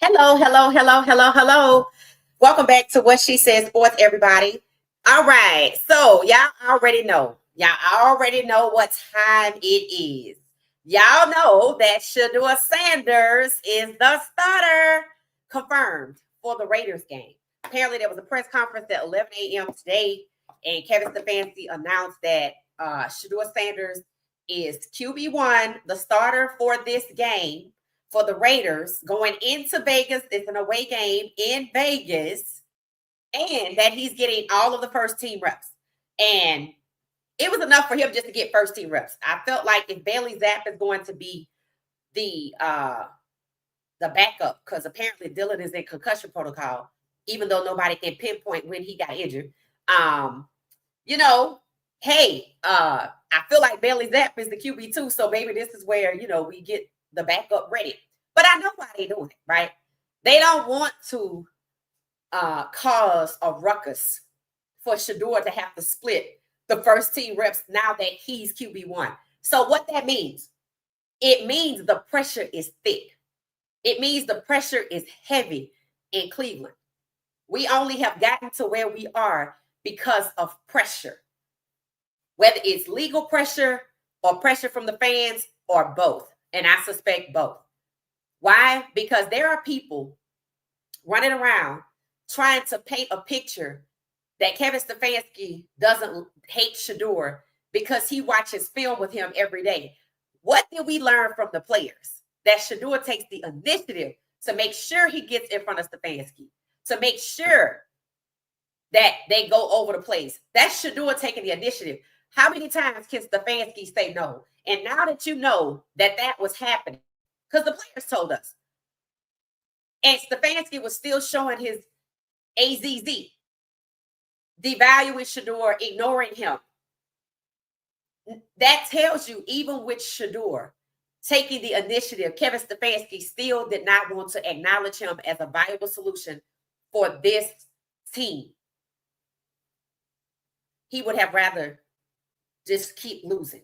Hello, hello, hello, hello, hello. Welcome back to What She Says Sports, everybody. All right, so y'all already know. Y'all already know what time it is. Y'all know that Shedeur Sanders is the starter, confirmed for the Raiders game. Apparently, there was a press conference at 11 a.m. today, and Kevin Stefanski announced that Shedeur Sanders is QB1, the starter for this game for the Raiders going into Vegas. It's an away game in Vegas, and that he's getting all of the first team reps. And it was enough for him just to get first team reps. I felt like if Bailey Zapp is going to be the backup, because apparently Dylan is in concussion protocol, even though nobody can pinpoint when he got injured. You know, hey, I feel like Bailey Zapp is the QB too, so maybe this is where we get the backup ready. But I know why they're doing it, right? They don't want to cause a ruckus for Shedeur to have to split the first team reps now that he's QB1. So what that means, it means the pressure is thick. It means the pressure is heavy in Cleveland. We only have gotten to where we are because of pressure, whether it's legal pressure or pressure from the fans or both. And I suspect both. Why? Because there are people running around trying to paint a picture that Kevin Stefanski doesn't hate Shedeur because he watches film with him every day. What did we learn from the players? That Shedeur takes the initiative to make sure he gets in front of Stefanski, to make sure that they go over the plays. That's Shedeur taking the initiative. How many times can Stefanski say no? And now that you know that that was happening, because the players told us, and Stefanski was still showing his AZZ, devaluing Shedeur, ignoring him. That tells you, even with Shedeur taking the initiative, Kevin Stefanski still did not want to acknowledge him as a viable solution for this team. He would have rather just keep losing.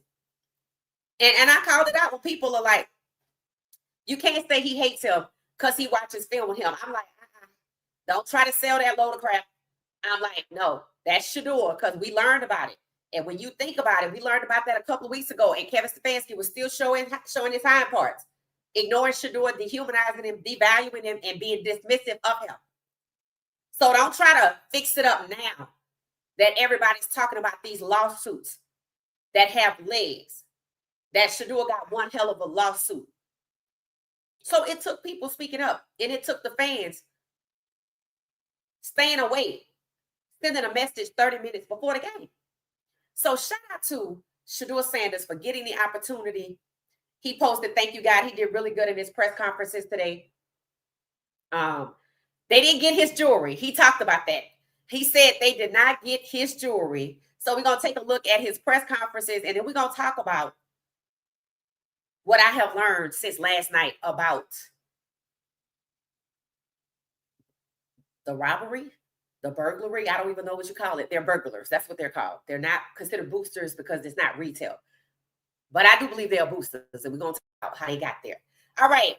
And I called it out when people are like, you can't say he hates him because he watches film with him. I'm like, don't try to sell that load of crap. I'm like, no, that's Shedeur, because we learned about it. And when you think about it, we learned about that a couple of weeks ago, and Kevin Stefanski was still showing his hind parts, ignoring Shedeur, dehumanizing him, devaluing him, and being dismissive of him. So don't try to fix it up now that everybody's talking about these lawsuits that have legs, that Shedeur got one hell of a lawsuit. So it took people speaking up, and it took the fans staying away, sending a message 30 minutes before the game. So shout out to Shedeur Sanders for getting the opportunity. He posted, thank you, God. He did really good in his press conferences today. They didn't get his jewelry. He talked about that. He said they did not get his jewelry. So we're going to take a look at his press conferences, and then we're going to talk about what I have learned since last night about the robbery, the burglary. I don't even know what you call it. They're burglars. That's what they're called. They're not considered boosters because it's not retail. But I do believe they are boosters, and we're going to talk about how they got there. All right.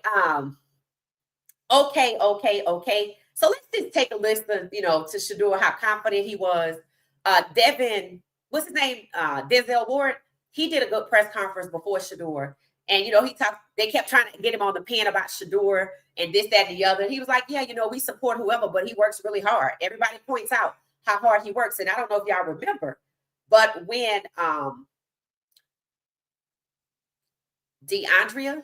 Okay. So let's just take a listen, to Shedeur, how confident he was. Devin, what's his name? Denzel Ward. He did a good press conference before Shedeur. And, they kept trying to get him on the pen about Shedeur and this, that, and the other. And he was like, yeah, we support whoever, but he works really hard. Everybody points out how hard he works. And I don't know if y'all remember, but when DeAndrea,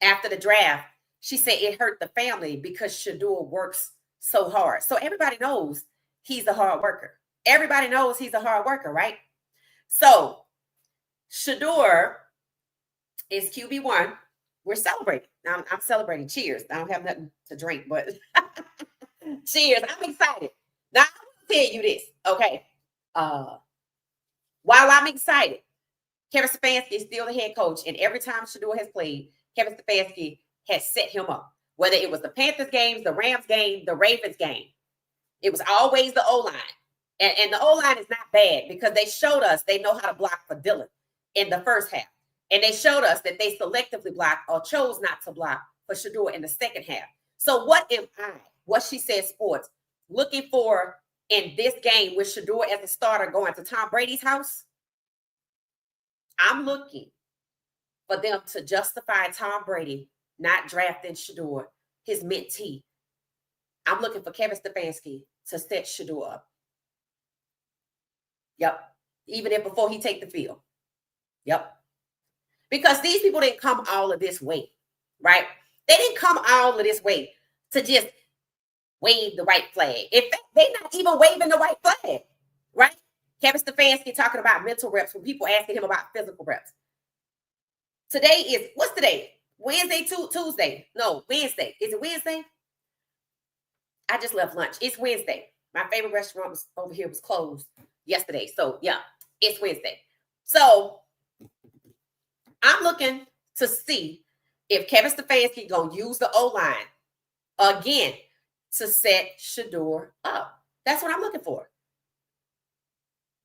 after the draft, she said it hurt the family because Shedeur works so hard. So everybody knows he's a hard worker. Everybody knows he's a hard worker, right? So Shedeur is QB1. We're celebrating. I'm celebrating. Cheers. I don't have nothing to drink, but cheers. I'm excited. Now, I will tell you this, okay? While I'm excited, Kevin Stefanski is still the head coach, and every time Shedeur has played, Kevin Stefanski has set him up. Whether it was the Panthers games, the Rams game, the Ravens game, it was always the O-line. And the O-line is not bad because they showed us they know how to block for Dylan in the first half. And they showed us that they selectively blocked or chose not to block for Shedeur in the second half. So what am I, what she said sports, looking for in this game with Shedeur as a starter going to Tom Brady's house? I'm looking for them to justify Tom Brady not drafting Shedeur, his mentee. I'm looking for Kevin Stefanski to set Shedeur up. Yep. Even if before he take the field. Yep. Because these people didn't come all of this way, right? They didn't come all of this way to just wave the white flag. In fact, they're not even waving the white flag, right? Kevin Stefanski talking about mental reps when people asking him about physical reps. Today is, what's today? Wednesday, Tuesday. No, Wednesday. Is it Wednesday? I just left lunch. It's Wednesday. My favorite restaurant was over here was closed yesterday. So yeah, it's Wednesday. So I'm looking to see if Kevin Stefanski gonna use the O-line again to set Shedeur up. That's what I'm looking for.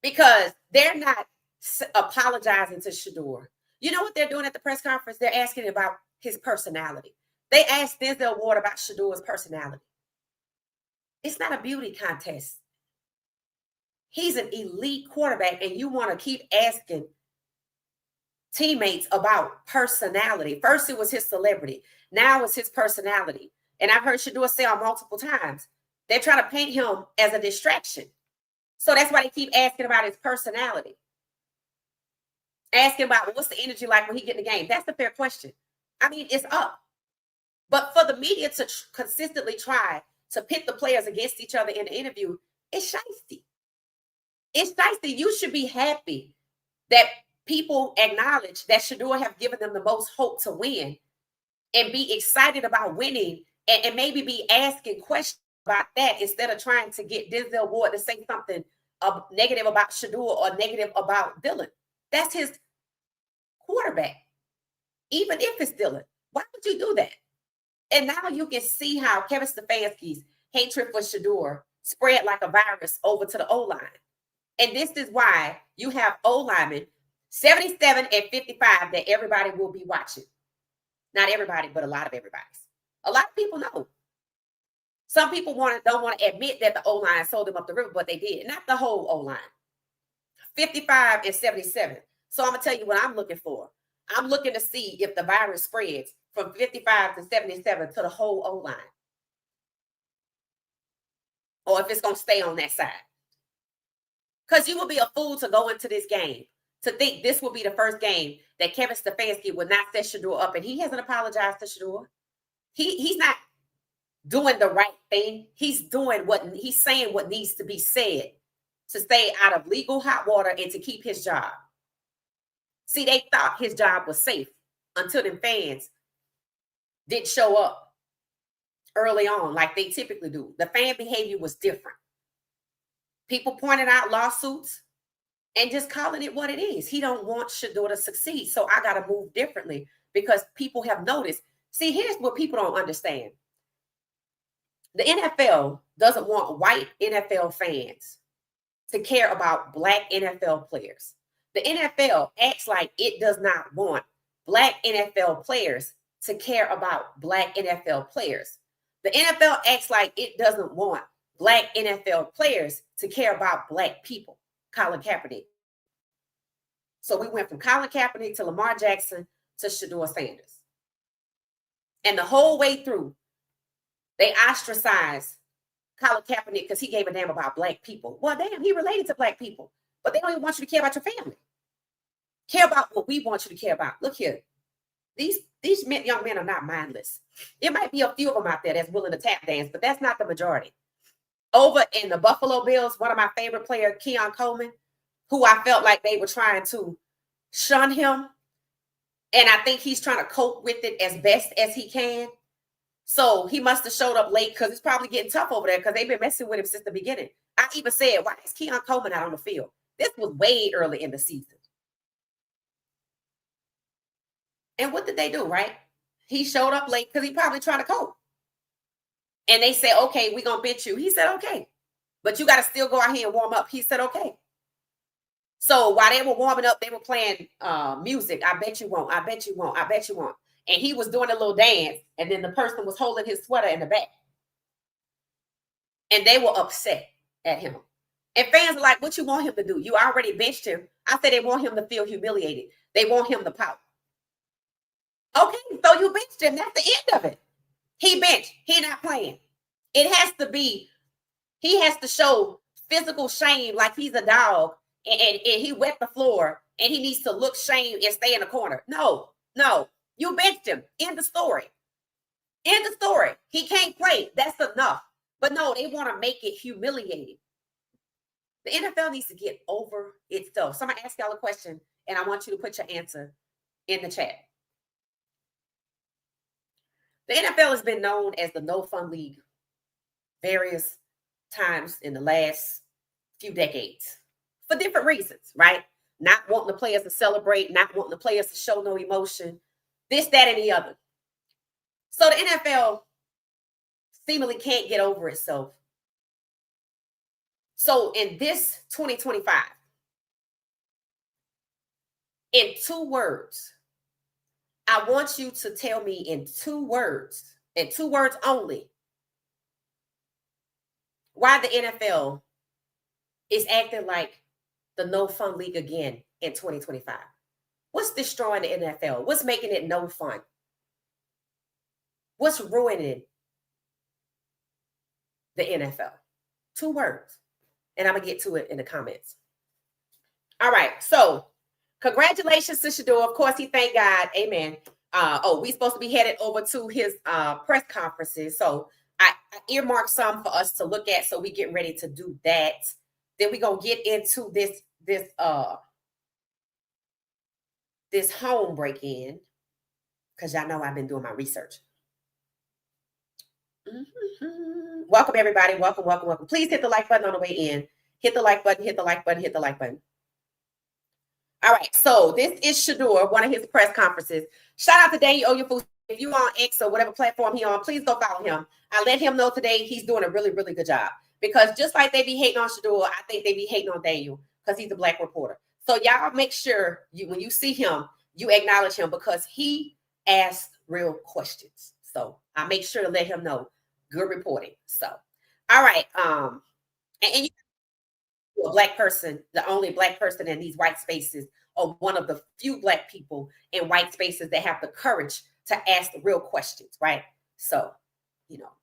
Because they're not apologizing to Shedeur. You know what they're doing at the press conference? They're asking about his personality. They asked Denzel Ward about Shedeur's personality. It's not a beauty contest. He's an elite quarterback, and you want to keep asking teammates about personality. First, it was his celebrity. Now it's his personality. And I've heard Shedeur say on multiple times, they're trying to paint him as a distraction. So that's why they keep asking about his personality. Asking about what's the energy like when he get in the game. That's a fair question. I mean, it's up. But for the media to consistently try to pit the players against each other in the interview, it's shiesty. It's shiesty. You should be happy that people acknowledge that Shedeur have given them the most hope to win and be excited about winning and maybe be asking questions about that instead of trying to get Denzel Ward to say something negative about Shedeur or negative about Dylan. That's his quarterback. Even if it's Dylan, why would you do that? And now you can see how Kevin Stefanski's hatred for Shedeur spread like a virus over to the O-line. And this is why you have O-linemen 77 and 55 that everybody will be watching. Not everybody, but a lot of everybody's. A lot of people know. Some people don't want to admit that the O-line sold them up the river, but they did. Not the whole O-line. 55 and 77. So I'm going to tell you what I'm looking for. I'm looking to see if the virus spreads from 55 to 77 to the whole O-line. Or if it's going to stay on that side. Because you will be a fool to go into this game to think this will be the first game that Kevin Stefanski will not set Shedeur up. And he hasn't apologized to Shedeur. He's not doing the right thing. He's saying what needs to be said to stay out of legal hot water and to keep his job. See, they thought his job was safe until the fans didn't show up early on like they typically do. The fan behavior was different. People pointed out lawsuits and just calling it what it is. He don't want Shedeur to succeed, so I got to move differently because people have noticed. See, here's what people don't understand. The NFL doesn't want white NFL fans to care about black NFL players. The NFL acts like it does not want black NFL players to care about black NFL players. The NFL acts like it doesn't want black NFL players to care about black people. Colin Kaepernick. So we went from Colin Kaepernick to Lamar Jackson to Shedeur Sanders. And the whole way through, they ostracized Colin Kaepernick because he gave a damn about black people. Well, damn, he related to black people. But they don't even want you to care about your family. Care about what we want you to care about. Look here. These young men are not mindless. It might be a few of them out there that's willing to tap dance, but that's not the majority. Over in the Buffalo Bills, one of my favorite players, Keon Coleman, who I felt like they were trying to shun him. And I think he's trying to cope with it as best as he can. So he must have showed up late because it's probably getting tough over there because they've been messing with him since the beginning. I even said, why is Keon Coleman out on the field? This was way early in the season. And what did they do, right? He showed up late because he probably trying to cope. And they said, okay, we're going to bench you. He said, okay. But you got to still go out here and warm up. He said, okay. So while they were warming up, they were playing music. I bet you won't. I bet you won't. I bet you won't. and he was doing a little dance, and then the person was holding his sweater in the back. And they were upset at him. And fans are like, what you want him to do? You already benched him. I said they want him to feel humiliated. They want him to pout. Okay, so you benched him. That's the end of it. He benched. He not playing. It has to be, he has to show physical shame like he's a dog and he wet the floor and he needs to look shame and stay in the corner. No. You benched him. End the story. End the story. He can't play. That's enough. But no, they want to make it humiliating. The NFL needs to get over itself. So I'm going to ask y'all a question, and I want you to put your answer in the chat. The NFL has been known as the no-fun league various times in the last few decades for different reasons, right? Not wanting the players to celebrate, not wanting the players to show no emotion, this, that, and the other. So the NFL seemingly can't get over itself. So in this 2025, in 2 words, I want you to tell me in 2 words only, why the NFL is acting like the no fun league again in 2025. What's destroying the NFL? What's making it no fun? What's ruining the NFL? 2 words. And I'm going to get to it in the comments. All right. So congratulations to Shedeur. Of course, he thanked God. Amen. We supposed to be headed over to his press conferences. So I earmarked some for us to look at. So we getting ready to do that. Then we're going to get into this home break-in, because y'all know I've been doing my research. Welcome, everybody. Welcome. Please hit the like button on the way in. Hit the like button, hit the like button, hit the like button. All right, so this is Shedeur, one of his press conferences. Shout out to Daniel Oyefusi. If you on X or whatever platform he on, please go follow him. I let him know today he's doing a really, really good job. Because just like they be hating on Shedeur, I think they be hating on Daniel because he's a Black reporter. So y'all make sure when you see him, you acknowledge him because he asks real questions. So I make sure to let him know. Good reporting. So, all right. And you're a Black person, the only Black person in these white spaces, or one of the few Black people in white spaces that have the courage to ask the real questions, right? So,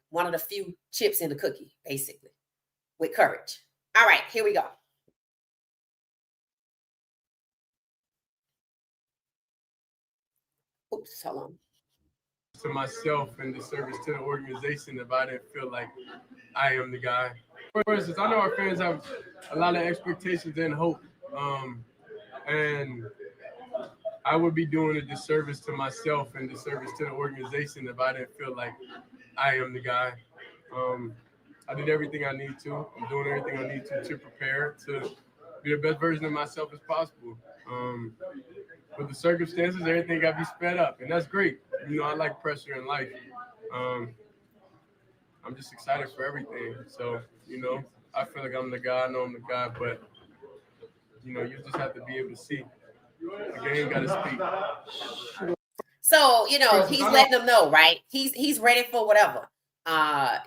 one of the few chips in the cookie, basically, with courage. All right, here we go. Oops, hold on. To myself and the service to the organization if I didn't feel like I am the guy. For instance, I know our fans have a lot of expectations and hope, and I would be doing a disservice to myself and disservice to the organization if I didn't feel like I am the guy. I did everything I need to. I'm doing everything I need to prepare to be the best version of myself as possible. With the circumstances, everything got to be sped up, and that's great. I like pressure in life. I'm just excited for everything. So, I feel like I'm the guy. I know I'm the guy, but, you just have to be able to see. The game got to speak. So, he's letting them know, right? He's ready for whatever. And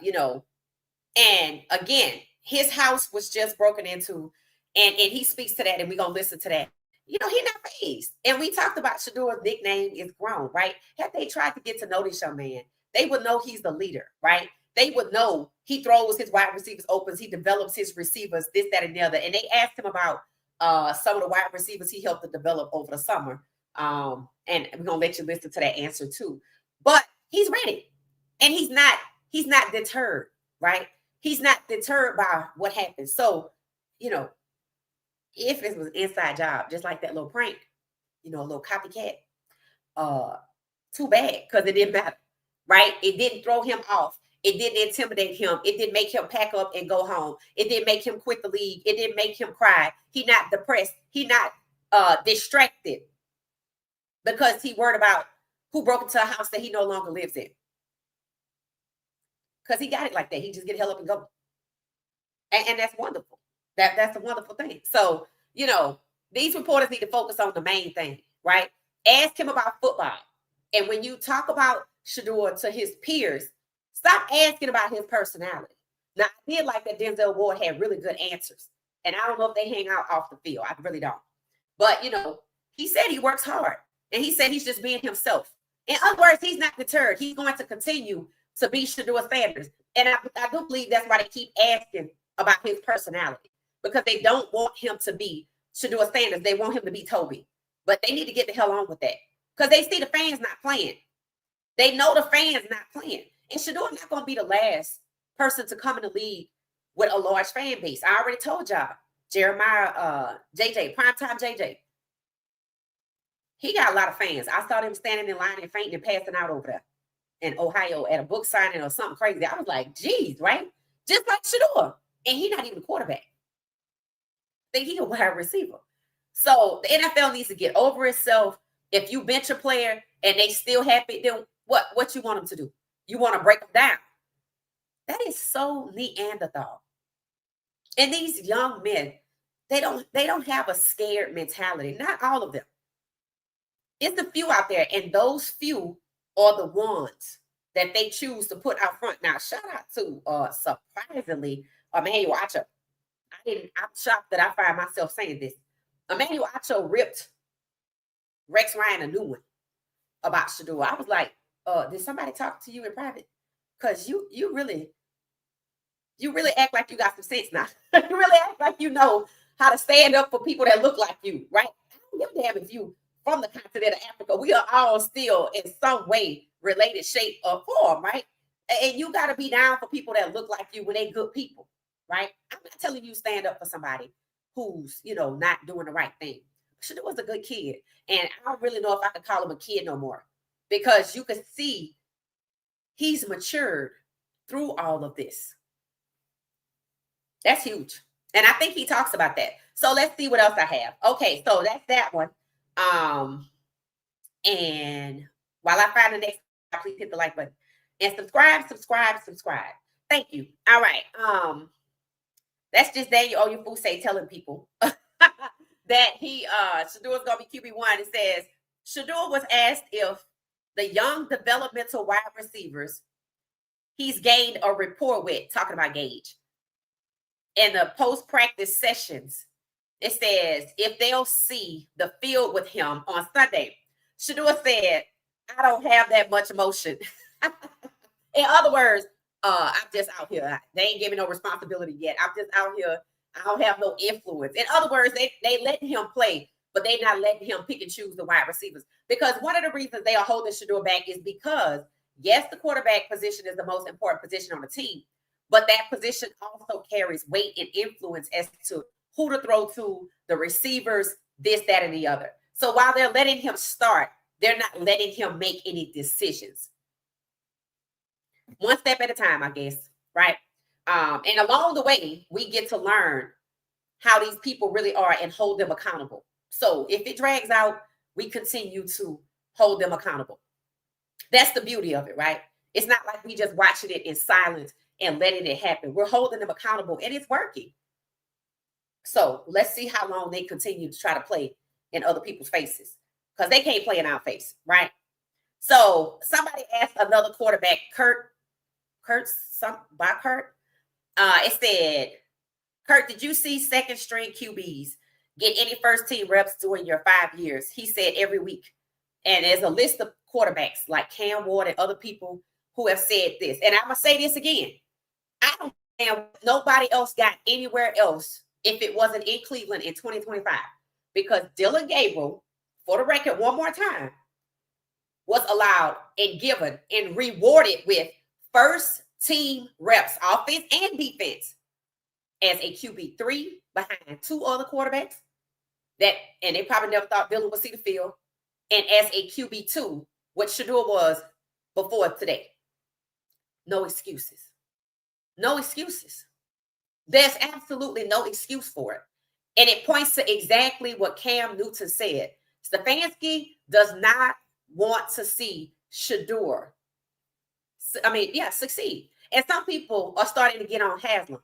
again, his house was just broken into, and he speaks to that, and we're going to listen to that. He's not phased. And we talked about Shedeur's nickname is Grown, right? Had they tried to get to know this young man, they would know he's the leader, right? They would know he throws his wide receivers opens, he develops his receivers, this, that, and the other. And they asked him about some of the wide receivers he helped to develop over the summer. And we're gonna let you listen to that answer too. But he's ready. And he's not deterred, right? He's not deterred by what happened. So, if it was an inside job, just like that little prank, a little copycat, too bad, because it didn't matter, right? It didn't throw him off. It didn't intimidate him. It didn't make him pack up and go home. It didn't make him quit the league. It didn't make him cry. He not depressed. He not distracted because he worried about who broke into a house that he no longer lives in. Because he got it like that. He just get hell up and go. And that's wonderful. That's a wonderful thing. So, these reporters need to focus on the main thing, right? Ask him about football. And when you talk about Shedeur to his peers, stop asking about his personality. Now, I did like that Denzel Ward had really good answers. And I don't know if they hang out off the field. I really don't. But, he said he works hard. And he said he's just being himself. In other words, he's not deterred. He's going to continue to be Shedeur Sanders. And I do believe that's why they keep asking about his personality. Because they don't want him to be Shedeur Sanders. They want him to be Toby. But they need to get the hell on with that. Because they see the fans not playing. They know the fans not playing. And Shedeur's not going to be the last person to come in the league with a large fan base. I already told y'all. Jeremiah, JJ, primetime JJ. He got a lot of fans. I saw them standing in line and fainting and passing out over there in Ohio at a book signing or something crazy. I was like, geez, right? Just like Shedeur. And he's not even a quarterback. I think he's a wide receiver. So the NFL needs to get over itself. If you bench a player and they still happy, then what you want them to do? You want to break them down. That is so Neanderthal. And these young men, they don't have a scared mentality. Not all of them. It's a few out there, and those few are the ones that they choose to put out front. Now, shout out to surprisingly Emmanuel Acho. I'm shocked that I find myself saying this. Emmanuel Acho ripped Rex Ryan a new one about Shedeur. I was like, did somebody talk to you in private? Because you really act like you got some sense now. You really act like you know how to stand up for people that look like you, right? I don't give a damn if you from the continent of Africa. We are all still in some way related, shape, or form, right? And you got to be down for people that look like you when they good people, right? I'm not telling you stand up for somebody who's, not doing the right thing. Shedeur was a good kid. And I don't really know if I can call him a kid no more, because you can see he's matured through all of this. That's huge. And I think he talks about that. So let's see what else I have. Okay, so that's that one. And while I find the next, please hit the like button and subscribe. Thank you. All right. That's just Daniel Oyefusi telling people that Shedeur's gonna be QB1. It says Shedeur was asked if the young developmental wide receivers he's gained a rapport with, talking about Gage, in the post-practice sessions. It says if they'll see the field with him on Sunday. Shedeur said, I don't have that much emotion. In other words, I'm just out here. They ain't giving no responsibility yet. I'm just out here. I don't have no influence. In other words, they letting him play, but they not letting him pick and choose the wide receivers. Because one of the reasons they are holding Shedeur back is because, yes, the quarterback position is the most important position on the team, but that position also carries weight and influence as to who to throw to, the receivers, this, that, and the other. So while they're letting him start, they're not letting him make any decisions. One step at a time, I guess, right? And along the way, we get to learn how these people really are and hold them accountable. So if it drags out, we continue to hold them accountable. That's the beauty of it, right? It's not like we just watching it in silence and letting it happen. We're holding them accountable, and it's working. So let's see how long they continue to try to play in other people's faces, because they can't play in our face, right? So somebody asked another quarterback, Kurt. It said, Kurt, did you see second string QBs get any first team reps during your 5 years? He said every week. And there's a list of quarterbacks like Cam Ward and other people who have said this. And I'm going to say this again. I don't know nobody else got anywhere else if it wasn't in Cleveland in 2025. Because Dylan Gabriel, for the record, one more time, was allowed and given and rewarded with first team reps, offense and defense, as a QB3 behind two other quarterbacks and they probably never thought Dylan would see the field, and as a QB2, what Shedeur was before today. No excuses. No excuses. There's absolutely no excuse for it. And it points to exactly what Cam Newton said. Stefanski does not want to see Shedeur succeed. And some people are starting to get on Haslam.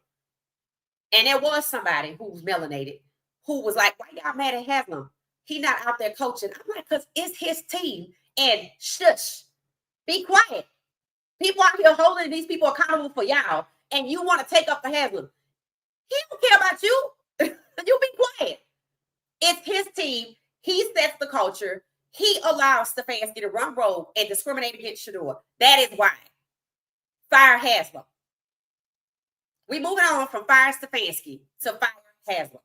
And there was somebody who was melanated who was like, why y'all mad at Haslam? He not out there coaching. I'm like, because it's his team and shush, be quiet. People out here holding these people accountable for y'all, and you want to take up for Haslam. He don't care about you. You be quiet. It's his team. He sets the culture. He allows Stefanski to run rogue and discriminate against Shedeur. That is why. Fire Haslam. We moving on from fire Stefanski to fire Haslam.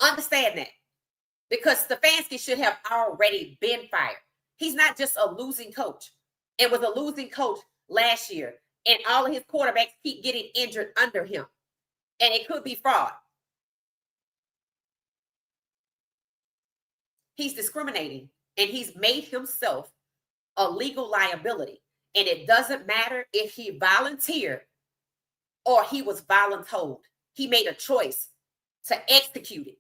Understand that. Because Stefanski should have already been fired. He's not just a losing coach. It was a losing coach last year. And all of his quarterbacks keep getting injured under him. And it could be fraud. He's discriminating. And he's made himself a legal liability. And it doesn't matter if he volunteered or he was voluntold. He made a choice to execute it.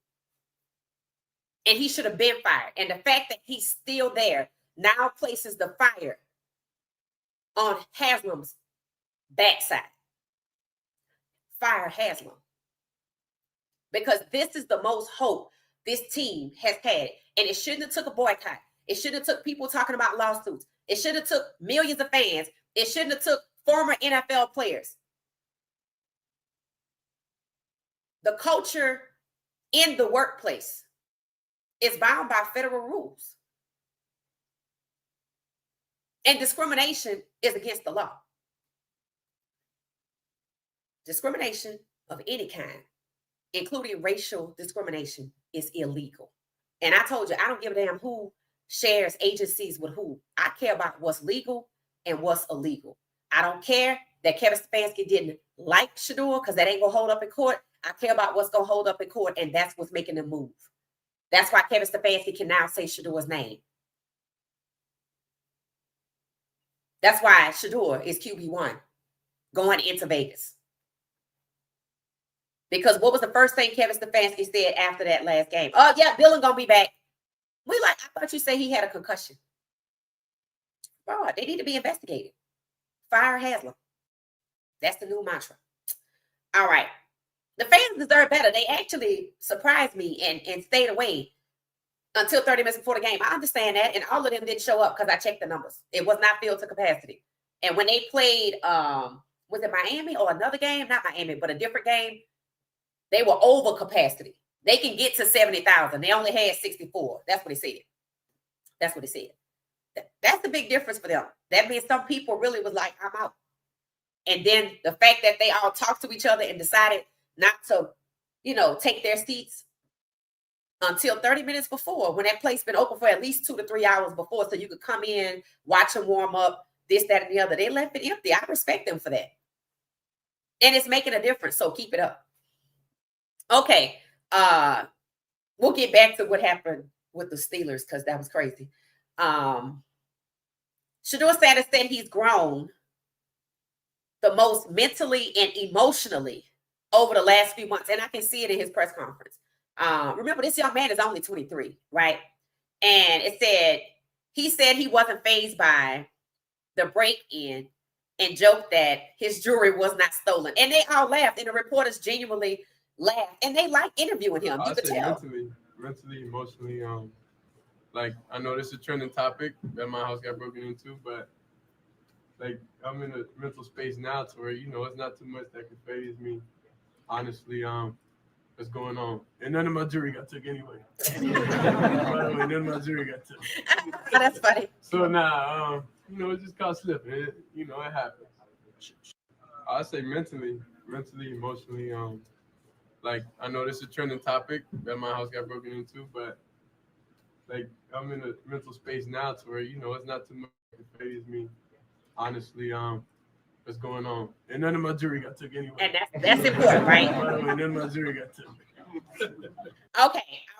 And he should have been fired. And the fact that he's still there now places the fire on Haslam's backside. Fire Haslam. Because this is the most hope this team has had. And it shouldn't have took a boycott. It shouldn't have took people talking about lawsuits. It shouldn't have took millions of fans. It shouldn't have took former NFL players. The culture in the workplace is bound by federal rules. And discrimination is against the law. Discrimination of any kind, including racial discrimination, is illegal. And I told you, I don't give a damn who shares agencies with who. I care about what's legal and what's illegal. I don't care that Kevin Stefanski didn't like Shedeur because that ain't going to hold up in court. I care about what's going to hold up in court, and that's what's making them move. That's why Kevin Stefanski can now say Shedeur's name. That's why Shedeur is QB1 going into Vegas. Because what was the first thing Kevin Stefanski said after that last game? Oh, yeah, Dylan going to be back. We like, I thought you said he had a concussion. Bro, they need to be investigated. Fire Haslam. That's the new mantra. All right. The fans deserve better. They actually surprised me and stayed away until 30 minutes before the game. I understand that. And all of them didn't show up because I checked the numbers. It was not filled to capacity. And when they played, was it Miami or another game? Not Miami, but a different game. They were over capacity. They can get to 70,000. They only had 64. That's what he said. That's what he said. That's the big difference for them. That means some people really was like, I'm out. And then the fact that they all talked to each other and decided not to, take their seats until 30 minutes before, when that place been open for at least 2 to 3 hours before, so you could come in, watch them warm up, this, that, and the other. They left it empty. I respect them for that. And it's making a difference, so keep it up. Okay, we'll get back to what happened with the Steelers because that was crazy. Shedeur Sanders said he's grown the most mentally and emotionally over the last few months, and I can see it in his press conference. Remember, this young man is only 23, right? And he said he wasn't fazed by the break-in and joked that his jewelry was not stolen. And they all laughed, and the reporters genuinely laughed, and they like interviewing him. You could tell. Mentally, emotionally. Like, I know this is a trending topic that my house got broken into, but like, I'm in a mental space now to where, it's not too much that can faze me. Honestly, what's going on? And none of my jewelry got took anyway. None of my jewelry got took. That's funny. So now, it just caught slipping. It happens. I say mentally, emotionally. Like, I know this is a trending topic that my house got broken into, but like, I'm in a mental space now to where, it's not too much that can faze me. Honestly, what's going on? And none of my jewelry got took anyway. And that's important, right? None of my jewelry got took. Okay, all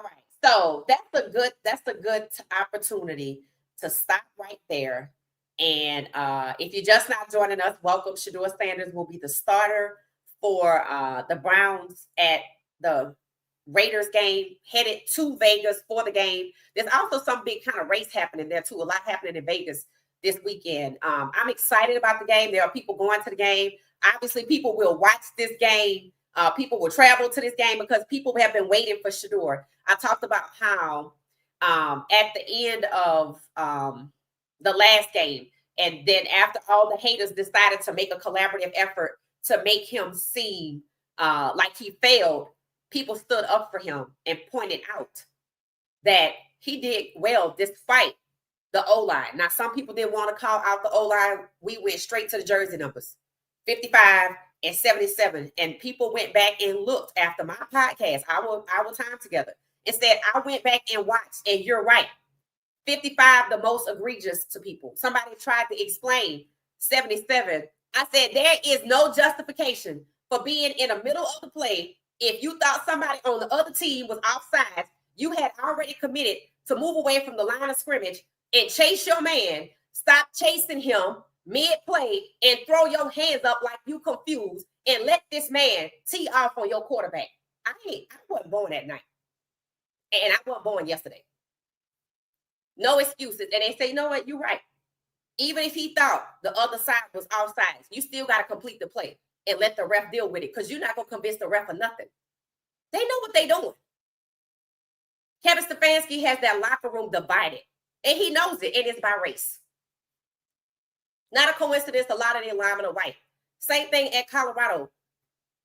right. So that's a good opportunity to stop right there. And if you're just not joining us, welcome. Shedeur Sanders will be the starter for the Browns at the Raiders game, headed to Vegas for the game. There's also some big kind of race happening there too. A lot happening in Vegas this weekend. I'm excited about the game. There are people going to the game. Obviously, people will watch this game. People will travel to this game because people have been waiting for Shedeur. I talked about how at the end of the last game. And then after all the haters decided to make a collaborative effort to make him seem like he failed, people stood up for him and pointed out that he did well despite the O-line. Now, some people didn't want to call out the O-line. We went straight to the jersey numbers, 55 and 77. And people went back and looked after my podcast, our time together. Instead, I went back and watched, and you're right. 55, the most egregious to people. Somebody tried to explain 77. I said, there is no justification for being in the middle of the play. If you thought somebody on the other team was offside, you had already committed to move away from the line of scrimmage and chase your man, stop chasing him mid-play, and throw your hands up like you confused and let this man tee off on your quarterback. I wasn't born that night. And I wasn't born yesterday. No excuses. And they say, you know what? You're right. Even if he thought the other side was offside, you still got to complete the play and let the ref deal with it, because you're not going to convince the ref of nothing. They know what they're doing. Kevin Stefanski has that locker room divided, and he knows it, and it's by race. Not a coincidence, a lot of the linemen are white. Same thing at Colorado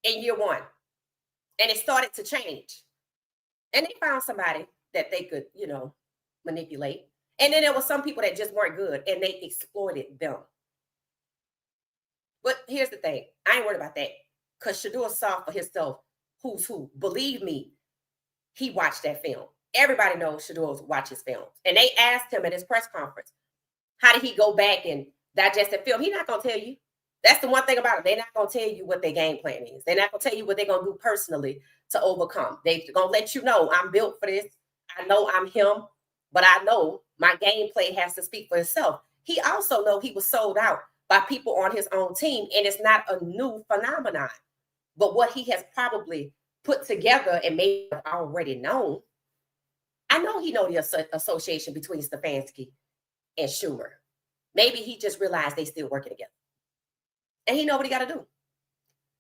in year one. And it started to change. And they found somebody that they could, manipulate. And then there were some people that just weren't good, and they exploited them. But here's the thing. I ain't worried about that, because Shedeur saw for himself who's who. Believe me, he watched that film. Everybody knows Shedeur watches films. And they asked him at his press conference, how did he go back and digest that film? He's not going to tell you. That's the one thing about it. They're not going to tell you what their game plan is. They're not going to tell you what they're going to do personally to overcome. They're going to let you know, I'm built for this. I know I'm him, but I know my gameplay has to speak for itself. He also know he was sold out by people on his own team, and it's not a new phenomenon. But what he has probably put together and may have already known, I know he know the association between Stefanski and Schumer. Maybe he just realized they still working together. And he know what he got to do.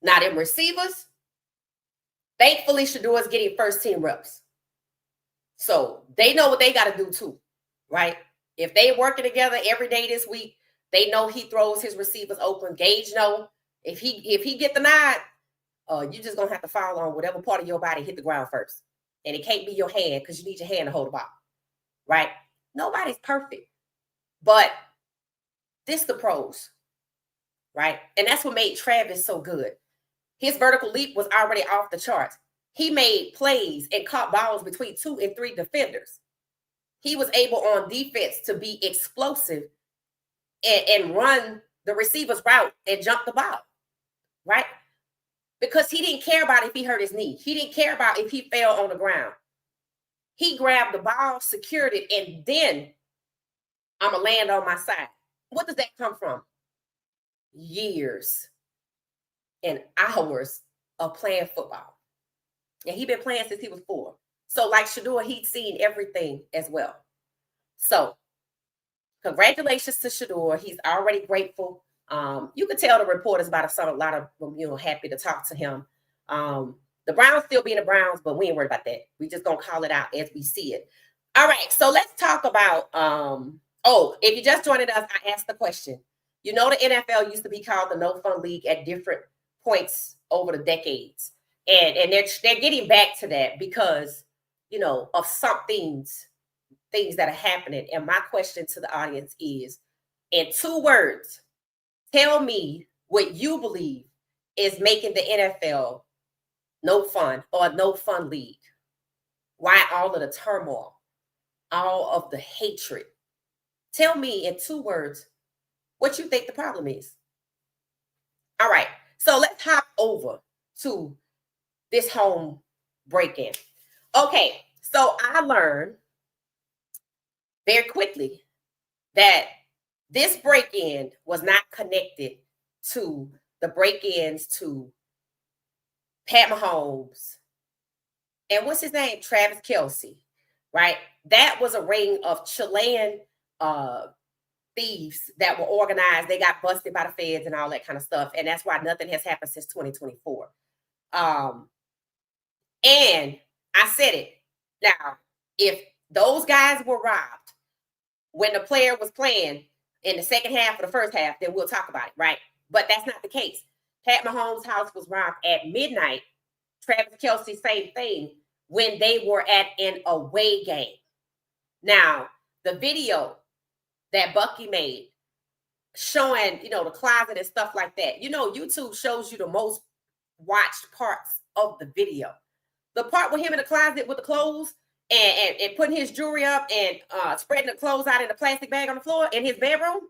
Now, them receivers, thankfully, Shedeur is getting first-team reps. So they know what they got to do too, right? If they working together every day this week, they know he throws his receivers open. Gage know if he get the nod, you just going to have to fall on whatever part of your body hit the ground first. And it can't be your hand, because you need your hand to hold the ball, right? Nobody's perfect. But this the pros, right? And that's what made Travis so good. His vertical leap was already off the charts. He made plays and caught balls between 2 and 3 defenders. He was able on defense to be explosive and run the receiver's route and jump the ball, right? Because he didn't care about if he hurt his knee. He didn't care about if he fell on the ground. He grabbed the ball, secured it, and then I'm going to land on my side. What does that come from? Years and hours of playing football. And he's been playing since he was 4. So like Shedeur, he'd seen everything as well. So congratulations to Shedeur. He's already grateful. You could tell the reporters about a lot of them, happy to talk to him. The Browns still being the Browns, but we ain't worried about that. We just gonna call it out as we see it. All right, so let's talk about, if you just joined us, I asked the question. The NFL used to be called the No Fun League at different points over the decades. And they're getting back to that because, of some things that are happening. And my question to the audience is, in 2 words, tell me what you believe is making the NFL no fun or no fun league. Why all of the turmoil, all of the hatred? Tell me in 2 words what you think the problem is. All right, so let's hop over to this home break-in. Okay, so I learned very quickly that this break-in was not connected to the break-ins to Pat Mahomes and what's his name? Travis Kelce, right? That was a ring of Chilean thieves that were organized. They got busted by the feds and all that kind of stuff. And that's why nothing has happened since 2024. And I said it. Now, if those guys were robbed when the player was playing in the second half or the first half, then we'll talk about it, right? But that's not the case. Pat Mahomes' house was robbed at midnight. Travis Kelce, same thing, when they were at an away game. Now, the video that Bucky made showing, the closet and stuff like that. YouTube shows you the most watched parts of the video. The part with him in the closet with the clothes and putting his jewelry up and spreading the clothes out in a plastic bag on the floor in his bedroom,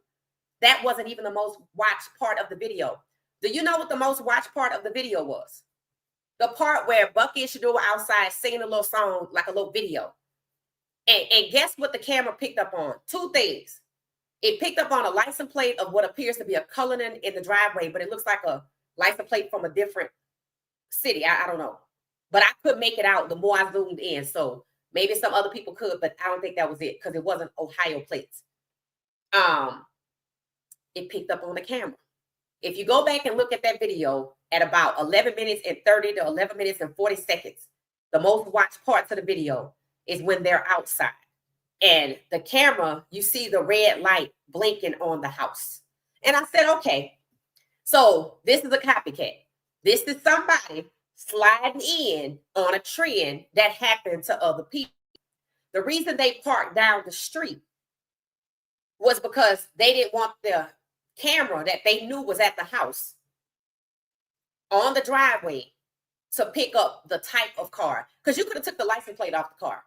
that wasn't even the most watched part of the video. Do you know what the most watched part of the video was? The part where Bucky and Shedeur were outside singing a little song, like a little video. And guess what the camera picked up on? Two things. It picked up on a license plate of what appears to be a Cullinan in the driveway, but it looks like a license plate from a different city. I don't know. But I couldn't make it out the more I zoomed in. So maybe some other people could, but I don't think that was it because it wasn't Ohio plates. It picked up on the camera. If you go back and look at that video at about 11 minutes and 30 to 11 minutes and 40 seconds, the most watched parts of the video is when they're outside. And the camera, you see the red light blinking on the house. And I said, okay, so this is a copycat. This is somebody sliding in on a trend that happened to other people. The reason they parked down the street was because they didn't want the camera that they knew was at the house on the driveway to pick up the type of car. Because you could have took the license plate off the car.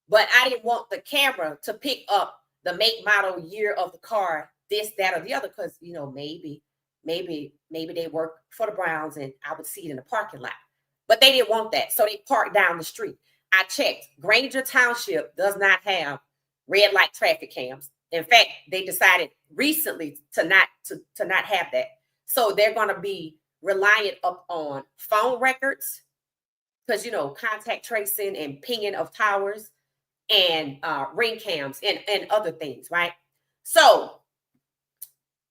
But I didn't want the camera to pick up the make, model, year of the car, this, that, or the other, because, maybe they work for the Browns and I would see it in the parking lot. But they didn't want that. So they parked down the street. I checked. Granger Township does not have red light traffic cams. In fact, they decided recently to not have that. So they're going to be reliant upon phone records because, contact tracing and pinging of towers and ring cams and other things, right? So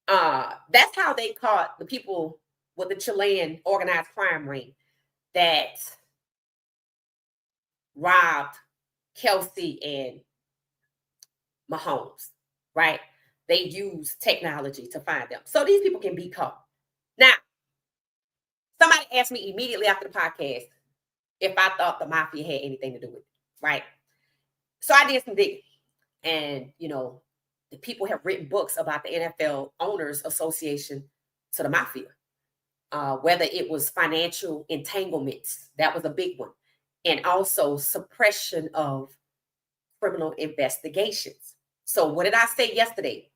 that's how they caught the people with the Chilean organized crime ring that robbed Kelce and Mahomes, right? They use technology to find them. So these people can be caught. Now, somebody asked me immediately after the podcast if I thought the mafia had anything to do with it, right? So I did some digging. And, the people have written books about the NFL Owners Association to the mafia. Whether it was financial entanglements, that was a big one. And also suppression of criminal investigations. So what did I say yesterday?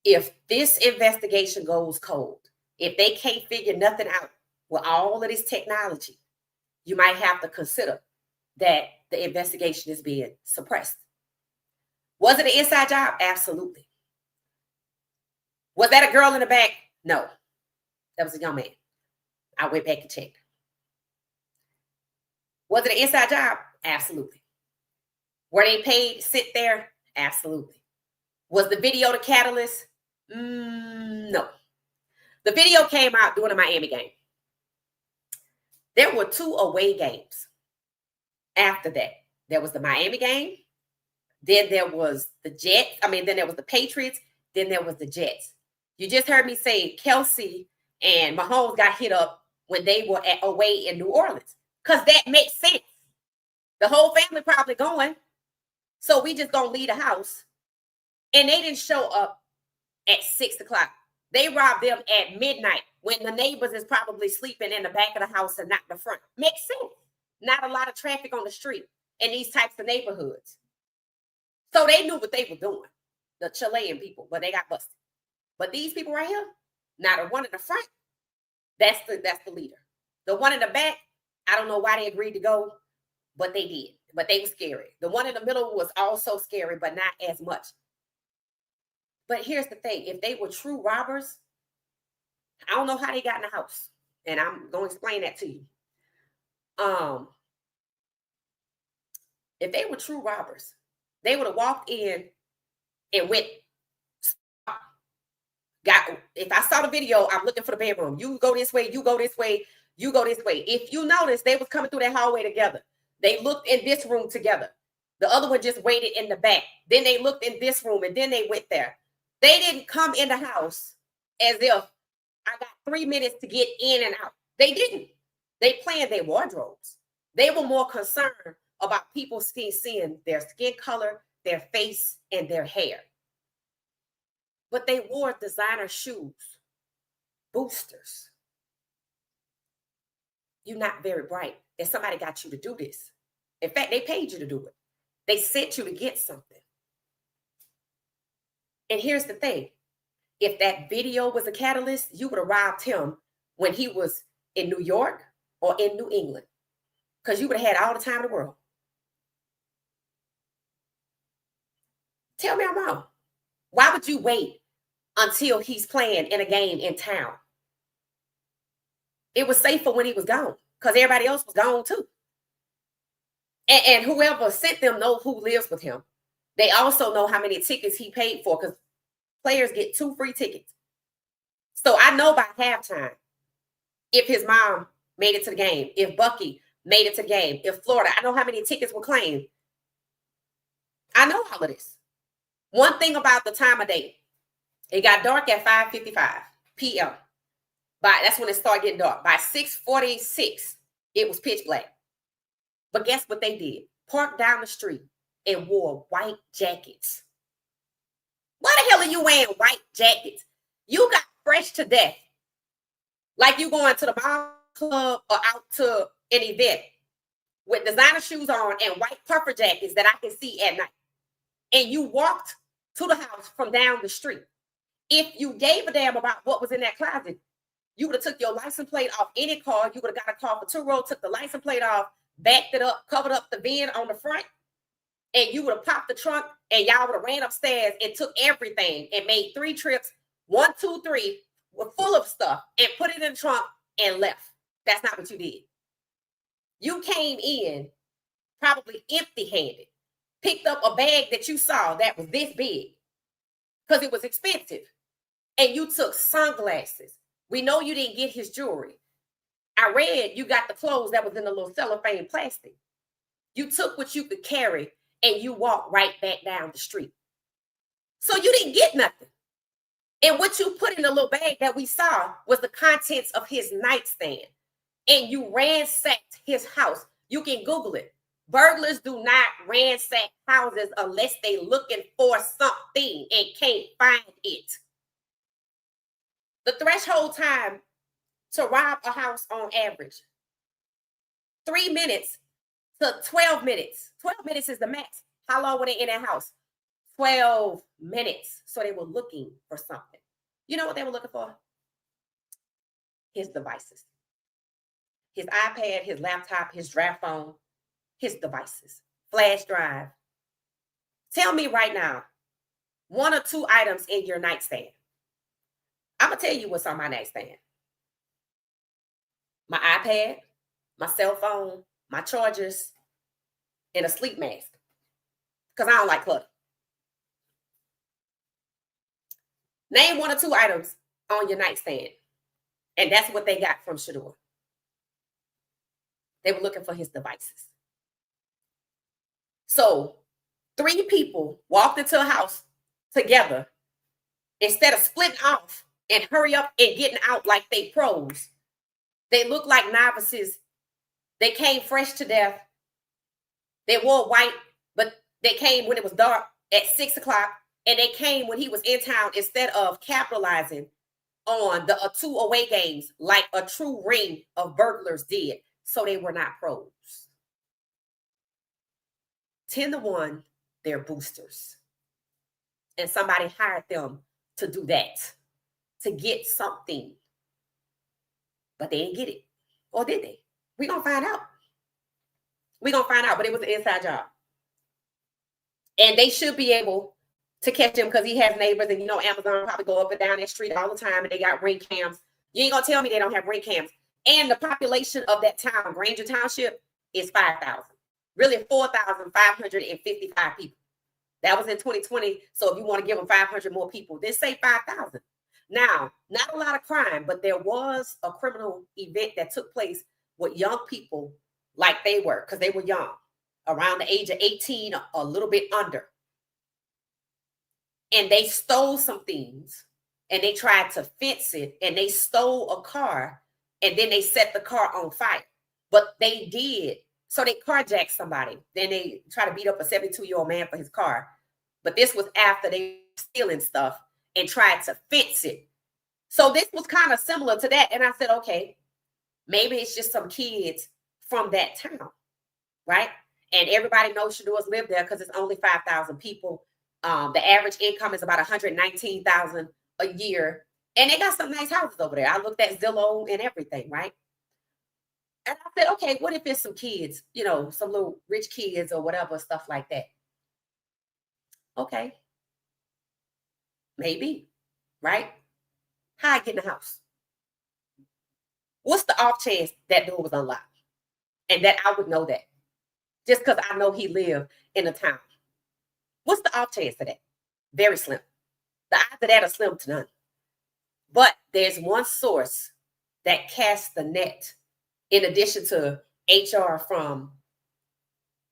If this investigation goes cold, if they can't figure nothing out with all of this technology, you might have to consider that the investigation is being suppressed. Was it an inside job? Absolutely. Was that a girl in the back? No. That was a young man. I went back and checked. Was it an inside job? Absolutely. Were they paid to sit there? Absolutely. Was the video the catalyst? No. The video came out during a Miami game. There were 2 away games after that. There was the Miami game. Then there was the Jets. Then there was the Patriots. Then there was the Jets. You just heard me say Kelce and Mahomes got hit up when they were away in New Orleans. Because that makes sense. The whole family probably going. So we just gonna leave the house. And they didn't show up at 6 o'clock. They robbed them at midnight when the neighbors is probably sleeping in the back of the house and not the front. Makes sense. Not a lot of traffic on the street in these types of neighborhoods. So they knew what they were doing, the Chilean people, but they got busted. But these people right here, not the one in the front, that's the leader. The one in the back, I don't know why they agreed to go, but they did. But they were scary. The one in the middle was also scary, but not as much. But here's the thing. If they were true robbers, I don't know how they got in the house. And I'm going to explain that to you. If they were true robbers, they would have walked in and went, if I saw the video, I'm looking for the bedroom. You go this way, you go this way, you go this way. If you notice, they was coming through that hallway together. They looked in this room together. The other one just waited in the back. Then they looked in this room and then they went there. They didn't come in the house as if I got 3 minutes to get in and out. They didn't. They planned their wardrobes. They were more concerned about people seeing their skin color, their face, and their hair. But they wore designer shoes, boosters. You're not very bright. And somebody got you to do this. In fact, they paid you to do it. They sent you to get something. And here's the thing. If that video was a catalyst, you would have robbed him when he was in New York or in New England, because you would have had all the time in the world. Tell me I'm wrong. Why would you wait until he's playing in a game in town? It was safer when he was gone because everybody else was gone too. And whoever sent them know who lives with him. They also know how many tickets he paid for, because players get 2 free tickets. So I know by halftime if his mom made it to the game, if Bucky made it to the game, if Florida, I know how many tickets were claimed. I know all of this. One thing about the time of day, it got dark at 5:55 p.m. That's when it started getting dark. By 6:46, it was pitch black. But guess what they did? Parked down the street and wore white jackets. Why the hell are you wearing white jackets? You got fresh to death. Like you going to the mall club or out to an event with designer shoes on and white puffer jackets that I can see at night. And you walked to the house from down the street. If you gave a damn about what was in that closet, you would have took your license plate off any car. You would have got a car for 2 rows, took the license plate off, backed it up, covered up the VIN on the front, and you would have popped the trunk, and y'all would have ran upstairs and took everything and made 3 trips, 1, 2, 3, were full of stuff, and put it in the trunk and left. That's not what you did. You came in probably empty-handed, picked up a bag that you saw that was this big because it was expensive, and you took sunglasses. We know you didn't get his jewelry. I read you got the clothes that was in the little cellophane plastic. You took what you could carry and you walked right back down the street. So you didn't get nothing. And what you put in the little bag that we saw was the contents of his nightstand. And you ransacked his house. You can Google it. Burglars do not ransack houses unless they looking for something and can't find it. The threshold time to rob a house on average, 3 minutes to 12 minutes. 12 minutes is the max. How long were they in that house? 12 minutes. So they were looking for something. You know what they were looking for? His devices. His iPad, his laptop, his draft phone, his devices, flash drive. Tell me right now, 1 or 2 items in your nightstand. I'm going to tell you what's on my nightstand. My iPad, my cell phone, my chargers, and a sleep mask. Because I don't like clutter. Name 1 or 2 items on your nightstand. And that's what they got from Shedeur. They were looking for his devices. So 3 people walked into a house together. Instead of splitting off and hurry up and getting out like they pros, they looked like novices. They came fresh to death. They wore white, but they came when it was dark at 6 o'clock. And they came when he was in town instead of capitalizing on the 2 away games like a true ring of burglars did. So they were not pros. 10-1, they're boosters. And somebody hired them to do that, to get something. But they didn't get it. Or did they? We're going to find out. We're going to find out, but it was an inside job. And they should be able to catch him because he has neighbors, and you know Amazon probably go up and down that street all the time, and they got ring cams. You ain't gonna tell me they don't have ring cams. And the population of that town, Granger Township, is 5,000. Really 4,555 people. That was in 2020. So if you want to give them 500 more people, then say 5,000. Now, not a lot of crime, but there was a criminal event that took place with young people like they were, because they were young. around the age of 18, a little bit under. And they stole some things and they tried to fence it and they stole a car and then they set the car on fire. But they did. So they carjacked somebody. Then they try to beat up a 72-year-old man for his car. But this was after they were stealing stuff and tried to fence it. So this was kind of similar to that. And I said, okay, maybe it's just some kids from that town, right? And everybody knows Shedeur's live there because it's only 5,000 people. The average income is about $119,000 a year. And they got some nice houses over there. I looked at Zillow and everything, right? And I said, okay, what if it's some kids, you know, some little rich kids or whatever, stuff like that? Okay. Maybe, right? How I get in the house? What's the off chance that door was unlocked? And that I would know that. Just because I know he lived in a town. What's the off chance of that? Very slim. The odds of that are slim to none. But there's one source that casts the net in addition to HR from,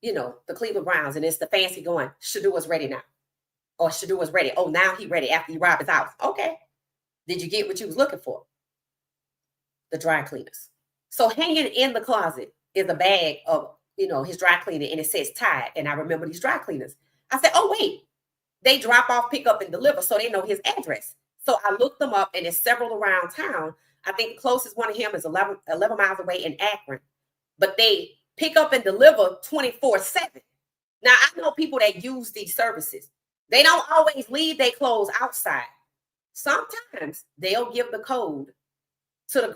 you know, the Cleveland Browns. And it's the fancy going, Shedeur was ready now. Or Shedeur was ready. Oh, now he ready after you robbed his house. Okay. Did you get what you was looking for? The dry cleaners. So hanging in the closet is a bag of, you know, his dry cleaner and it says Tide. And I remember these dry cleaners. I said, oh, wait, they drop off, pick up and deliver. So they know his address. So I looked them up and there's several around town. I think the closest one of him is 11 miles away in Akron, but they pick up and deliver 24/7. Now I know people that use these services. They don't always leave their clothes outside. Sometimes they'll give the code to the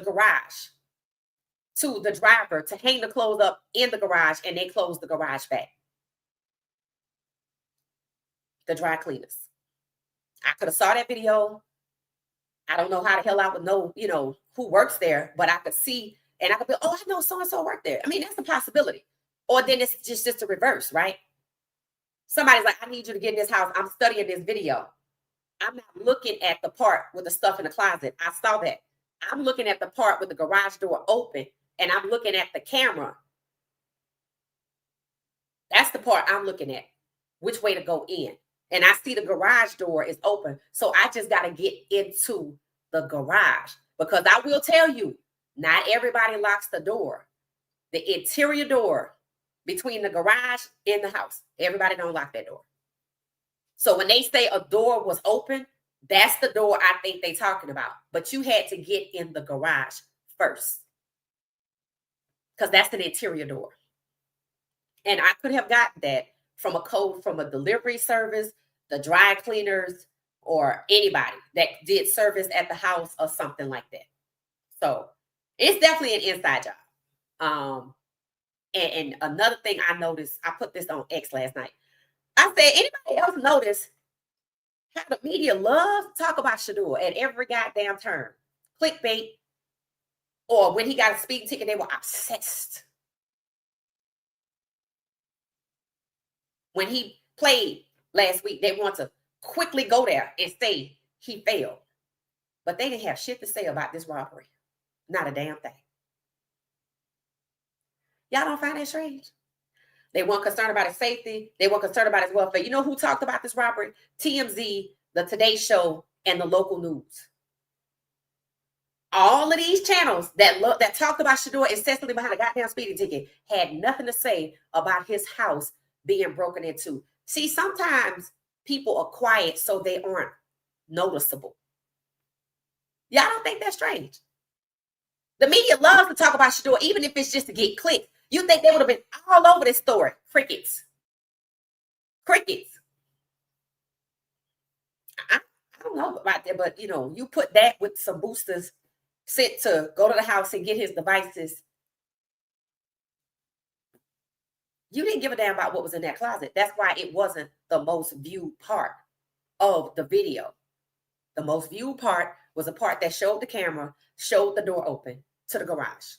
garage, to the driver to hang the clothes up in the garage and they close the garage back. The dry cleaners. I could have saw that video. I don't know how the hell I would know, you know, who works there, but I could see and I could be, oh, I know so-and-so worked there. I mean, that's a possibility. Or then it's just a reverse, right? Somebody's like, I need you to get in this house. I'm studying this video. I'm not looking at the part with the stuff in the closet. I saw that. I'm looking at the part with the garage door open and I'm looking at the camera. That's the part I'm looking at, which way to go in. And I see the garage door is open. So I just got to get into the garage because I will tell you, not everybody locks the door. The interior door between the garage and the house, everybody don't lock that door. So when they say a door was open, that's the door I think they're talking about. But you had to get in the garage first because that's an interior door. And I could have gotten that from a code from a delivery service, the dry cleaners, or anybody that did service at the house or something like that. So it's definitely an inside job. And another thing I noticed, I put this on X last night. I said, anybody else notice how the media loves to talk about Shedeur at every goddamn turn? Clickbait, or when he got a speeding ticket, they were obsessed. When he played last week, they want to quickly go there and say he failed. But they didn't have shit to say about this robbery. Not a damn thing. Y'all don't find that strange? They weren't concerned about his safety. They weren't concerned about his welfare. You know who talked about this robbery? TMZ, the Today Show, and the local news. All of these channels that talked about Shedeur incessantly behind a goddamn speeding ticket had nothing to say about his house being broken into. See, sometimes people are quiet so they aren't noticeable. Y'all don't think that's strange? The media loves to talk about Shedeur, even if it's just to get clicks. You think they would have been all over this story? Crickets. Crickets. I don't know about that, but you know, you put that with some boosters sent to go to the house and get his devices. You didn't give a damn about what was in that closet. That's why it wasn't the most viewed part of the video. The most viewed part was a part that showed the camera, showed the door open to the garage.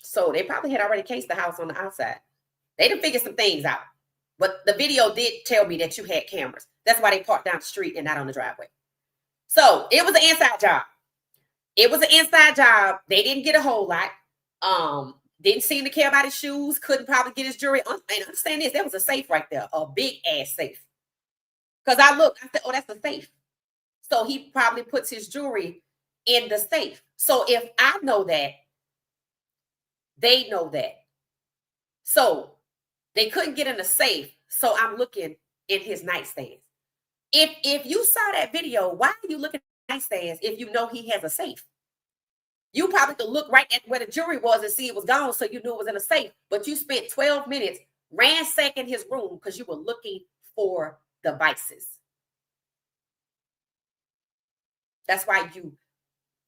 So they probably had already cased the house on the outside. They done figured some things out. But the video did tell me that you had cameras. That's why they parked down the street and not on the driveway. So it was an inside job. It was an inside job. They didn't get a whole lot. Didn't seem to care about his shoes. Couldn't probably get his jewelry. And understand this, there was a safe right there, a big ass safe. Because I looked, I said, oh, that's a safe. So he probably puts his jewelry in the safe. So if I know that, they know that. So they couldn't get in the safe. So I'm looking in his nightstand. If you saw that video, why are you looking at nightstands if you know he has a safe? You probably could look right at where the jewelry was and see it was gone, so you knew it was in a safe. But you spent 12 minutes ransacking his room because you were looking for devices. That's why you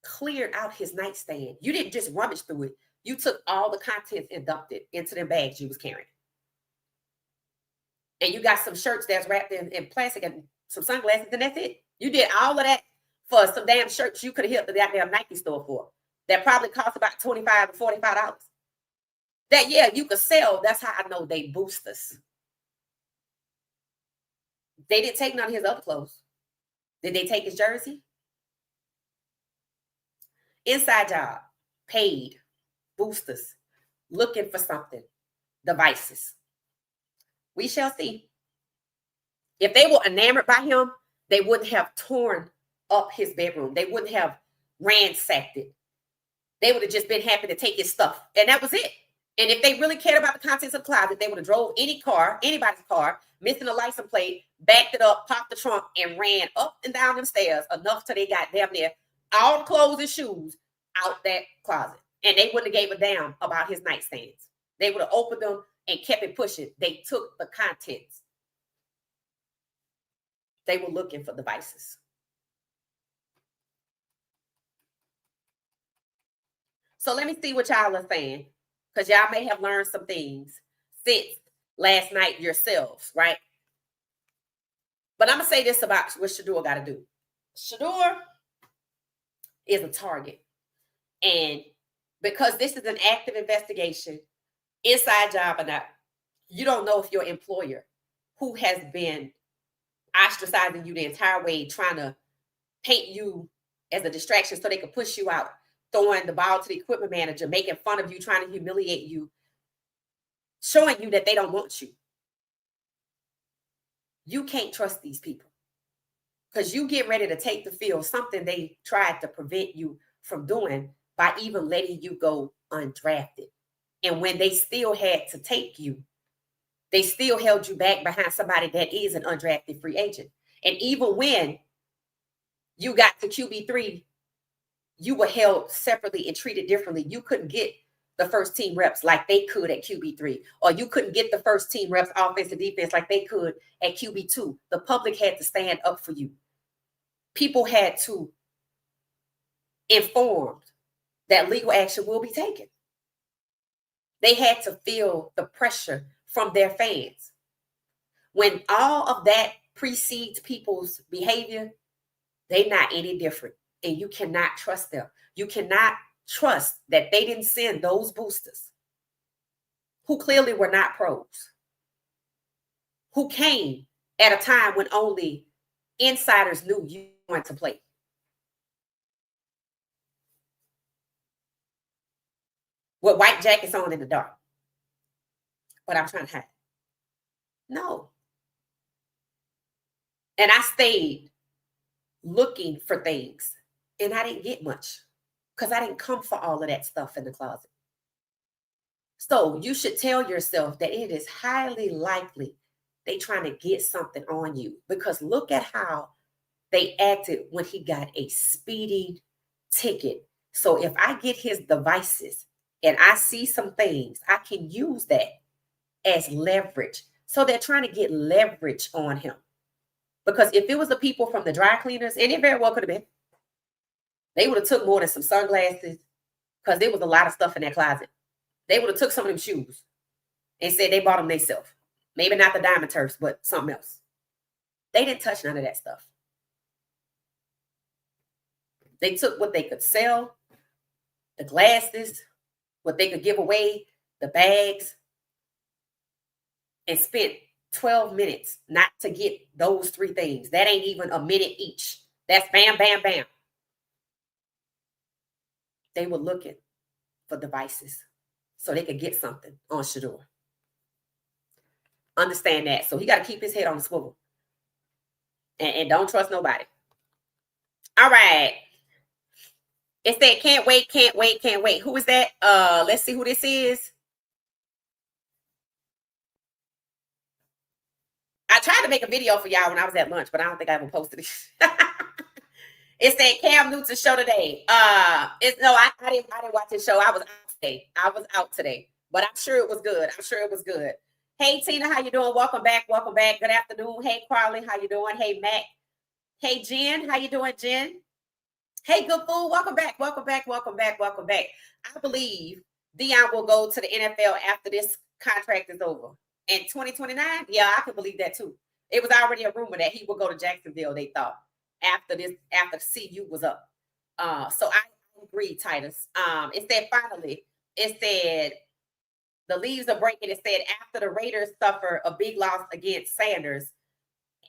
cleared out his nightstand. You didn't just rummage through it. You took all the contents and dumped it into the bags you was carrying. And you got some shirts that's wrapped in plastic and some sunglasses, and that's it. You did all of that for some damn shirts you could have hit the goddamn Nike store for. That probably cost about $25 to $45. That, yeah, you could sell. That's how I know they boosters. They didn't take none of his other clothes. Did they take his jersey? Inside job, paid, boosters, looking for something, devices. We shall see. If they were enamored by him, they wouldn't have torn up his bedroom. They wouldn't have ransacked it. They would have just been happy to take his stuff. And that was it. And if they really cared about the contents of the closet, they would have drove any car, anybody's car, missing a license plate, backed it up, popped the trunk, and ran up and down them stairs enough till they got damn near all the clothes and shoes out that closet. And they wouldn't have gave a damn about his nightstands. They would have opened them and kept it pushing. They took the contents. They were looking for devices. So let me see what y'all are saying, because y'all may have learned some things since last night yourselves, right? But I'm going to say this about what Shedeur got to do. Shedeur is a target. And because this is an active investigation, inside job or not, you don't know if your employer, who has been ostracizing you the entire way, trying to paint you as a distraction so they could push you out, throwing the ball to the equipment manager, making fun of you, trying to humiliate you, showing you that they don't want you. You can't trust these people because you get ready to take the field, something they tried to prevent you from doing by even letting you go undrafted. And when they still had to take you, they still held you back behind somebody that is an undrafted free agent. And even when you got to QB3, you were held separately and treated differently. You couldn't get the first team reps like they could at QB3, or you couldn't get the first team reps offense and defense like they could at QB2. The public had to stand up for you. People had to inform that legal action will be taken. They had to feel the pressure from their fans. When all of that precedes people's behavior, they're not any different. And you cannot trust them. You cannot trust that they didn't send those boosters who clearly were not pros, who came at a time when only insiders knew you were going to play. With white jackets on in the dark. But I'm trying to hide. No. And I stayed looking for things, and I didn't get much because I didn't come for all of that stuff in the closet. So you should tell yourself that it is highly likely they trying to get something on you, because look at how they acted when he got a speeding ticket. So if I get his devices and I see some things, I can use that as leverage. So they're trying to get leverage on him. Because if it was the people from the dry cleaners, and it very well could have been, they would have took more than some sunglasses, because there was a lot of stuff in that closet. They would have took some of them shoes and said they bought them themselves. Maybe not the diamond turfs, but something else. They didn't touch none of that stuff. They took what they could sell, the glasses, what they could give away, the bags, and spent 12 minutes not to get those three things. That ain't even a minute each. That's bam, bam, bam. they were looking for devices so they could get something on Shedeur. Understand that. So he got to keep his head on the swivel. And don't trust nobody. All right. It said, can't wait, can't wait, can't wait. Who is that? Let's see who this is. I tried to make a video for y'all when I was at lunch, but I don't think I ever posted it. It said Cam Newton's show today. I didn't watch his show. I was out today. But I'm sure it was good. Hey Tina, how you doing? Welcome back. Good afternoon. Hey Carly, how you doing? Hey Mac. Hey Jen, how you doing, Jen? Hey Good Fool, welcome back. I believe Deion will go to the NFL after this contract is over. In 2029, yeah, I can believe that too. It was already a rumor that he would go to Jacksonville, they thought, after CU was up. So I agree, Titus. It said the leaves are breaking. It said after the Raiders suffer a big loss against Sanders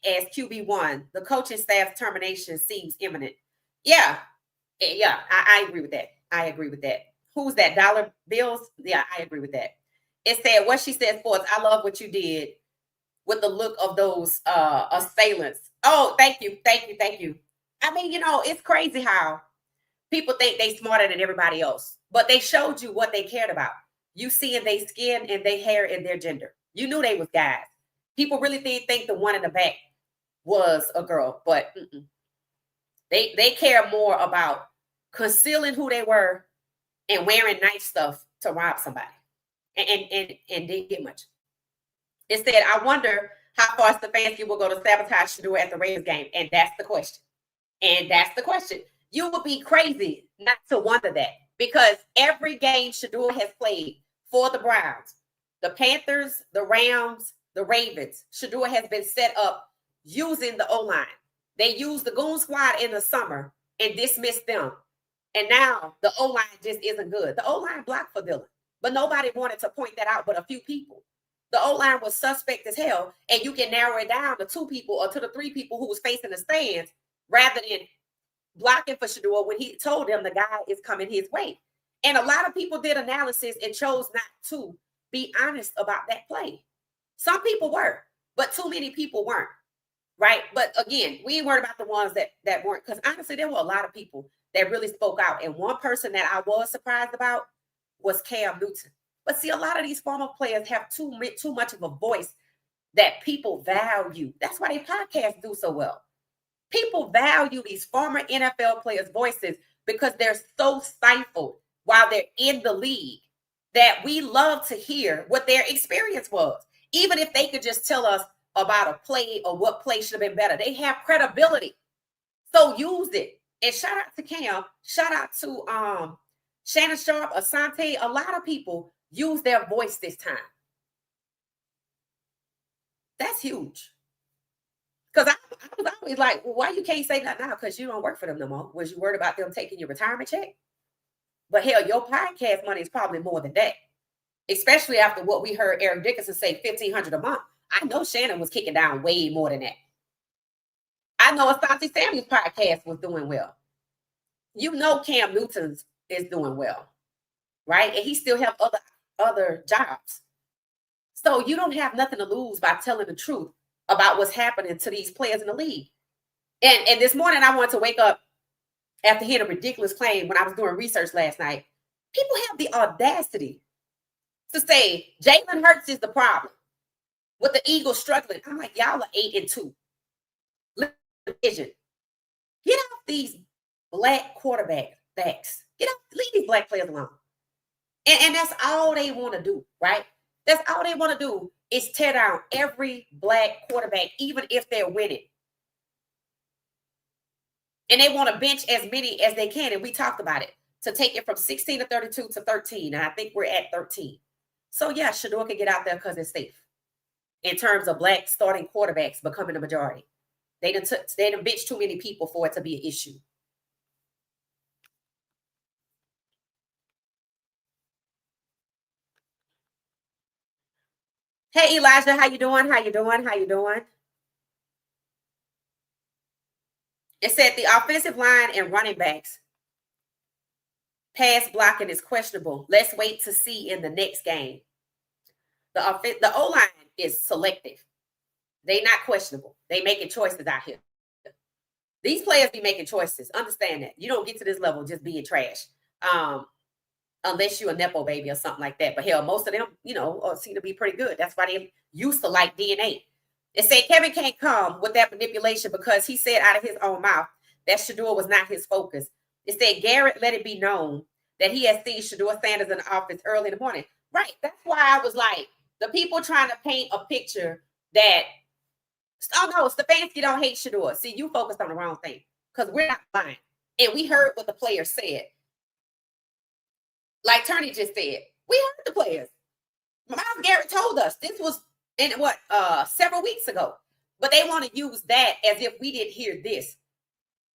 as QB1, the coaching staff's termination seems imminent. Yeah, I agree with that. Who's that? Dollar Bills? Yeah, I agree with that. It said what she said, Sports. I love what you did with the look of those assailants. Oh, thank you. I mean, it's crazy how people think they smarter than everybody else, but they showed you what they cared about. You see in their skin and their hair and their gender. You knew they was guys. People really think the one in the back was a girl, but they care more about concealing who they were and wearing nice stuff to rob somebody. And didn't get much. It said, I wonder how far Stefanski will go to sabotage Shedeur at the Raiders game. And that's the question. You would be crazy not to wonder that, because every game Shedeur has played for the Browns, the Panthers, the Rams, the Ravens, Shedeur has been set up using the O-line. They used the Goon Squad in the summer and dismissed them. And now the O-line just isn't good. The O-line blocked for Dillon, but nobody wanted to point that out but a few people. The O-line was suspect as hell, and you can narrow it down to 2 people or to the 3 people who was facing the stands rather than blocking for Shedeur when he told them the guy is coming his way. And a lot of people did analysis and chose not to be honest about that play. Some people were, but too many people weren't, right? But again, we ain't worried about the ones that weren't, because honestly, there were a lot of people that really spoke out. And one person that I was surprised about was Cam Newton. But see, a lot of these former players have too much of a voice that people value. That's why their podcasts do so well. People value these former NFL players' voices because they're so stifled while they're in the league that we love to hear what their experience was. Even if they could just tell us about a play or what play should have been better. They have credibility. So use it. And shout out to Cam. Shout out to Shannon Sharp, Asante. A lot of people use their voice this time. That's huge. Because I was always like, well, why you can't say that now? Because you don't work for them no more. Was you worried about them taking your retirement check? But hell, your podcast money is probably more than that. Especially after what we heard Eric Dickerson say, $1,500 a month. I know Shannon was kicking down way more than that. I know Asante Samuel's podcast was doing well. You know Cam Newton's is doing well, right? And he still have other jobs. So you don't have nothing to lose by telling the truth about what's happening to these players in the league. And this morning I wanted to wake up after hearing a ridiculous claim when I was doing research last night. People have the audacity to say Jalen Hurts is the problem with the Eagles struggling. I'm like, y'all are 8-2. Division. Get off these black quarterbacks. Get off, leave these black players alone. And that's all they want to do, right? That's all they want to do is tear down every black quarterback, even if they're winning. And they want to bench as many as they can. And we talked about it, to take it from 16 to 32 to 13. And I think we're at 13. So yeah, Shedeur can get out there because it's safe. In terms of black starting quarterbacks becoming the majority. They done benched too many people for it to be an issue. Hey, Elijah, how you doing? It said the offensive line and running backs Pass blocking is questionable. Let's wait to see in the next game. The O-line is selective. They not questionable. They making choices out here. These players be making choices. Understand that. You don't get to this level just being trash. Unless you're a Nepo baby or something like that. But hell, most of them, seem to be pretty good. That's why they used to like DNA. It said Kevin can't come with that manipulation because he said out of his own mouth that Shedeur was not his focus. It said Garrett let it be known that he had seen Shedeur Sanders in the office early in the morning. Right. That's why I was like, the people trying to paint a picture that, oh no, Stefanski don't hate Shedeur. See, you focused on the wrong thing because we're not lying. And we heard what the players said. Like Turney just said, we heard the players. Miles Garrett told us this was in several weeks ago. But they want to use that as if we didn't hear this.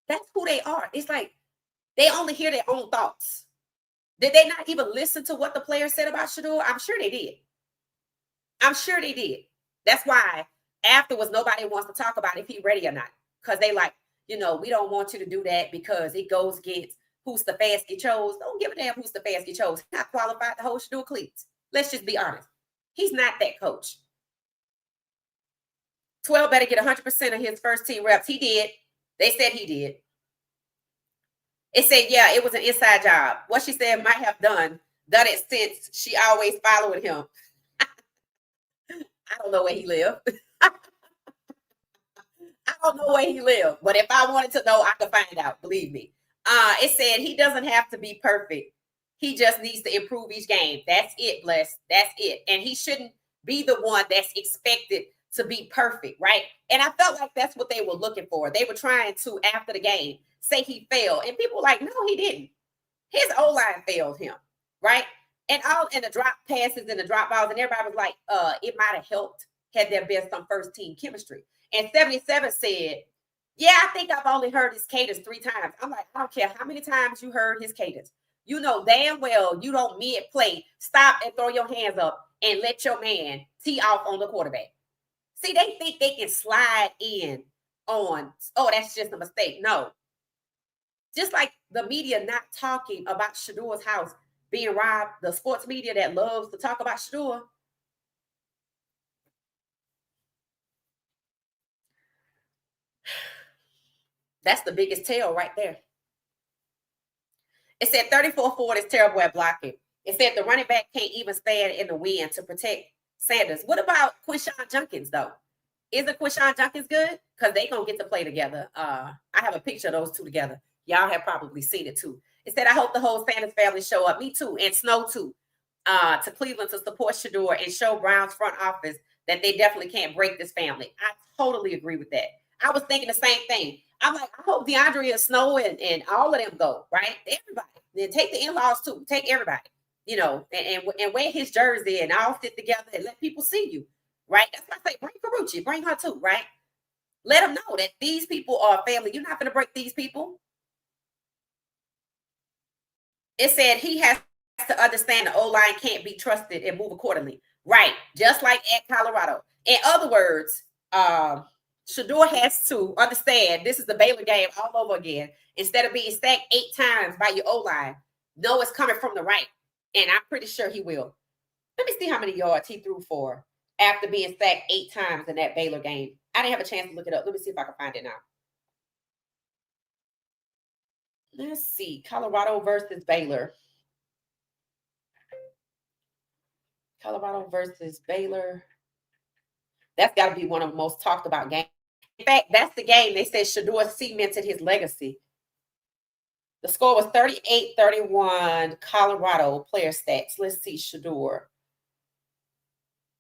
That's who they are. It's like they only hear their own thoughts. Did they not even listen to what the players said about Shedeur? I'm sure they did. I'm sure they did. That's why afterwards nobody wants to talk about if he's ready or not. Because they like, we don't want you to do that because it goes against who Stefanski chose. Don't give a damn who Stefanski chose. He's not qualified to hold Shedeur cleats. Let's just be honest. He's not that coach. 12 better get 100% of his first team reps. He did. They said he did. It said, yeah, it was an inside job. What she said might have done it since she always followed him. I don't know where he lived. I don't know where he lived. But if I wanted to know, I could find out. Believe me. It said he doesn't have to be perfect. He just needs to improve each game. That's it, Bless. That's it. And he shouldn't be the one that's expected to be perfect, right? And I felt like that's what they were looking for. They were trying to, after the game, say he failed. And people were like, no, he didn't. His O-line failed him, right? And all in the drop passes and the drop balls, and everybody was like, it might have helped had there been some first team chemistry. And 77 said, yeah, I think I've only heard his cadence 3 times. I'm like, I don't care how many times you heard his cadence. You know damn well you don't mid-play stop and throw your hands up and let your man tee off on the quarterback. See, they think they can slide in on, oh, that's just a mistake. No. Just like the media not talking about Shedeur's house being robbed, the sports media that loves to talk about Shedeur. That's the biggest tell right there. It said 34-4 is terrible at blocking. It said the running back can't even stand in the wind to protect Sanders. What about Quinshon Junkins, though? Isn't Quinshon Junkins good? Because they're going to get to play together. I have a picture of those two together. Y'all have probably seen it, too. It said, I hope the whole Sanders family show up. Me, too. And Snow, too. To Cleveland to support Shedeur and show Brown's front office that they definitely can't break this family. I totally agree with that. I was thinking the same thing. I'm like, I hope DeAndre and Snow and all of them go, right? Everybody. Then take the in-laws, too. Take everybody, and wear his jersey and all sit together and let people see you, right? That's why I say, bring Carucci. Bring her, too, right? Let them know that these people are family. You're not going to break these people. It said he has to understand the O-line can't be trusted and move accordingly. Right. Just like at Colorado. In other words, Shedeur has to understand this is the Baylor game all over again. Instead of being stacked 8 times by your O-line, know it's coming from the right. And I'm pretty sure he will. Let me see how many yards he threw for after being stacked 8 times in that Baylor game. I didn't have a chance to look it up. Let me see if I can find it now. Let's see. Colorado versus Baylor. Colorado versus Baylor. That's got to be one of the most talked about games. In fact, that's the game they said Shedeur cemented his legacy. The score was 38-31 Colorado player stats. Let's see Shedeur.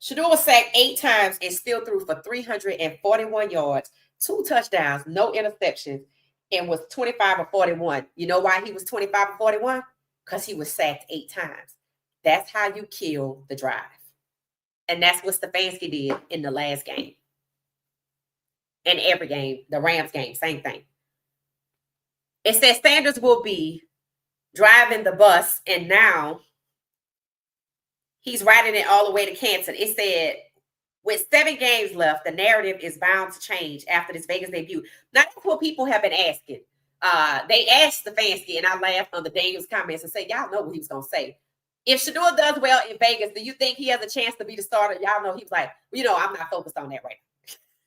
Shedeur was sacked 8 times and still threw for 341 yards, 2 touchdowns, no interceptions, and was 25 of 41. You know why he was 25 of 41? Because he was sacked 8 times. That's how you kill the drive. And that's what Stefanski did in the last game. And every game, the Rams game, same thing. It says Sanders will be driving the bus, and now he's riding it all the way to Canton. It said, with 7 games left, the narrative is bound to change after this Vegas debut. Now, that's what people have been asking. They asked Stefanski, and I laughed on the Daniels comments and said, y'all know what he was going to say. If Shedeur does well in Vegas, do you think he has a chance to be the starter? Y'all know he was like, I'm not focused on that right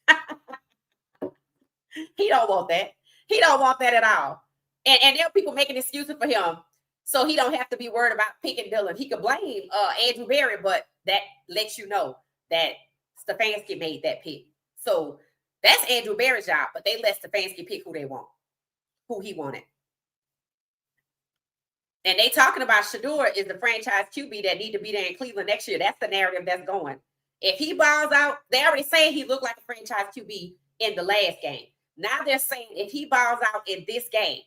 now. He don't want that. He don't want that at all. And there are people making excuses for him, so he don't have to be worried about picking Dillon. He could blame Andrew Berry, but that lets you know that Stefanski made that pick. So that's Andrew Berry's job, but they let Stefanski pick who he wanted. And they talking about Shedeur is the franchise QB that need to be there in Cleveland next year. That's the narrative that's going. If he balls out, they already saying he looked like a franchise QB in the last game. Now they're saying if he balls out in this game,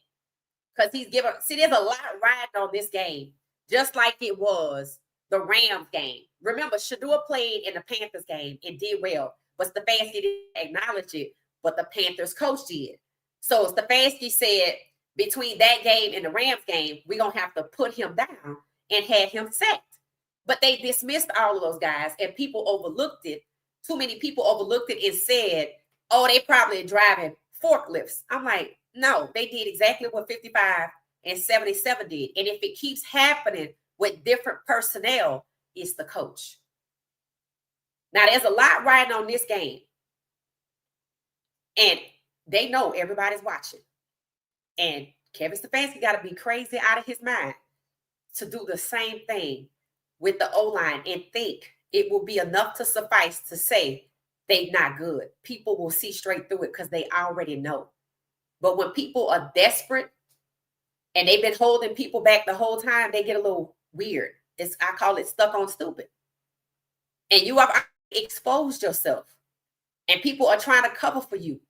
because there's a lot riding on this game, just like it was the Rams game. Remember, Shedeur played in the Panthers game and did well, but Stefanski didn't acknowledge it, but the Panthers coach did. So Stefanski said, between that game and the Rams game, we're going to have to put him down and had him sacked. But they dismissed all of those guys, and people overlooked it. Too many people overlooked it and said, oh, they probably driving forklifts. I'm like, no, they did exactly what 55 and 77 did. And if it keeps happening with different personnel, it's the coach. Now, there's a lot riding on this game. And they know everybody's watching. And Kevin Stefanski got to be crazy out of his mind to do the same thing with the O-line and think it will be enough to suffice to say they're not good. People will see straight through it because they already know. But when people are desperate and they've been holding people back the whole time, they get a little weird. I call it stuck on stupid. And you have exposed yourself. And people are trying to cover for you.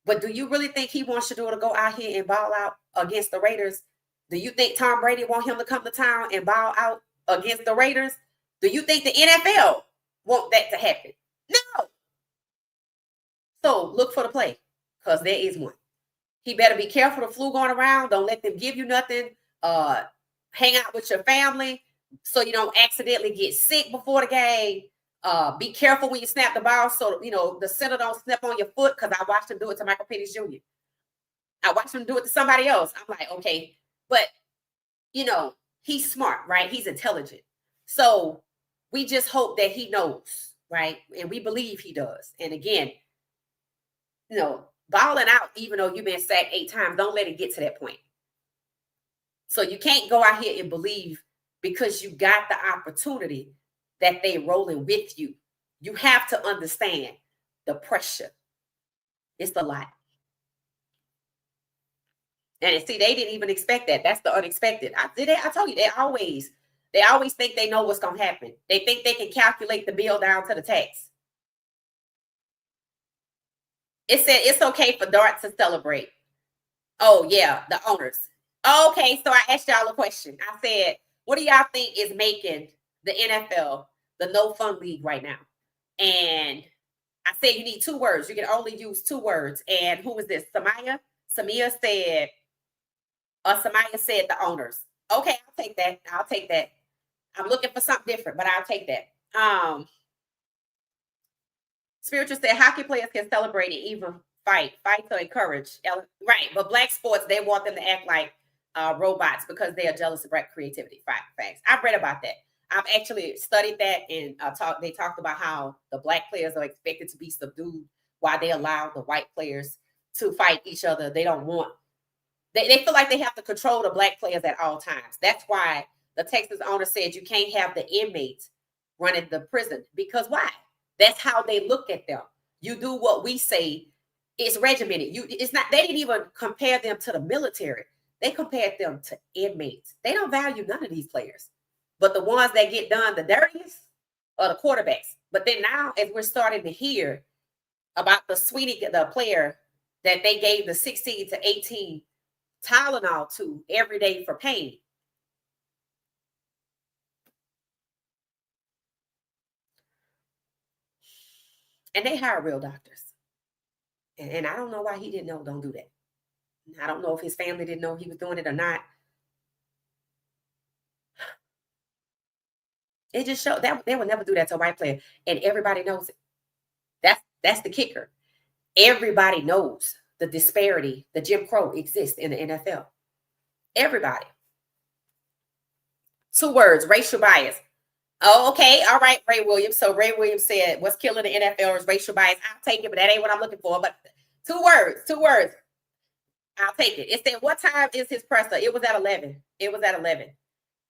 But do you really think he wants Shedeur to go out here and ball out against the Raiders? Do you think Tom Brady want him to come to town and ball out against the Raiders? Do you think the NFL want that to happen? No. So look for the play, because there is one. He better be careful of the flu going around. Don't let them give you nothing. Hang out with your family so you don't accidentally get sick before the game. Be careful when you snap the ball so the center don't snap on your foot, because I watched him do it to Michael Penix Jr. I watched him do it to somebody else. I'm like, okay, but he's smart, right? He's intelligent. So we just hope that he knows, right? And we believe he does. And again, balling out, even though you've been sacked 8 times, don't let it get to that point. So you can't go out here and believe because you got the opportunity that they rolling with you. You have to understand the pressure. It's a lot. And see, they didn't even expect that. That's the unexpected. I told you, they always think they know what's going to happen. They think they can calculate the bill down to the tax. It said it's okay for Dart to celebrate. Oh, yeah, the owners. Okay, so I asked y'all a question. I said, what do y'all think is making the NFL the no-fun league right now? And I said you need 2 words. You can only use 2 words. And who was this? Samaya? Samaya said the owners. Okay, I'll take that. I'm looking for something different, but I'll take that. Spiritual said hockey players can celebrate and even fight to encourage. Right, but black sports, they want them to act like robots because they are jealous of black creativity. Facts. I've read about that. I've actually studied that, and they talked about how the black players are expected to be subdued while they allow the white players to fight each other. They don't want, they feel like they have to control the black players at all times. That's why the Texas owner said you can't have the inmates running the prison, because why? That's how they look at them. You do what we say. It's regimented. It's not. They didn't even compare them to the military. They compared them to inmates. They don't value none of these players. But the ones that get done the dirtiest are the quarterbacks. But then now, as we're starting to hear about the player that they gave the 16 to 18 Tylenol to every day for pain. And they hire real doctors. And I don't know why he didn't know, don't do that. I don't know if his family didn't know he was doing it or not. It just showed that they would never do that to a white player. And everybody knows it. That's the kicker. Everybody knows the disparity, the Jim Crow exists in the NFL. Everybody. 2 words, racial bias. Oh, okay. All right, Ray Williams. So Ray Williams said, what's killing the NFL is racial bias. I'll take it, but that ain't what I'm looking for. But 2 words, 2 words. I'll take it. It said, what time is his presser? It was at 11. It was at 11.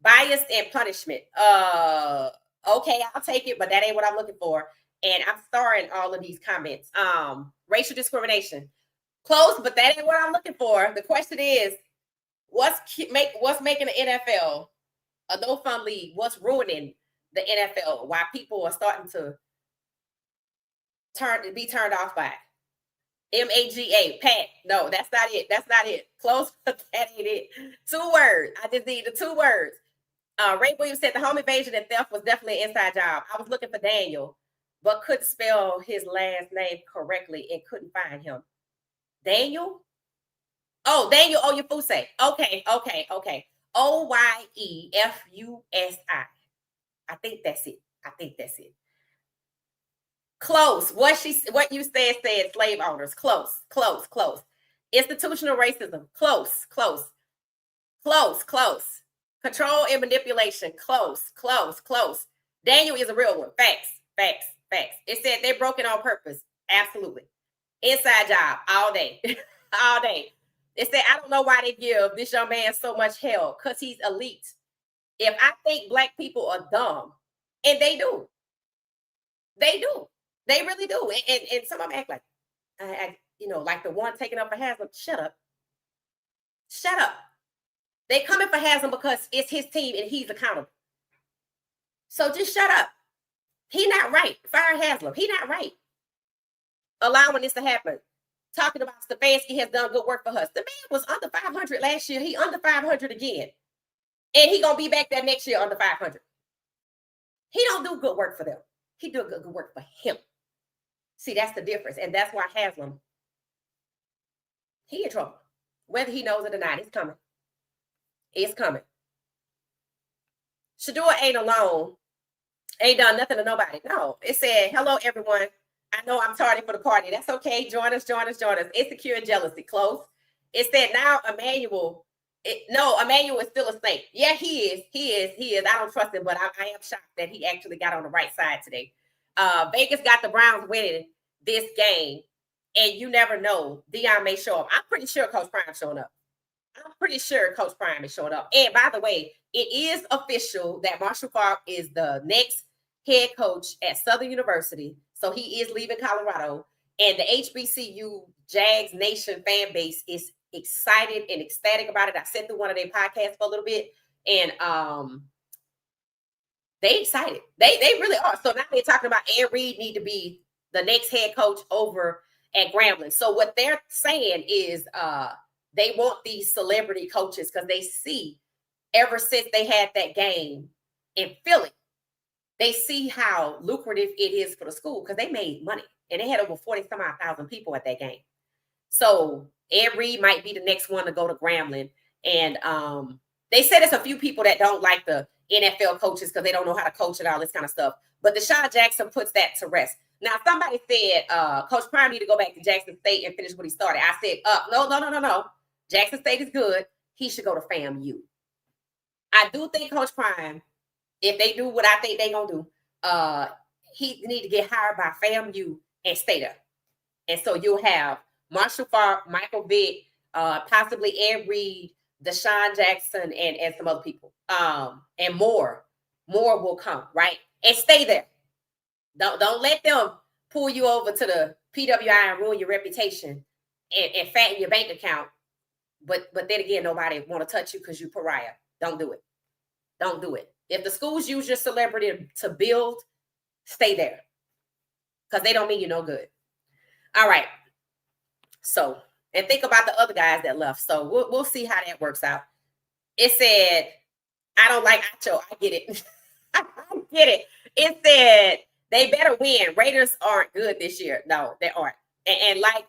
Bias and punishment. Okay, I'll take it, but that ain't what I'm looking for. And I'm starring all of these comments. Racial discrimination. Close, but that ain't what I'm looking for. The question is, what's making the NFL a no-fun league? What's ruining the NFL? Why people are starting to be turned off by it? MAGA, Pat. No, that's not it. That's not it. Close, but that ain't it. 2 words. I just need the 2 words. Ray Williams said the home invasion and theft was definitely an inside job. I was looking for Daniel, but couldn't spell his last name correctly and couldn't find him. Daniel? Oh, Daniel Oyefuse. Okay. Oyefussi. I think that's it. Close. What you said slave owners. Close. Institutional racism. Close. Control and manipulation. Close. Daniel is a real one. Facts. It said they broke it on purpose. Absolutely. Inside job all day. All day. It said, I don't know why they give this young man so much hell, because he's elite. If I think Black people are dumb, and they do. They really do. And some of them act like, like the one taking up for Haslam. Shut up. They coming for Haslam because it's his team and he's accountable. So just shut up. He not right. Fire Haslam. He not right. Allowing this to happen. Talking about Stefanski has done good work for us. The man was under 500 last year. He under 500 again. And he going to be back there next year under 500. He don't do good work for them. He do good work for him. See, that's the difference. And that's why Haslam, he in trouble. Whether he knows it or not, it's coming. It's coming. Shedeur ain't alone. Ain't done nothing to nobody. No, it said, hello, everyone. I know I'm tardy for the party. That's okay. Join us. Insecure and jealousy. Close. It said now Emmanuel. Emmanuel is still a snake. Yeah, he is. I don't trust him, but I am shocked that he actually got on the right side today. Vegas got the Browns winning this game, and you never know. Dion may show up. I'm pretty sure Coach Prime showing up. And by the way, it is official that Marshall Faulk is the next head coach at Southern University. So he is leaving Colorado. And the HBCU Jags Nation fan base is excited and ecstatic about it. I sat through one of their podcasts for a little bit, and they excited. They really are. So now they're talking about Ed Reed need to be the next head coach over at Grambling. So what they're saying is they want these celebrity coaches because they see ever since they had that game in Philly, they see how lucrative it is for the school because they made money and they had over 40,000 people at that game. So Ed Reed might be the next one to go to Grambling. And they said there's a few people that don't like the NFL coaches because they don't know how to coach and all this kind of stuff. But Deshaun Jackson puts that to rest. Now, somebody said Coach Prime need to go back to Jackson State and finish what he started. I said, no. Jackson State is good. He should go to FAMU. I do think Coach Prime, if they do what I think they're going to do, he need to get hired by FAMU and stay there. And so you'll have Marshall Faulk, Michael Vick, possibly Ed Reed, Deshaun Jackson, and some other people. And more will come, right? And stay there. Don't let them pull you over to the PWI and ruin your reputation and fatten your bank account. But then again, nobody want to touch you because you're pariah. Don't do it. If the schools use your celebrity to build, stay there. Because they don't mean you no good. All right. So, and think about the other guys that left. So we'll see how that works out. It said, I don't like Acho. I get it. I get it. It said they better win. Raiders aren't good this year. No, they aren't. And like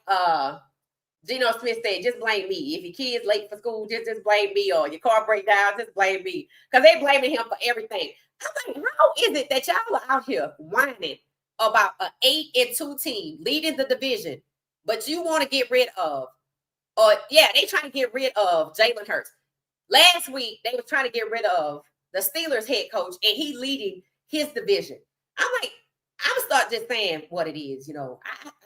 Geno Smith said, just blame me. If your kid's late for school, just blame me. Or your car break down, just blame me. Because they blaming him for everything. I'm like, how is it that y'all are out here whining about an 8-2 team leading the division but you want to get rid of, or yeah, they trying to get rid of Jalen Hurts. Last week, they were trying to get rid of the Steelers head coach, and he leading his division. I'm like, I'm gonna start just saying what it is. You know,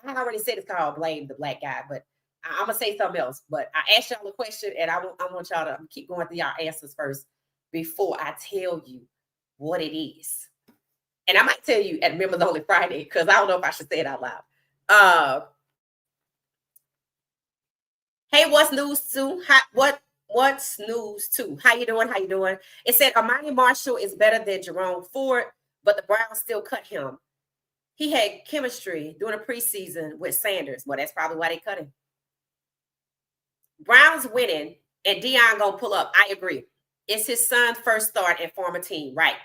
I already said it's called blame the black guy, but I'm gonna say something else. But I asked y'all a question, and I want y'all to keep going through y'all answers first before I tell you what it is. And I might tell you at Members Only Friday, because I don't know if I should say it out loud. Hey, what's news too? What's news too? How you doing? How you doing? It said Amani Marshall is better than Jerome Ford, but the Browns still cut him. He had chemistry during the preseason with Sanders. Well, that's probably why they cut him. Browns winning and Dion gonna pull up. I agree. It's his son's first start at former team. Right.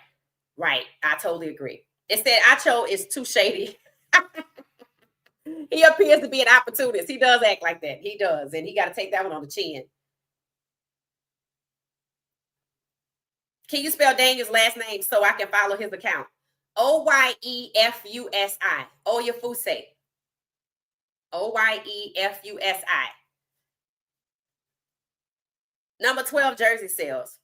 I totally agree. It said Acho is too shady. He appears to be an opportunist. He does act like that. He does. And he got to take that one on the chin. Can you spell Daniel's last name so I can follow his account? Oyefusi. Oyefusi. Oyefusi. Number 12 jersey sales.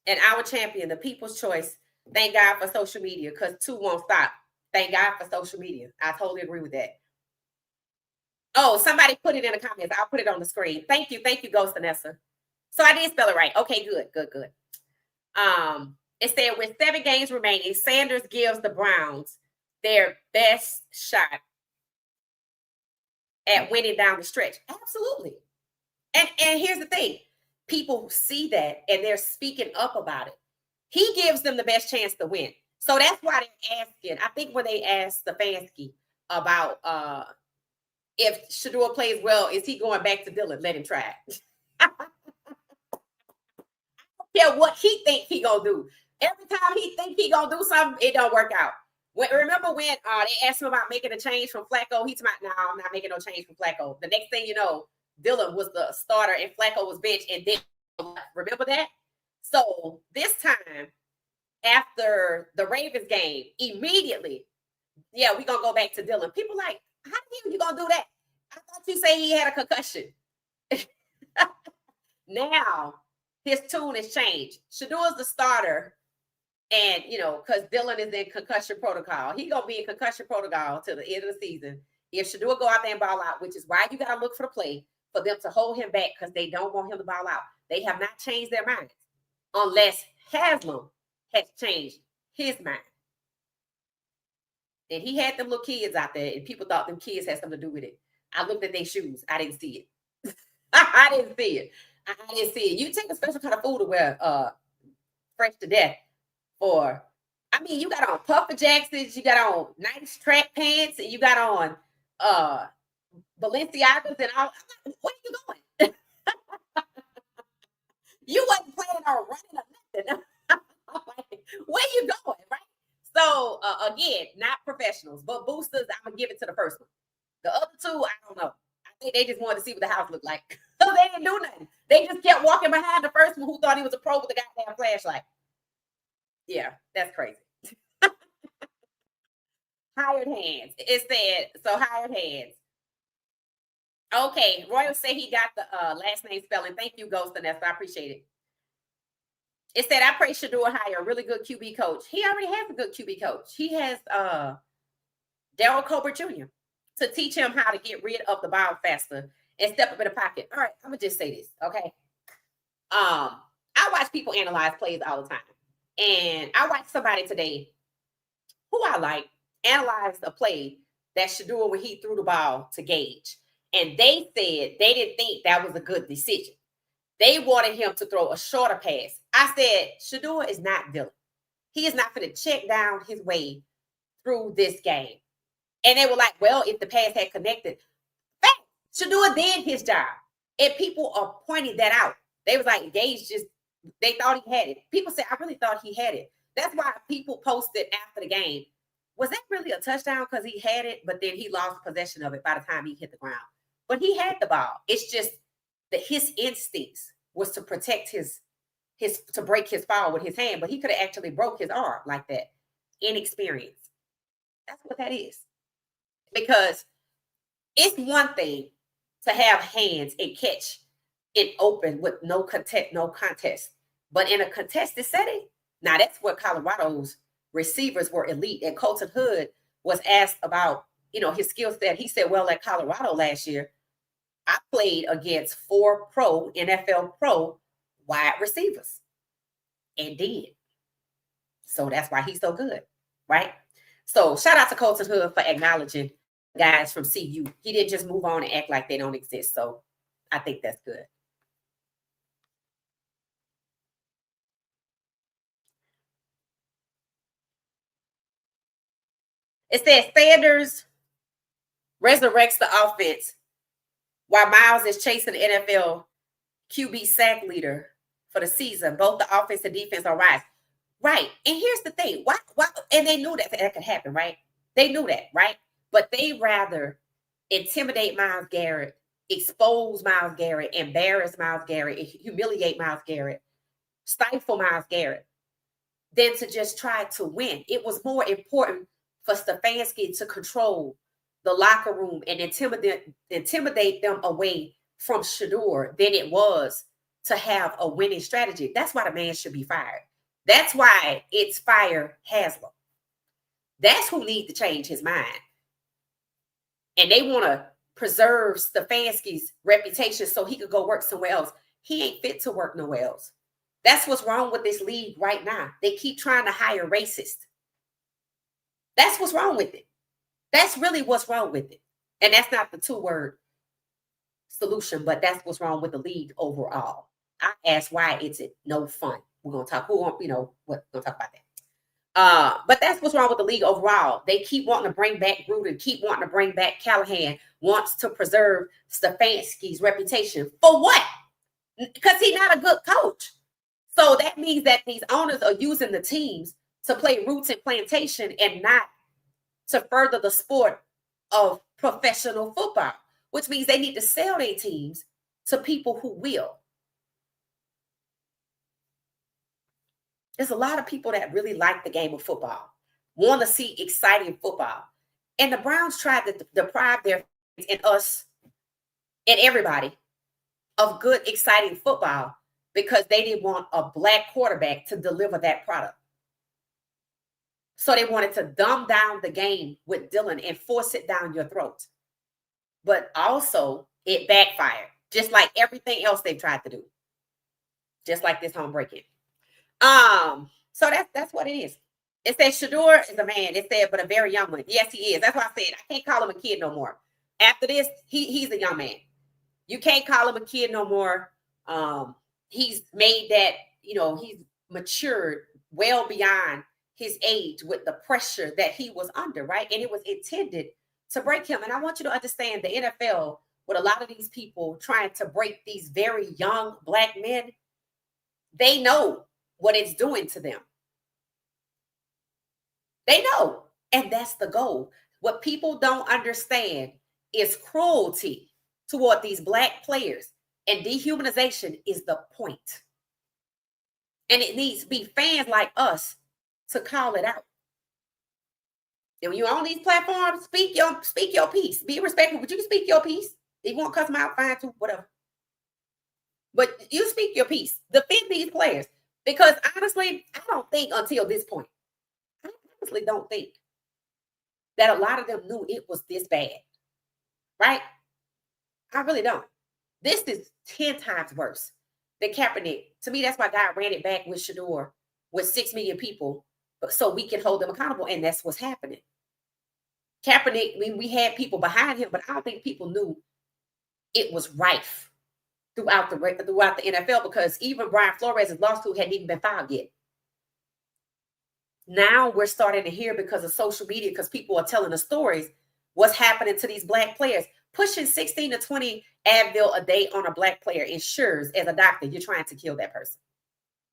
And our champion, the people's choice. Thank God for social media, because 2 won't stop. Thank God for social media. I totally agree with that. Oh, somebody put it in the comments. I'll put it on the screen. Thank you, Ghost Vanessa. So I did spell it right. Okay, good. It said with 7 games remaining, Sanders gives the Browns their best shot at winning down the stretch. Absolutely. And here's the thing. People see that and they're speaking up about it. He gives them the best chance to win. So that's why they're asking. I think when they asked Stefanski about if Shedeur plays well, is he going back to Dillon? Let him try. I don't care what he think he gonna do. Every time he think he gonna do something, it don't work out. Remember when they asked him about making a change from Flacco? He's like, no, I'm not making no change from Flacco. The next thing you know, Dillon was the starter and Flacco was benched. And then remember that? So this time, after the Ravens game, immediately, yeah, we're gonna go back to Dillon. People like, how the hell you gonna do that? I thought you say he had a concussion. Now his tune has changed. Shedeur's the starter, and because Dillon is in concussion protocol, he gonna be in concussion protocol till the end of the season. If Shedeur go out there and ball out, which is why you gotta look for the play for them to hold him back, because they don't want him to ball out. They have not changed their minds, unless Haslam has changed his mind. And he had them little kids out there, and people thought them kids had something to do with it. I looked at their shoes. I didn't see it. I didn't see it. You take a special kind of food to wear fresh to death for. I mean, you got on puffer jackets, you got on nice track pants, and you got on Balenciagas and all. I'm like, where are you going? You wasn't planning on running or nothing. Where you going, right? So again, not professionals, but boosters. I'm gonna give it to the first one. The other 2, I don't know. I think they just wanted to see what the house looked like. So they didn't do nothing. They just kept walking behind the first one who thought he was a pro with a goddamn flashlight. Yeah, that's crazy. Hired hands. It said, so hired hands. Okay, Royal said he got the last name spelling. Thank you, Ghost Vanessa. I appreciate it. It said, I pray Shedeur hire a really good QB coach. He already has a good QB coach. He has Daryl Colbert Jr. to teach him how to get rid of the ball faster and step up in the pocket. All right, I'm gonna just say this, okay? I watch people analyze plays all the time, and I watched somebody today who I like analyze a play that Shedeur when he threw the ball to Gage, and they said they didn't think that was a good decision. They wanted him to throw a shorter pass. I said, Shedeur is not Dillon. He is not going to check down his way through this game. And they were like, well, if the pass had connected, Shedeur did his job. And people are pointing that out. They was like, Gage they thought he had it. People said, I really thought he had it. That's why people posted after the game, was that really a touchdown? Because he had it, but then he lost possession of it by the time he hit the ground. But he had the ball. It's just that his instincts was to protect his to break his fall with his hand, but he could have actually broke his arm like that. Inexperience. That's what that is. Because It's one thing to have hands and catch it open with no contest. But in a contested setting, now that's where Colorado's receivers were elite. And Colton Hood was asked about, his skill set. He said, well, at Colorado last year, I played against 4 NFL pro wide receivers and did. So that's why he's so good, right? So shout out to Colton Hood for acknowledging guys from CU. He didn't just move on and act like they don't exist. So I think that's good. It says Sanders resurrects the offense while Miles is chasing the NFL QB sack leader for the season. Both the offense and defense are rise. Right. And here's the thing. Why? And they knew that could happen, right? They knew that, right? But they rather intimidate Myles Garrett, expose Myles Garrett, embarrass Myles Garrett, humiliate Myles Garrett, stifle Myles Garrett, than to just try to win. It was more important for Stefanski to control the locker room and intimidate them away from Shedeur than it was to have a winning strategy. That's why the man should be fired. That's why it's fire Haslam. That's who needs to change his mind. And they want to preserve Stefanski's reputation so he could go work somewhere else. He ain't fit to work nowhere else. That's what's wrong with this league right now. They keep trying to hire racists. That's what's wrong with it. That's really what's wrong with it. And that's not the 2-word solution, but that's what's wrong with the league overall. I asked why it's no fun. We're going to talk, we're going to talk about that. But that's what's wrong with the league overall. They keep wanting to bring back Gruden, keep wanting to bring back Callahan, wants to preserve Stefanski's reputation. For what? Because he's not a good coach. So that means that these owners are using the teams to play roots and plantation and not to further the sport of professional football, which means they need to sell their teams to people who will. There's a lot of people that really like the game of football, want to see exciting football. And the Browns tried to deprive their fans and us and everybody of good, exciting football because they didn't want a black quarterback to deliver that product. So they wanted to dumb down the game with Dylan and force it down your throat. But also, it backfired, just like everything else they've tried to do. Just like this home break-in. So that's what it is. It says Shedeur is a man. It said, but a very young one. Yes, he is. That's why I said I can't call him a kid no more. After this, he's a young man. You can't call him a kid no more. He's made that, he's matured well beyond his age with the pressure that he was under, right? And it was intended to break him. And I want you to understand the NFL, with a lot of these people trying to break these very young black men, they know what it's doing to them. They know. And that's the goal. What people don't understand is cruelty toward these black players, and dehumanization is the point. And it needs to be fans like us to call it out. And when you're on these platforms, speak your piece. Be respectful, but you can speak your piece. If you want to cuss them out, fine too, whatever. But you speak your piece. Defend these players. Because honestly, I don't think until this point, I honestly don't think that a lot of them knew it was this bad. Right? I really don't. This is 10 times worse than Kaepernick. To me, that's why God ran it back with Shedeur, with 6 million people, so we can hold them accountable. And that's what's happening. Kaepernick, we had people behind him, but I don't think people knew it was rife throughout the NFL, because even Brian Flores' lawsuit hadn't even been filed yet. Now we're starting to hear, because of social media, because people are telling the stories, what's happening to these black players. Pushing 16 to 20 Advil a day on a black player ensures, as a doctor, you're trying to kill that person.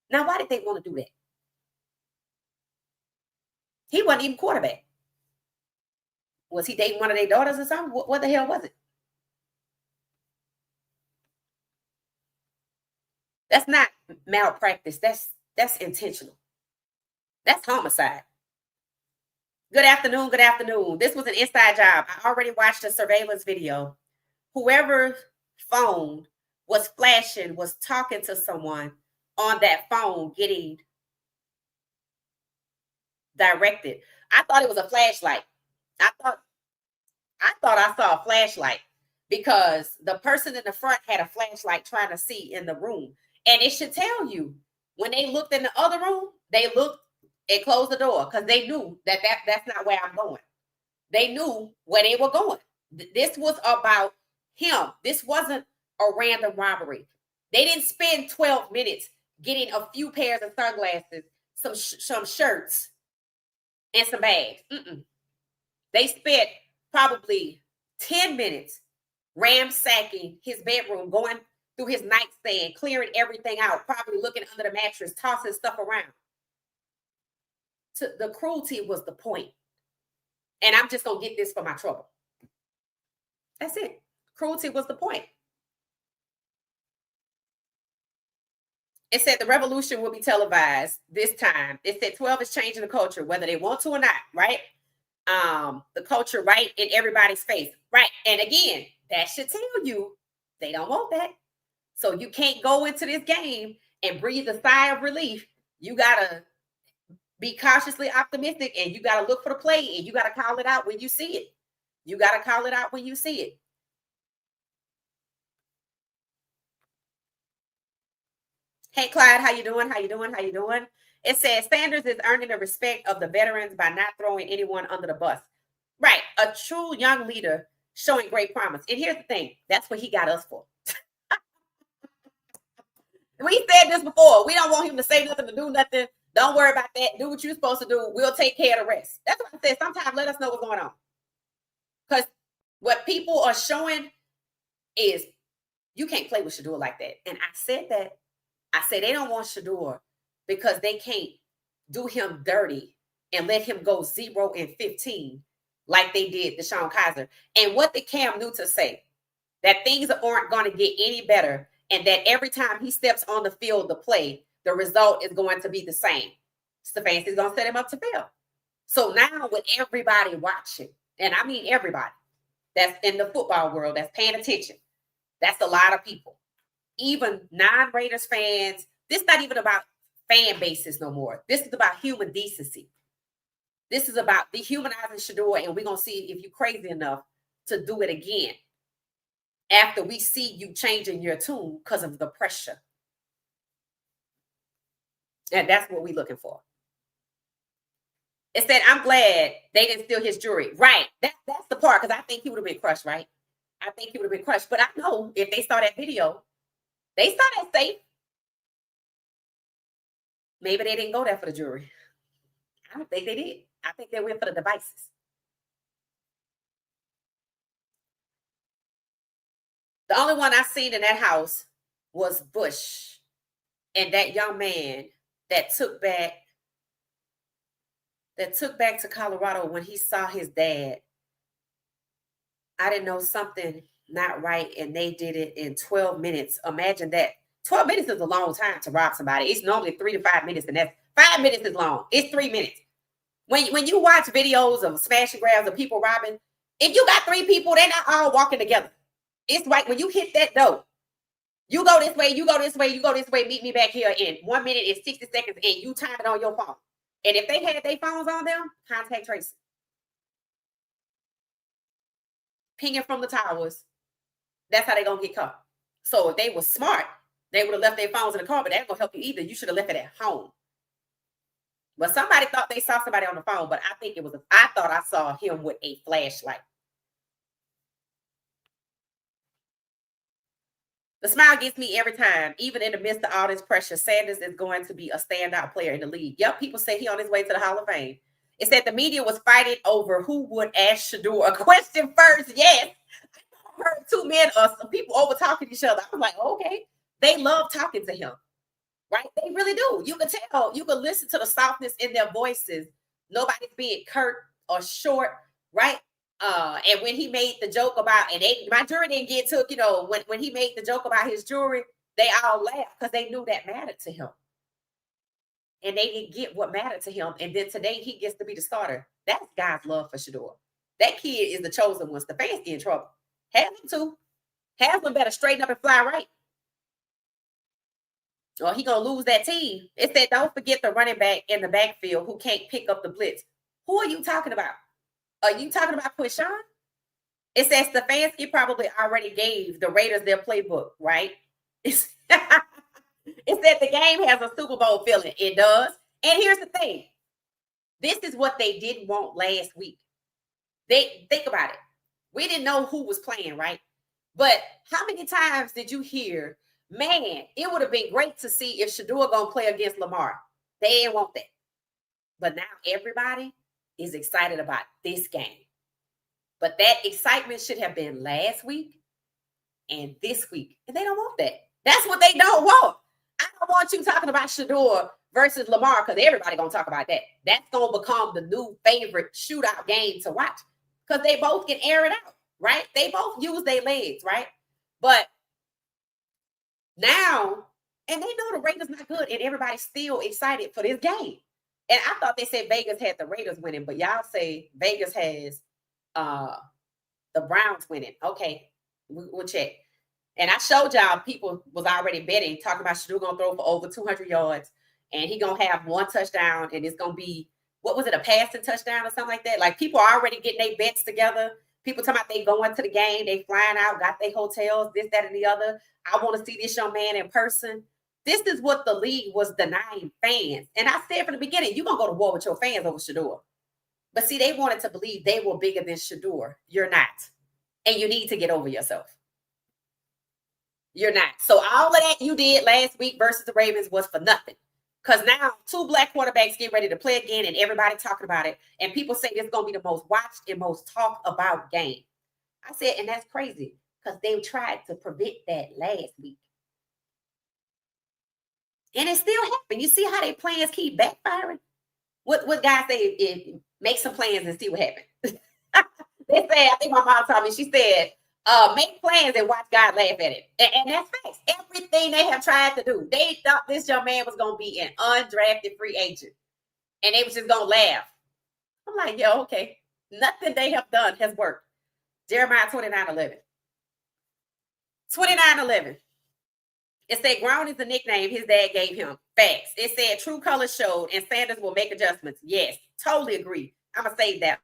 Now, why did they want to do that? He wasn't even quarterback. Was he dating one of their daughters or something? What the hell was it? That's not malpractice. That's intentional. That's homicide. Good afternoon. Good afternoon. This was an inside job. I already watched a surveillance video. Whoever's phone was flashing was talking to someone on that phone getting directed. I thought it was a flashlight. I thought I saw a flashlight because the person in the front had a flashlight trying to see in the room. And it should tell you when they looked in the other room, they looked and closed the door because they knew that's not where I'm going. They knew where they were going. This was about him. This wasn't a random robbery. They didn't spend 12 minutes getting a few pairs of sunglasses, some shirts, and some bags. They spent probably 10 minutes ransacking his bedroom, going through his nightstand, clearing everything out, probably looking under the mattress, tossing stuff around. The cruelty was the point. And I'm just going to get this for my trouble. That's it. Cruelty was the point. It said the revolution will be televised this time. It said 12 is changing the culture, whether they want to or not, right? The culture right in everybody's face, right? And again, that should tell you they don't want that. So you can't go into this game and breathe a sigh of relief. You got to be cautiously optimistic, and you got to look for the play, and you got to call it out when you see it. You got to call it out when you see it. Hey, Clyde, how you doing? How you doing? How you doing? It says Sanders is earning the respect of the veterans by not throwing anyone under the bus. Right. A true young leader showing great promise. And here's the thing. That's what he got us for. We said this before. We don't want him to say nothing, to do nothing. Don't worry about that. Do what you're supposed to do. We'll take care of the rest. That's what I said. Sometimes let us know what's going on. Because what people are showing is you can't play with Shedeur like that. And I said that. I said they don't want Shedeur because they can't do him dirty and let him go 0-15 like they did Deshaun Kaiser. And what did Cam Newton say? That things aren't going to get any better, and that every time he steps on the field to play, the result is going to be the same. Stefanski's going to set him up to fail. So now with everybody watching, and I mean everybody that's in the football world that's paying attention, that's a lot of people. Even non-Raiders fans, this is not even about fan bases no more. This is about human decency. This is about dehumanizing Shedeur, and we're going to see if you're crazy enough to do it again after we see you changing your tune because of the pressure. And that's what we're looking for. It said, I'm glad they didn't steal his jewelry. Right. That's the part, because I think he would have been crushed, right? I think he would have been crushed. But I know if they saw that video, they saw that safe. Maybe they didn't go there for the jewelry. I don't think they did. I think they went for the devices. The only one I seen in that house was Bush and that young man that took back to Colorado when he saw his dad. I didn't know something not right, and they did it in 12 minutes. Imagine that. 12 minutes is a long time to rob somebody. It's normally 3 to 5 minutes, and that's 5 minutes is long. It's 3 minutes. When you watch videos of smash and grabs of people robbing, if you got 3 people, they're not all walking together. It's like when you hit that door, you go this way, you go this way, you go this way, meet me back here in 1 minute and 60 seconds, and you time it on your phone. And if they had their phones on them, contact tracing. Pinging from the towers. That's how they're going to get caught. So if they were smart, they would have left their phones in the car, but that ain't going to help you either. You should have left it at home. But somebody thought they saw somebody on the phone, but I think I thought I saw him with a flashlight. The smile gets me every time. Even in the midst of all this pressure, Sanders is going to be a standout player in the league. Yep, people say he on his way to the Hall of Fame. It said the media was fighting over who would ask Shedeur a question first. Yes. I heard 2 men or some people over talking to each other. I'm like, okay. They love talking to him. Right? They really do. You can tell. You can listen to the softness in their voices. Nobody's being curt or short, right? And when he made the joke about, and my jury didn't get took, when he made the joke about his jewelry, they all laughed because they knew that mattered to him. And they didn't get what mattered to him. And then today he gets to be the starter That's God's love for Shedeur. That kid is the chosen one. Stefanski in trouble. Haslam too. Haslam better straighten up and fly right, or he gonna lose that team. It said, don't forget the running back in the backfield who can't pick up the blitz. Who are you talking about? Are you talking about Quishan? It says Stefanski probably already gave the Raiders their playbook, right? It said the game has a Super Bowl feeling. It does. And here's the thing. This is what they didn't want last week. They think about it. We didn't know who was playing, right? But how many times did you hear, man, it would have been great to see if Shedeur gonna play against Lamar. They didn't want that. But now everybody is excited about this game. But that excitement should have been last week and this week. And they don't want that. That's what they don't want. I don't want you talking about Shedeur versus Lamar, because everybody gonna talk about that. That's gonna become the new favorite shootout game to watch, because they both can air it out, right? They both use their legs, right? But now, and they know the Raiders not good, and everybody's still excited for this game. And I thought they said Vegas had the Raiders winning, but y'all say Vegas has the Browns winning. Okay, we'll check. And I showed y'all people was already betting, talking about Shedeur gonna throw for over 200 yards, and he gonna have one touchdown, and it's gonna be, what was it, a passing touchdown or something like that? Like, people are already getting their bets together. People talking about they going to the game, they flying out, got their hotels, this, that, and the other. I want to see this young man in person. This is what the league was denying fans. And I said from the beginning, you're gonna go to war with your fans over Shedeur. But see, they wanted to believe they were bigger than Shedeur. You're not. And you need to get over yourself. You're not. So all of that you did last week versus the Ravens was for nothing. Because now 2 black quarterbacks get ready to play again, and everybody talking about it. And people say this is going to be the most watched and most talked about game. I said, and that's crazy, because they tried to prevent that last week. And it still happened. You see how their plans keep backfiring? What guys say, make some plans and see what happens. They said, I think my mom told me, she said, make plans and watch God laugh at it. And that's facts. Everything they have tried to do, they thought this young man was going to be an undrafted free agent. And they was just going to laugh. I'm like, yo, okay. Nothing they have done has worked. Jeremiah 29:11. 29:11. It said ground is the nickname his dad gave him. Facts. It said true colors showed and Sanders will make adjustments. Yes, totally agree. I'm going to save that.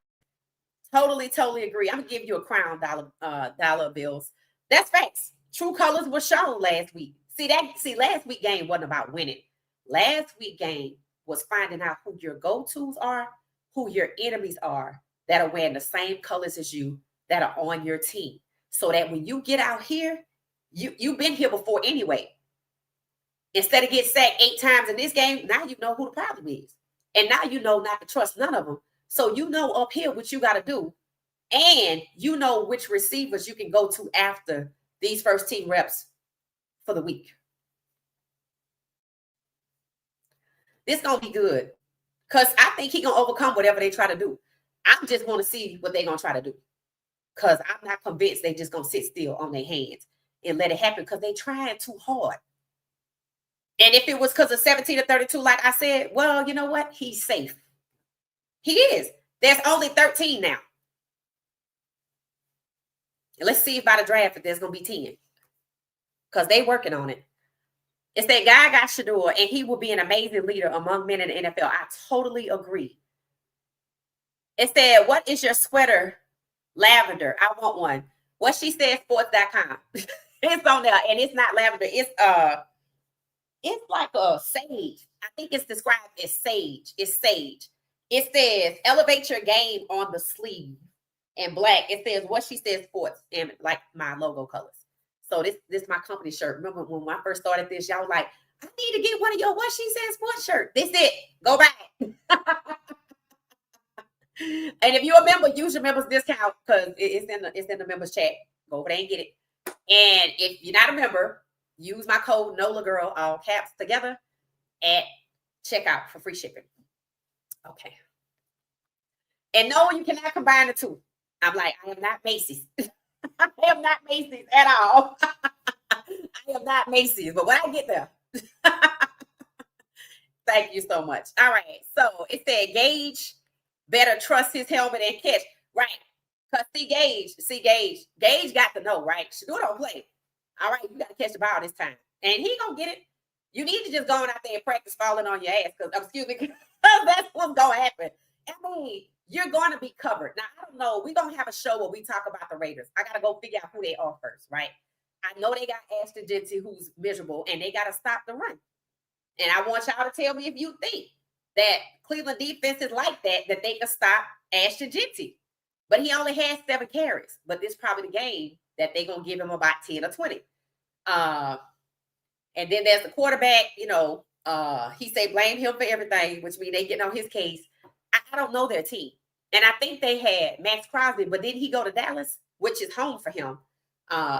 Totally agree. I'm going to give you a crown dollar bills. That's facts. True colors were shown last week. See, last week game wasn't about winning. Last week game was finding out who your go-tos are, who your enemies are that are wearing the same colors as you, that are on your team. So that when you get out here, you've been here before anyway. Instead of getting sacked 8 times in this game, now you know who the problem is. And now you know not to trust none of them. So you know up here what you got to do. And you know which receivers you can go to after these first team reps for the week. This going to be good. Because I think he's going to overcome whatever they try to do. I just want to see what they're going to try to do. Because I'm not convinced they just going to sit still on their hands and let it happen, because they trying too hard. And if it was because of 17-32, like I said, well, you know what? He's safe. He is. There's only 13 now. And let's see if by the draft if there's going to be 10. Because they working on it. It's that guy got Shedeur, and he will be an amazing leader among men in the NFL. I totally agree. It said, what is your sweater? Lavender. I want one. What she said, sports.com. It's on there, and it's not lavender. It's like a sage. I think it's described as sage. It's sage. It says, elevate your game on the sleeve. In black, it says what she says sports, and like my logo colors. So this is my company shirt. Remember when I first started this, y'all was like, I need to get one of your what she says sports shirt. This it. Go back. And if you're a member, use your members discount, because it's in the members chat. Go over there and get it. And if you're not a member, use my code NOLA Girl, all caps together, at checkout for free shipping. Okay. And no, you cannot combine the two. I'm like, I am not Macy's. I am not Macy's at all. I am not Macy's, but when I get there. Thank you so much. All right. So it said gauge better trust his helmet and catch. Right. Because Gage got to know, right? Shedeur don't play. All right, you got to catch the ball this time. And he going to get it. You need to just go out there and practice falling on your ass. Because, excuse me, that's what's going to happen. I mean, you're going to be covered. Now, I don't know. We're going to have a show where we talk about the Raiders. I got to go figure out who they are first, right? I know they got Ashton Jeanty, who's miserable, and they got to stop the run. And I want y'all to tell me if you think that Cleveland defense is like that they can stop Ashton Jeanty. But he only had 7 carries. But this is probably the game that they're going to give him about 10 or 20. And then there's the quarterback, he say blame him for everything, which means they getting on his case. I don't know their team. And I think they had Max Crosby, but didn't he go to Dallas, which is home for him?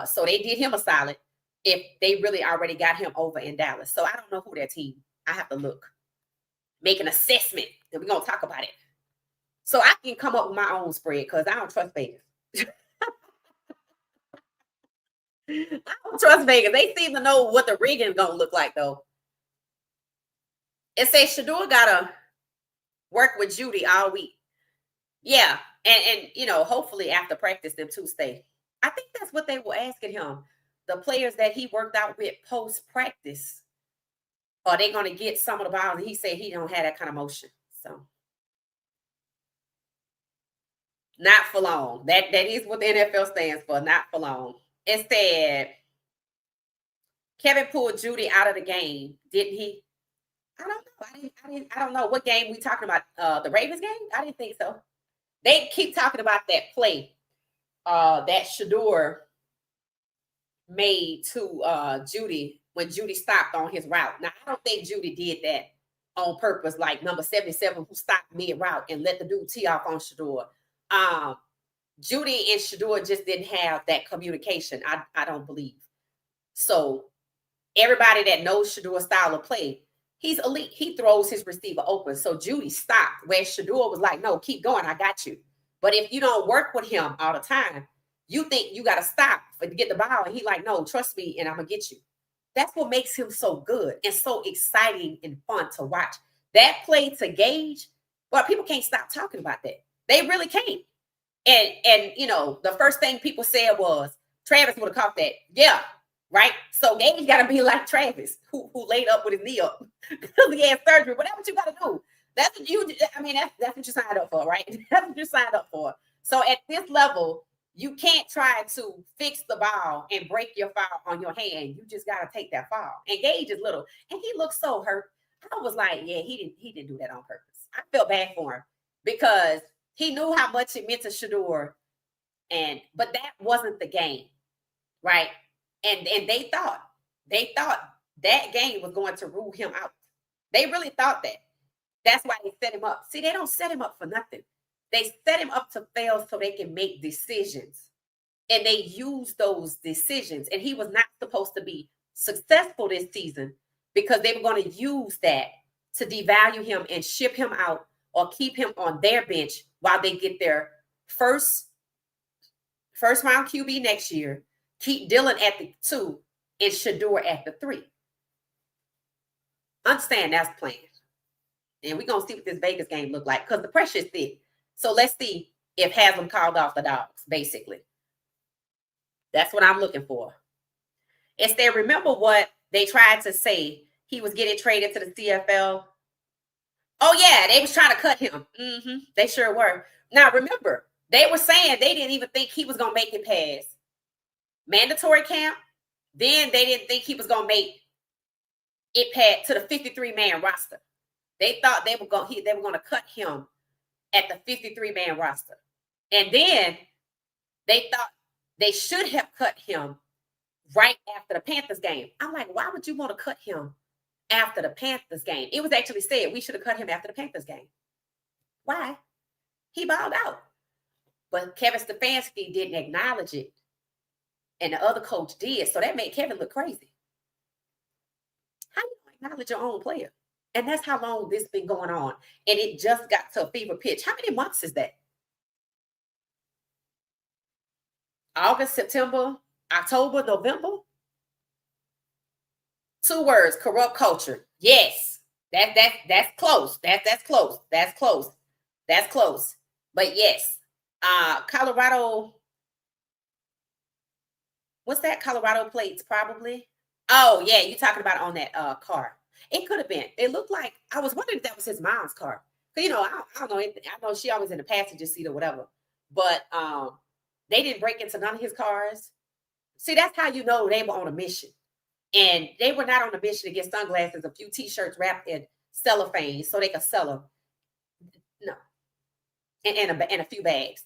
So they did him a solid if they really already got him over in Dallas. So I don't know who their team. I have to look. Make an assessment. And we're going to talk about it. So I can come up with my own spread because I don't trust Vegas. I don't trust Vegas. They seem to know what the rigging is going to look like, though. It says Shedeur got to work with Judy all week. Yeah. And hopefully after practice, them two stay. I think that's what they were asking him. The players that he worked out with post-practice, are they going to get some of the balls? And he said he don't have that kind of motion. So. Not for long. That is what the NFL stands for. Not for long. It said Kevin pulled Judy out of the game, didn't he? I don't know. I don't know what game we talking about. The Ravens game? I didn't think so. They keep talking about that play that Shedeur made to Judy when Judy stopped on his route. Now I don't think Judy did that on purpose, like number 77 who stopped mid-route and let the dude tee off on Shedeur. Judy and Shedeur just didn't have that communication. I don't believe. So everybody that knows Shedeur's style of play, he's elite. He throws his receiver open. So Judy stopped where Shedeur was like, no, keep going. I got you. But if you don't work with him all the time, you think you got to stop to get the ball. And he like, no, trust me, and I'm going to get you. That's what makes him so good and so exciting and fun to watch. That play to Gage, well, people can't stop talking about that. They really can't. And the first thing people said was Travis would have caught that. Yeah, right. So Gage got to be like Travis, who laid up with his knee up because he had surgery. But that's what you got to do. That's what that's what you signed up for, right? That's what you signed up for. So at this level, you can't try to fix the ball and break your foul on your hand. You just got to take that foul. And Gage is little, and he looks so hurt. I was like, yeah, he didn't do that on purpose. I felt bad for him because he knew how much it meant to Shedeur, but that wasn't the game, right? And they thought that game was going to rule him out. They really thought that. That's why they set him up. See, they don't set him up for nothing. They set him up to fail so they can make decisions. And they use those decisions. And he was not supposed to be successful this season because they were going to use that to devalue him and ship him out or keep him on their bench while they get their first round QB next year, keep Dillon at the 2 and Shedeur at the 3. Understand that's the plan. And we're going to see what this Vegas game look like because the pressure is thick. So let's see if Haslam called off the dogs, basically. That's what I'm looking for. Instead, remember what they tried to say. He was getting traded to the CFL. Oh, yeah, they was trying to cut him. They sure were. Now, remember, they were saying they didn't even think he was going to make it past mandatory camp. Then they didn't think he was going to make it past to the 53-man roster. They thought they were going to cut him at the 53-man roster. And then they thought they should have cut him right after the Panthers game. I'm like, why would you want to cut him after the Panthers game? It was actually said we should have cut him after the Panthers game. Why? He balled out. But Kevin Stefanski didn't acknowledge it. And the other coach did. So that made Kevin look crazy. How do you acknowledge your own player? And that's how long this been going on. And it just got to a fever pitch. How many months is that? August, September, October, November? 2 words, corrupt culture. Yes. That's close. That's close. That's close. That's close. But yes, Colorado, what's that? Colorado plates, probably. Oh, yeah, you talking about on that car. It could have been. It looked like, I was wondering if that was his mom's car. You know, I don't know. I know she always in the passenger seat or whatever. But they didn't break into none of his cars. See, that's how you know they were on a mission. And they were not on a mission to get sunglasses, a few t-shirts wrapped in cellophane so they could sell them. No. And a few bags.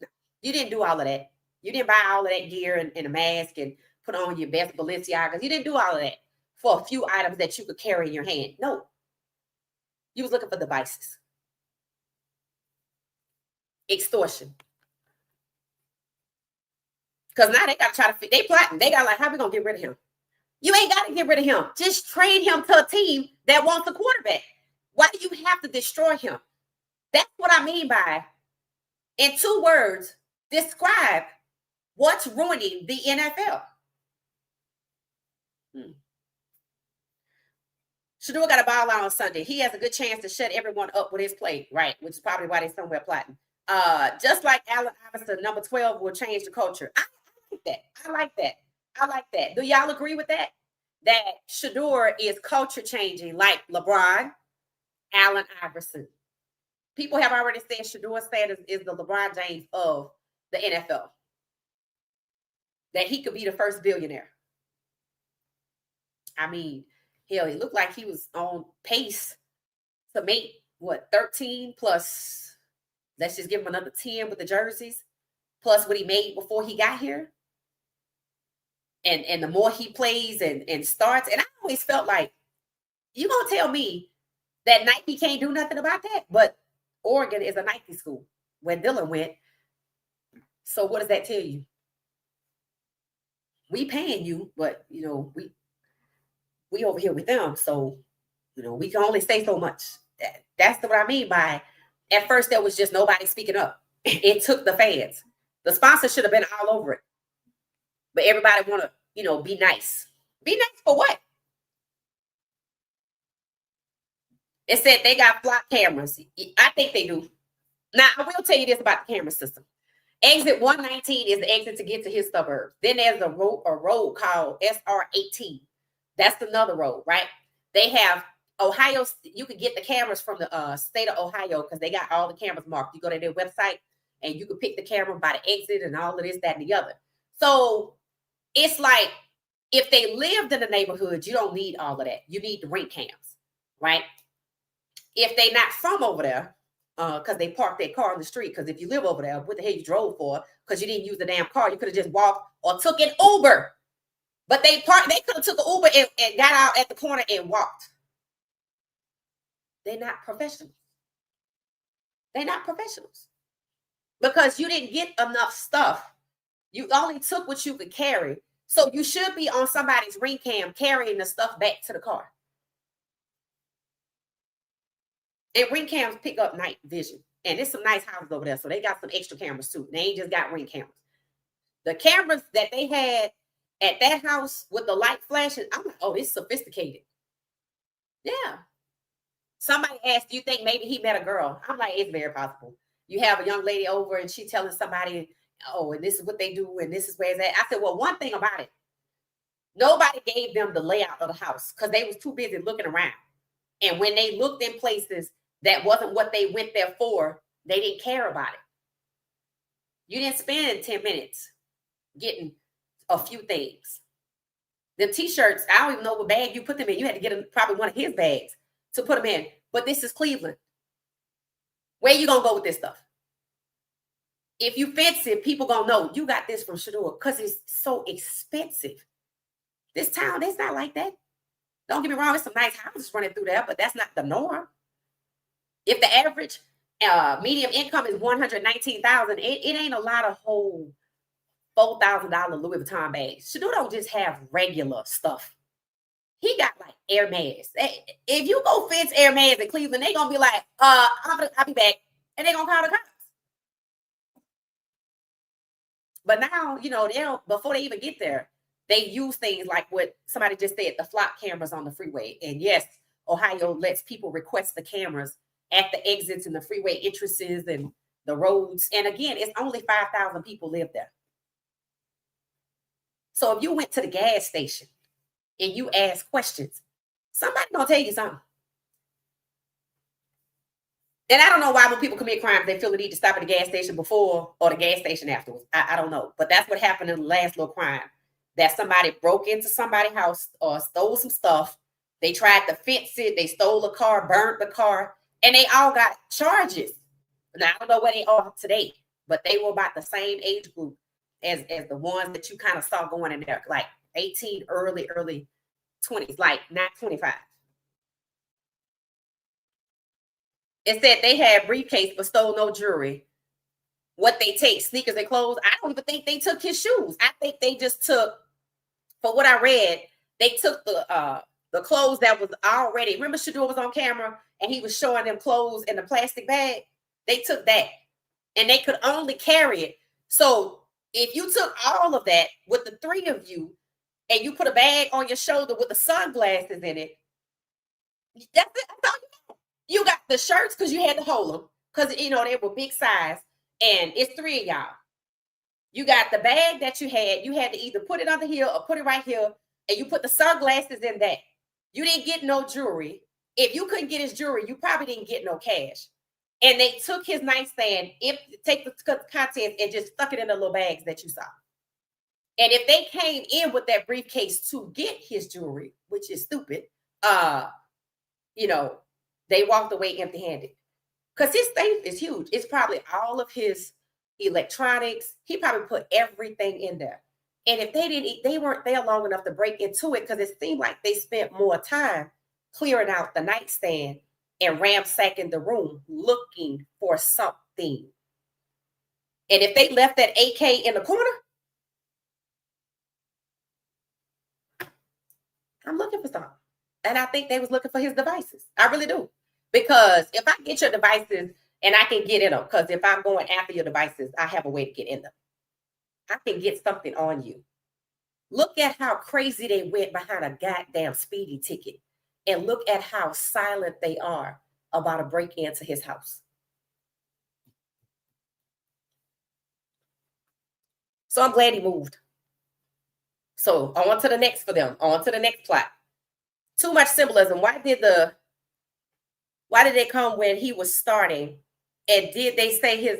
No. You didn't do all of that. You didn't buy all of that gear and a mask and put on your best Balenciagas. You didn't do all of that for a few items that you could carry in your hand. No. You was looking for devices. Extortion. Because now they got to try to, they plotting. They got like, how we going to get rid of him? You ain't got to get rid of him. Just trade him to a team that wants a quarterback. Why do you have to destroy him? That's what I mean by, in 2 words, describe what's ruining the NFL. Shedeur got a ball out on Sunday. He has a good chance to shut everyone up with his play, right? Which is probably why they're somewhere plotting. Just like Allen Iverson, number 12 will change the culture. I like that. I like that. I like that. Do y'all agree with that? That Shedeur is culture changing, like LeBron, Allen Iverson. People have already said Shedeur Sanders is the LeBron James of the NFL. That he could be the first billionaire. I mean, hell, it looked like he was on pace to make, 13 plus, let's just give him another 10 with the jerseys, plus what he made before he got here. And the more he plays and starts, and I always felt like, you gonna tell me that Nike can't do nothing about that? But Oregon is a Nike school where Dylan went. So what does that tell you? We paying you, but you know, we over here with them. So, you know, we can only say so much. That's what I mean by, at first there was just nobody speaking up. It took the fans. The sponsor should have been all over it. But everybody want to, you know, be nice. Be nice for what? It said they got flock cameras. I think they do. Now, I will tell you this about the camera system. Exit 119 is the exit to get to his suburbs. Then there's a road called SR18. That's another road, right? They have Ohio. You can get the cameras from the state of Ohio because they got all the cameras marked. You go to their website and you can pick the camera by the exit and all of this, that, and the other. So it's like, if they lived in the neighborhood, you don't need all of that. You need the ring cams, right? If they not from over there, because they parked their car on the street, because if you live over there, what the hell you drove for? Because you didn't use the damn car. You could have just walked or took an Uber. But they could have took an Uber and got out at the corner and walked. They're not professionals. They're not professionals. Because you didn't get enough stuff. You only took what you could carry. So you should be on somebody's ring cam carrying the stuff back to the car. And ring cams pick up night vision. And there's some nice houses over there. So they got some extra cameras too. They ain't just got ring cameras. The cameras that they had at that house with the light flashing, I'm like, oh, it's sophisticated. Yeah. Somebody asked, do you think maybe he met a girl? I'm like, it's very possible. You have a young lady over and she telling somebody, oh, and this is what they do and this is where it's at. I said, well, one thing about it, nobody gave them the layout of the house because they was too busy looking around. And when they looked in places that wasn't what they went there for, they didn't care about it. You didn't spend 10 minutes getting a few things. The t-shirts, I don't even know what bag you put them in. You had to get probably one of his bags to put them in. But this is Cleveland. Where you going to go with this stuff? If you fancy it, people going to know you got this from Shedeur because it's so expensive. This town, it's not like that. Don't get me wrong, there's some nice houses running through there, but that's not the norm. If the average medium income is $119,000, it ain't a lot of whole $4,000 Louis Vuitton bags. Shedeur don't just have regular stuff. He got like Hermes. If you go fence Hermes in Cleveland, they gonna be like, I'll be back, and they gonna call the cops. But now, you know, they don't, before they even get there, they use things like what somebody just said, the flock cameras on the freeway. And yes, Ohio lets people request the cameras at the exits and the freeway entrances and the roads. And again, it's only 5,000 people live there. So if you went to the gas station and you ask questions, somebody gonna tell you something. And I don't know why when people commit crimes, they feel the need to stop at the gas station before or the gas station afterwards. I don't know. But that's what happened in the last little crime. That somebody broke into somebody's house or stole some stuff. They tried to fix it. They stole a car, burnt the car, and they all got charges. Now, I don't know where they are today, but they were about the same age group as the ones that you kind of saw going in there, like 18, early 20s, like not 25. It said they had briefcase but stole no jewelry. What they take, sneakers and clothes. I don't even think they took his shoes. I think they just took, for what I read, they took the clothes that was already. Remember, Shedeur was on camera and he was showing them clothes in the plastic bag. They took that, and they could only carry it. So if you took all of that with the three of you, and you put a bag on your shoulder with the sunglasses in it, that's it. That's all you got. You got the shirts because you had to hold them because they were big size, and it's three of y'all. You got the bag that you had. You had to either put it under here or put it right here, and you put the sunglasses in that. You didn't get no jewelry. If you couldn't get his jewelry, you probably didn't get no cash. And they took his nightstand, take the contents, and just stuck it in the little bags that you saw. And if they came in with that briefcase to get his jewelry, which is stupid, they walked away empty-handed. Because his safe is huge. It's probably all of his electronics. He probably put everything in there. And if they weren't there long enough to break into it, because it seemed like they spent more time clearing out the nightstand and ransacking the room looking for something. And if they left that AK in the corner, I'm looking for something. And I think they was looking for his devices. I really do. Because if I get your devices and I can get in them, because if I'm going after your devices, I have a way to get in them. I can get something on you. Look at how crazy they went behind a goddamn speeding ticket. And look at how silent they are about a break into his house. So I'm glad he moved. So on to the next for them. On to the next plot. Too much symbolism. Why did they come when he was starting? And did they say his?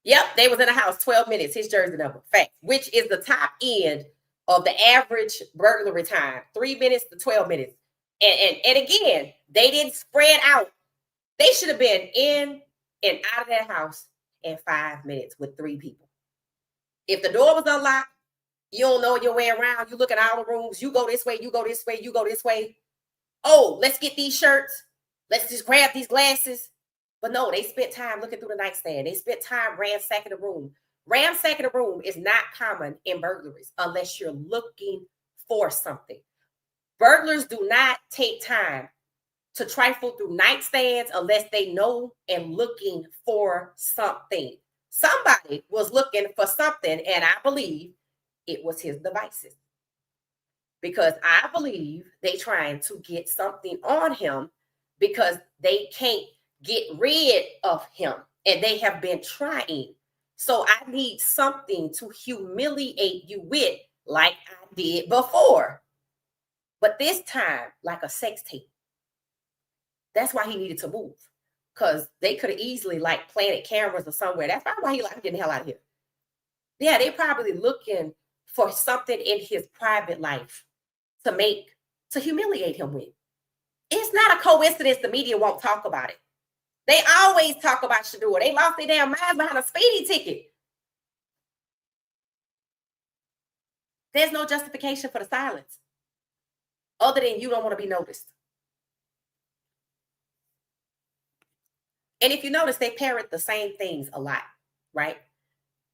Yep, they was in the house 12 minutes. His jersey number. Fact, which is the top end of the average burglary time. 3 minutes to 12 minutes. And again, they didn't spread out. They should have been in and out of that house in 5 minutes with 3 people. If the door was unlocked, you don't know your way around. You look at all the rooms. You go this way, you go this way, you go this way. Oh, let's get these shirts. Let's just grab these glasses. But no, they spent time looking through the nightstand. They spent time ransacking the room. Ransacking the room is not common in burglaries unless you're looking for something. Burglars do not take time to trifle through nightstands unless they know and looking for something. Somebody was looking for something, and I believe it was his devices. Because I believe they trying to get something on him because they can't get rid of him, and they have been trying. So I need something to humiliate you with, like I did before. But this time, like a sex tape. That's why he needed to move. Because they could have easily planted cameras or somewhere. That's probably why he getting the hell out of here. Yeah, they're probably looking for something in his private life to humiliate him with. It's not a coincidence the media won't talk about it. They always talk about Shedeur. They lost their damn minds behind a speeding ticket. There's no justification for the silence other than you don't want to be noticed. And if you notice, they parrot the same things a lot, right?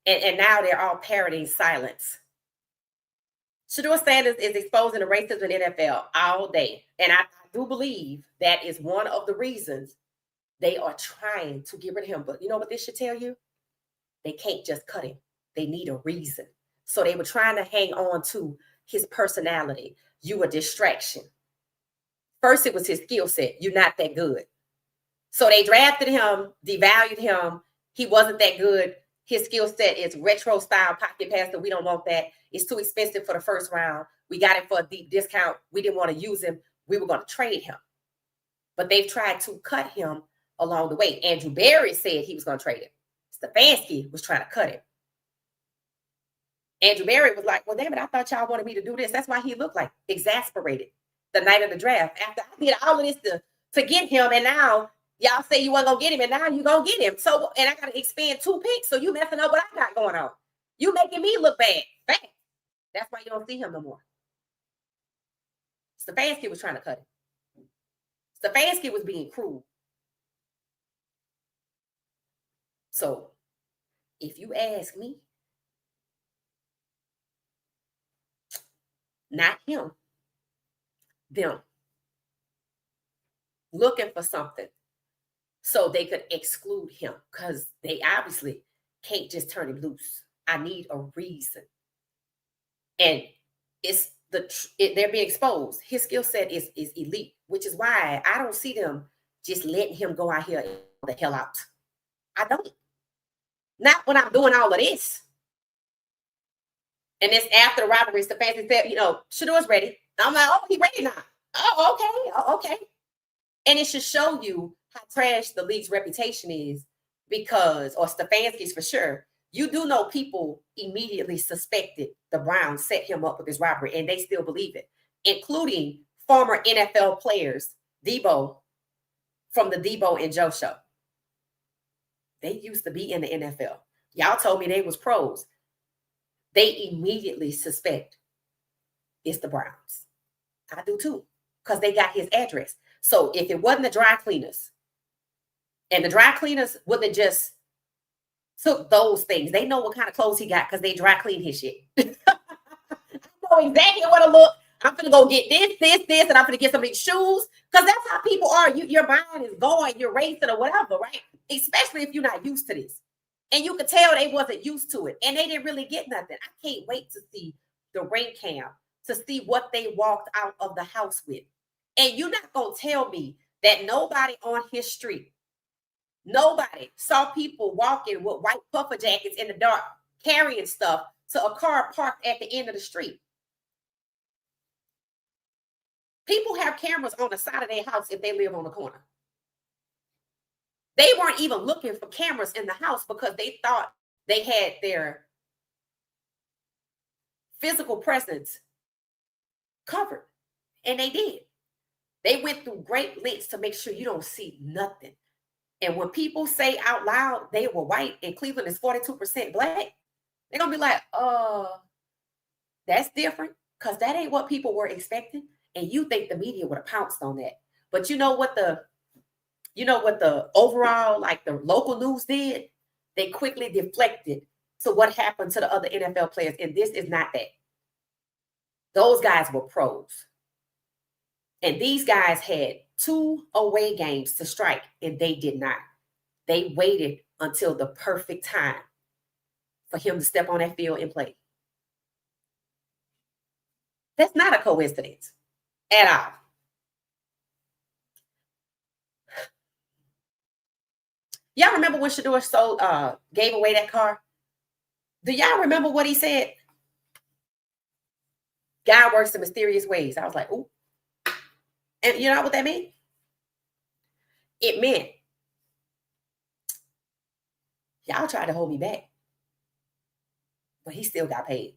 And now they're all parroting silence. Shedeur Sanders is exposing the racism in NFL all day. And I do believe that is one of the reasons they are trying to get rid of him. But you know what this should tell you? They can't just cut him. They need a reason. So they were trying to hang on to his personality. You a distraction. First, it was his skill set. You're not that good. So they drafted him, devalued him. He wasn't that good. His skill set is retro style pocket passer. We don't want that. It's too expensive for the first round. We got him for a deep discount. We didn't want to use him. We were going to trade him. But they've tried to cut him along the way. Andrew Berry said he was going to trade him. Stefanski was trying to cut him. Andrew Berry was like, well, damn it, I thought y'all wanted me to do this. That's why he looked like exasperated the night of the draft. After I did all of this to get him, and now y'all say you weren't going to get him, and now you're going to get him. So, and I got to expend 2 picks, so you messing up what I got going on. You making me look bad. Bang. That's why you don't see him no more. Stefanski was trying to cut him. Stefanski was being cruel. So, if you ask me, not him, them, looking for something so they could exclude him, because they obviously can't just turn him loose. I need a reason. And it's they're being exposed. His skill set is elite, which is why I don't see them just letting him go out here and the hell out. I don't. Not when I'm doing all of this. And it's after the robbery. Stefanski said, Shedeur's ready. I'm like, oh, he ready now. Oh, okay. And it should show you how trash the league's reputation is, because, or Stefanski's for sure, you do know people immediately suspected the Browns set him up with this robbery, and they still believe it, including former NFL players, Debo, from the Debo and Joe show. They used to be in the NFL. Y'all told me they was pros. They immediately suspect it's the Browns. I do too, because they got his address. So if it wasn't the dry cleaners, and the dry cleaners wouldn't have just took those things. They know what kind of clothes he got because they dry clean his shit. I know exactly what to look. I'm going to go get this, and I'm going to get some of these shoes, because that's how people are. Your mind is going, you're racing or whatever, right? Especially if you're not used to this. And you could tell they wasn't used to it, and they didn't really get nothing. I can't wait to see the ring cam, to see what they walked out of the house with. And you're not going to tell me that nobody on his street, nobody saw people walking with white puffer jackets in the dark, carrying stuff to a car parked at the end of the street. People have cameras on the side of their house if they live on the corner. They weren't even looking for cameras in the house because they thought they had their physical presence covered. And they did. They went through great lengths to make sure you don't see nothing. And when people say out loud they were white and Cleveland is 42% black, they're going to be like, that's different, because that ain't what people were expecting. And you think the media would have pounced on that. But you know what the overall, like the local news did? They quickly deflected to what happened to the other NFL players. And this is not that. Those guys were pros. And these guys had 2 away games to strike, and they did not. They waited until the perfect time for him to step on that field and play. That's not a coincidence at all. Y'all remember when Shedeur gave away that car? Do y'all remember what he said? God works in mysterious ways. I was like, ooh. And you know what that means? It meant y'all tried to hold me back, but he still got paid.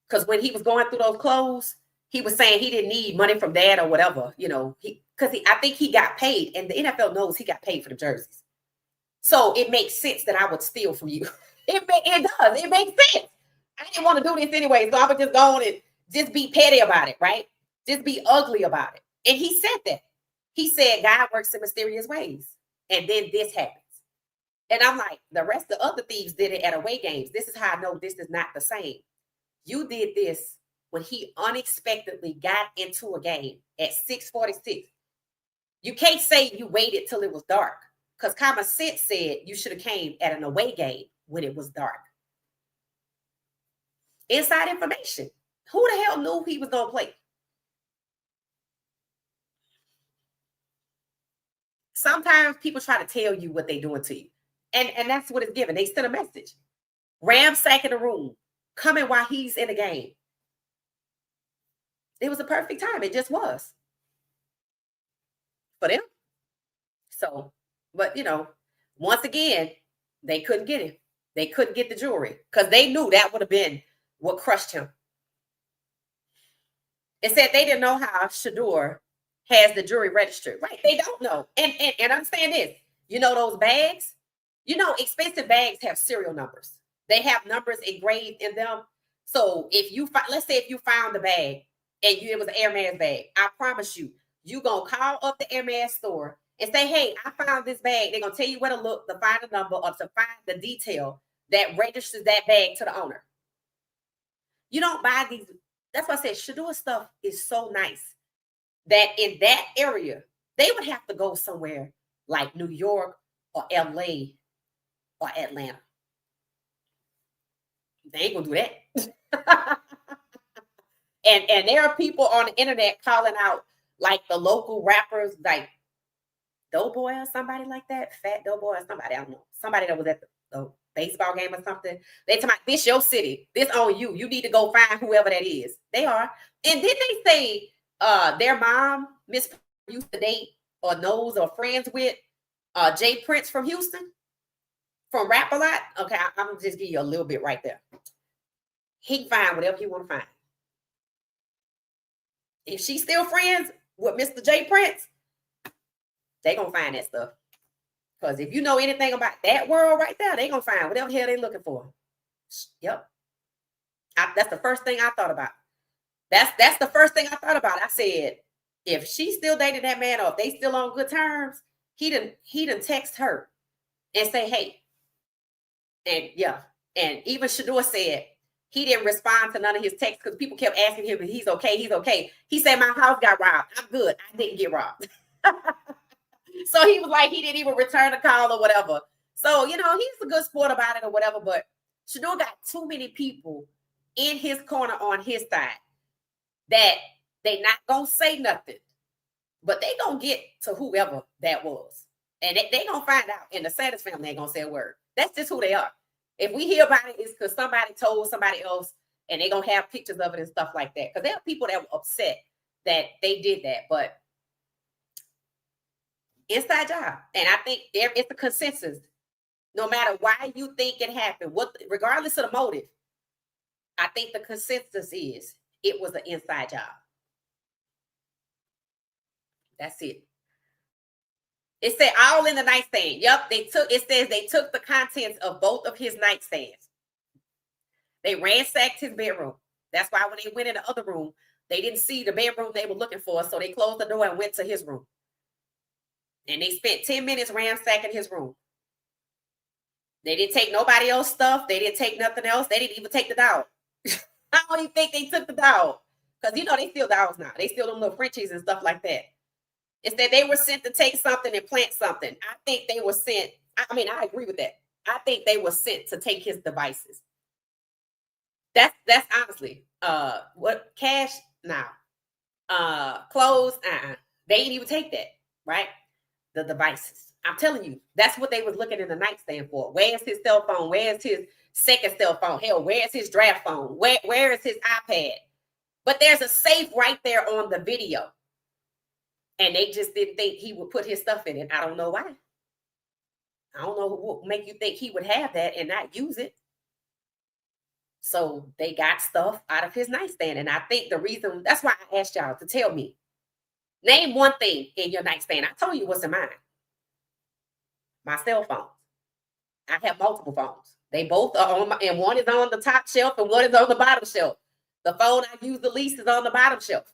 Because when he was going through those clothes, he was saying he didn't need money from dad or whatever, I think he got paid, and the NFL knows he got paid for the jerseys. So it makes sense that I would steal from you. It does. It makes sense. I didn't want to do this anyway, so I would just go on and just be petty about it, right? Just be ugly about it. And he said that. He said God works in mysterious ways. And then this happens. And I'm like, the rest of the other thieves did it at away games. This is how I know this is not the same. You did this when he unexpectedly got into a game at 6:46. You can't say you waited till it was dark, because common sense said you should have came at an away game when it was dark. Inside information. Who the hell knew he was going to play? sometimes people try to tell you what they're doing to you. And that's what it's given. They send a message. Ransacking the room, coming while he's in the game. It was a perfect time. It just was. For them. So, but once again, they couldn't get him. They couldn't get the jewelry because they knew that would have been what crushed him. It said they didn't know how Shedeur has the jewelry registered. Right. They don't know. And understand this. Those bags, expensive bags have serial numbers. They have numbers engraved in them. So let's say if you found the bag and it was an Hermes bag, I promise you, you're going to call up the Hermes store and say, hey, I found this bag. They're going to tell you where to look to find the number or to find the detail that registers that bag to the owner. You don't buy these. That's why I said Shedeur stuff is so nice that in that area, they would have to go somewhere like New York or LA or Atlanta. They ain't gonna do that. and there are people on the internet calling out like the local rappers, like Doughboy or somebody like that, Fat Doughboy or somebody, I don't know, somebody that was at the baseball game or something. They talking about this your city, this on you. You need to go find whoever that is. They are. And didn't they say their mom, Miss, used to date or knows or friends with Jay Prince from Houston, from Rap A Lot? Okay, I'm gonna just give you a little bit right there. He can find whatever he want to find. If she's still friends with Mr. Jay Prince, they gonna find that stuff. Because if you know anything about that world right there, they gonna find whatever the hell they looking for. Yep. That's the first thing I thought about. That's the first thing I thought about. I said, if she's still dating that man or if they still on good terms, he done text her and say, hey. And yeah. And even Shedeur said he didn't respond to none of his texts because people kept asking him if he's okay. He's okay. He said, my house got robbed. I'm good. I didn't get robbed. So he was like, he didn't even return a call or whatever. So, he's a good sport about it or whatever. But Shedeur got too many people in his corner on his side that they not going to say nothing. But they going to get to whoever that was. And they going to find out. And the Sanders family ain't going to say a word. That's just who they are. If we hear about it, it's because somebody told somebody else and they going to have pictures of it and stuff like that. Because there are people that were upset that they did that. But inside job. And I think it's a consensus. No matter why you think it happened, regardless of the motive, I think the consensus is it was an inside job. That's it. It said all in the nightstand. Yep, it says they took the contents of both of his nightstands. They ransacked his bedroom. That's why when they went in the other room, they didn't see the bedroom they were looking for. So they closed the door and went to his room. And they spent 10 minutes ransacking his room. They didn't take nobody else's stuff. They didn't take nothing else. They didn't even take the dog. I don't even think they took the dog. Because, they steal dogs now. They steal them little Frenchies and stuff like that. It's that they were sent to take something and plant something. I think they were sent. I agree with that. I think they were sent to take his devices. That's honestly, what cash now, clothes, they didn't even take that, right? The devices. I'm telling you, that's what they was looking in the nightstand for. Where's his cell phone? Where's his second cell phone? Hell, where's his draft phone? Where is his iPad? But there's a safe right there on the video. And they just didn't think he would put his stuff in it. I don't know why. I don't know what would make you think he would have that and not use it. So they got stuff out of his nightstand. And I think the reason, that's why I asked y'all to tell me, name one thing in your nightstand. I told you what's in mine. My cell phone. I have multiple phones. They both are on and one is on the top shelf and one is on the bottom shelf. The phone I use the least is on the bottom shelf.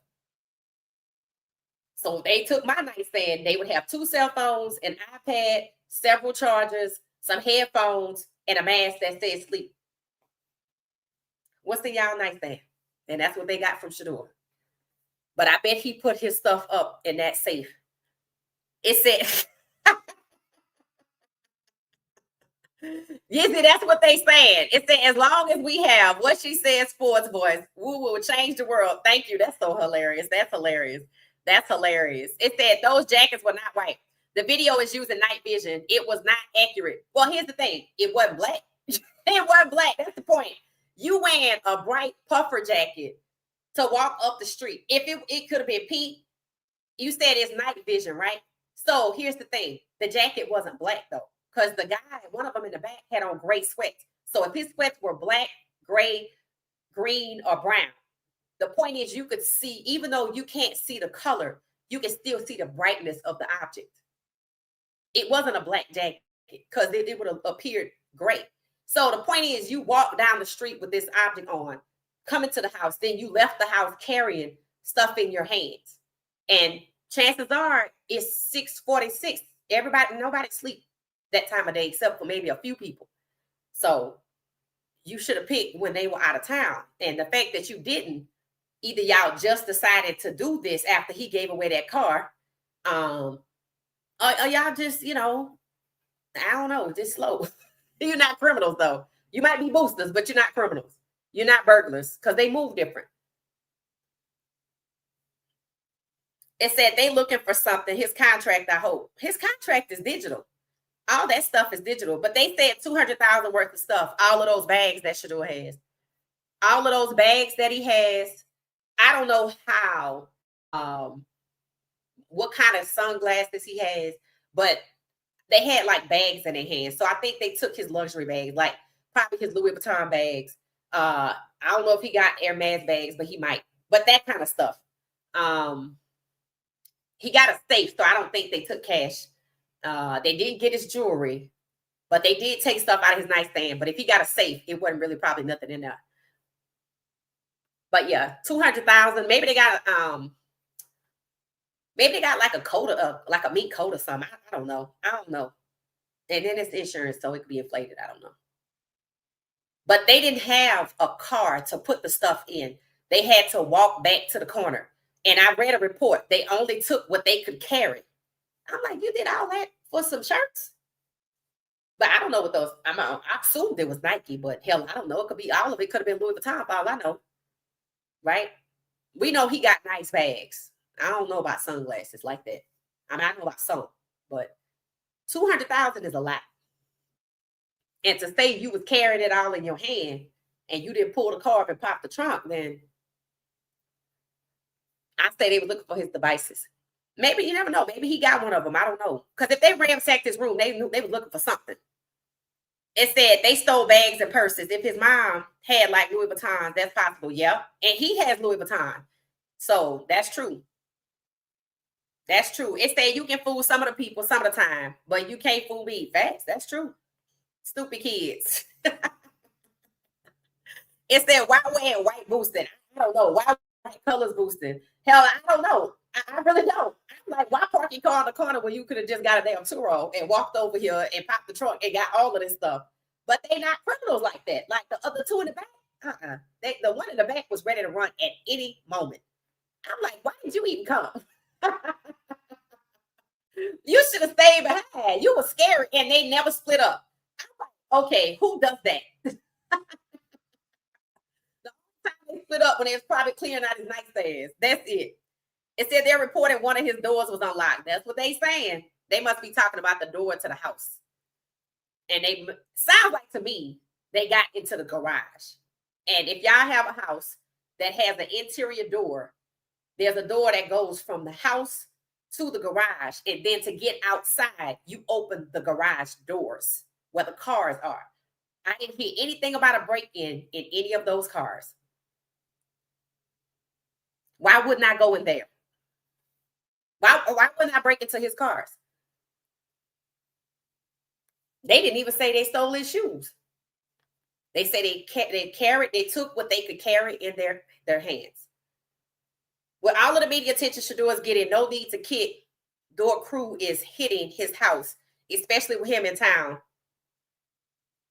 So if they took my nightstand, they would have 2 cell phones, an iPad, several chargers, some headphones, and a mask that says sleep. What's in y'all nightstand? And that's what they got from Shedeur. But I bet he put his stuff up in that safe. It said, yes, that's what they said. It said, as long as we have what she said, sports boys, we will change the world. Thank you. That's so hilarious. That's hilarious. That's hilarious. It said those jackets were not white. The video is using night vision. It was not accurate. Well, here's the thing. It wasn't black. It wasn't black. That's the point. You wearing a bright puffer jacket to walk up the street. If it could have been pink, you said it's night vision, right? So here's the thing. The jacket wasn't black though, because the guy, one of them in the back, had on gray sweats. So if his sweats were black, gray, green, or brown, the point is you could see, even though you can't see the color, you can still see the brightness of the object. It wasn't a black jacket because it would have appeared gray. So the point is you walk down the street with this object on, coming to the house, then you left the house carrying stuff in your hands. And chances are it's 6:46. Nobody sleep that time of day except for maybe a few people. So you should have picked when they were out of town. And the fact that you didn't, either y'all just decided to do this after he gave away that car, or y'all just, I don't know, just slow. You're not criminals though. You might be boosters, but you're not criminals. You're not burglars because they move different. It said they looking for something. His contract, I hope. His contract is digital. All that stuff is digital. But they said $200,000 worth of stuff. All of those bags that Shedeur has. All of those bags that he has. I don't know how, what kind of sunglasses he has, but they had like bags in their hands. So I think they took his luxury bags, like probably his Louis Vuitton bags. I don't know if he got Hermes bags, but he might. But that kind of stuff. He got a safe, so I don't think they took cash. They didn't get his jewelry, but they did take stuff out of his nightstand. But if he got a safe, it wasn't really probably nothing in there. But yeah, 200,000. Maybe they got like a coat, like a meat coat or something. I don't know. And then it's insurance, so it could be inflated. I don't know. But they didn't have a car to put the stuff in. They had to walk back to the corner. And I read a report. They only took what they could carry. I'm like, you did all that for some shirts? But I don't know what those. I assumed it was Nike, but hell, I don't know. It could be all of it. Could have been Louis Vuitton, for all I know. Right? We know he got nice bags. I don't know about sunglasses like that. I know about some, but 200,000 is a lot. And to say you was carrying it all in your hand and you didn't pull the car up and pop the trunk, then I say they were looking for his devices. Maybe, you never know. Maybe he got one of them. I don't know. Because if they ransacked his room, they knew they were looking for something. It said they stole bags and purses. If his mom had like Louis Vuittons, that's possible. Yeah. And he has Louis Vuitton. So that's true. That's true. It said you can fool some of the people some of the time, but you can't fool me. Facts. That's true. Stupid kids. It said why wearing white boosting? I don't know. Why white colors boosting? Hell, I don't know. I really don't. I'm like, why park your car in the corner when you could have just got a damn Turo and walked over here and popped the trunk and got all of this stuff? But they not criminals like that. Like the other two in the back. The one in the back was ready to run at any moment. I'm like, why did you even come? You should have stayed behind. You were scary and they never split up. I'm like, okay, who does that? The only time they split up when they was probably clearing out his nightstands. That's it. It said they reported one of his doors was unlocked. That's what they saying. They must be talking about the door to the house. And they sound like to me, they got into the garage. And if y'all have a house that has an interior door, there's a door that goes from the house to the garage. And then to get outside, you open the garage doors where the cars are. I didn't hear anything about a break-in any of those cars. Why wouldn't I go in there? Why wouldn't I break into his cars? They didn't even say they stole his shoes. They say they took what they could carry in their hands. With all of the media attention Shedeur is getting, no need to kick. Door crew is hitting his house, especially with him in town.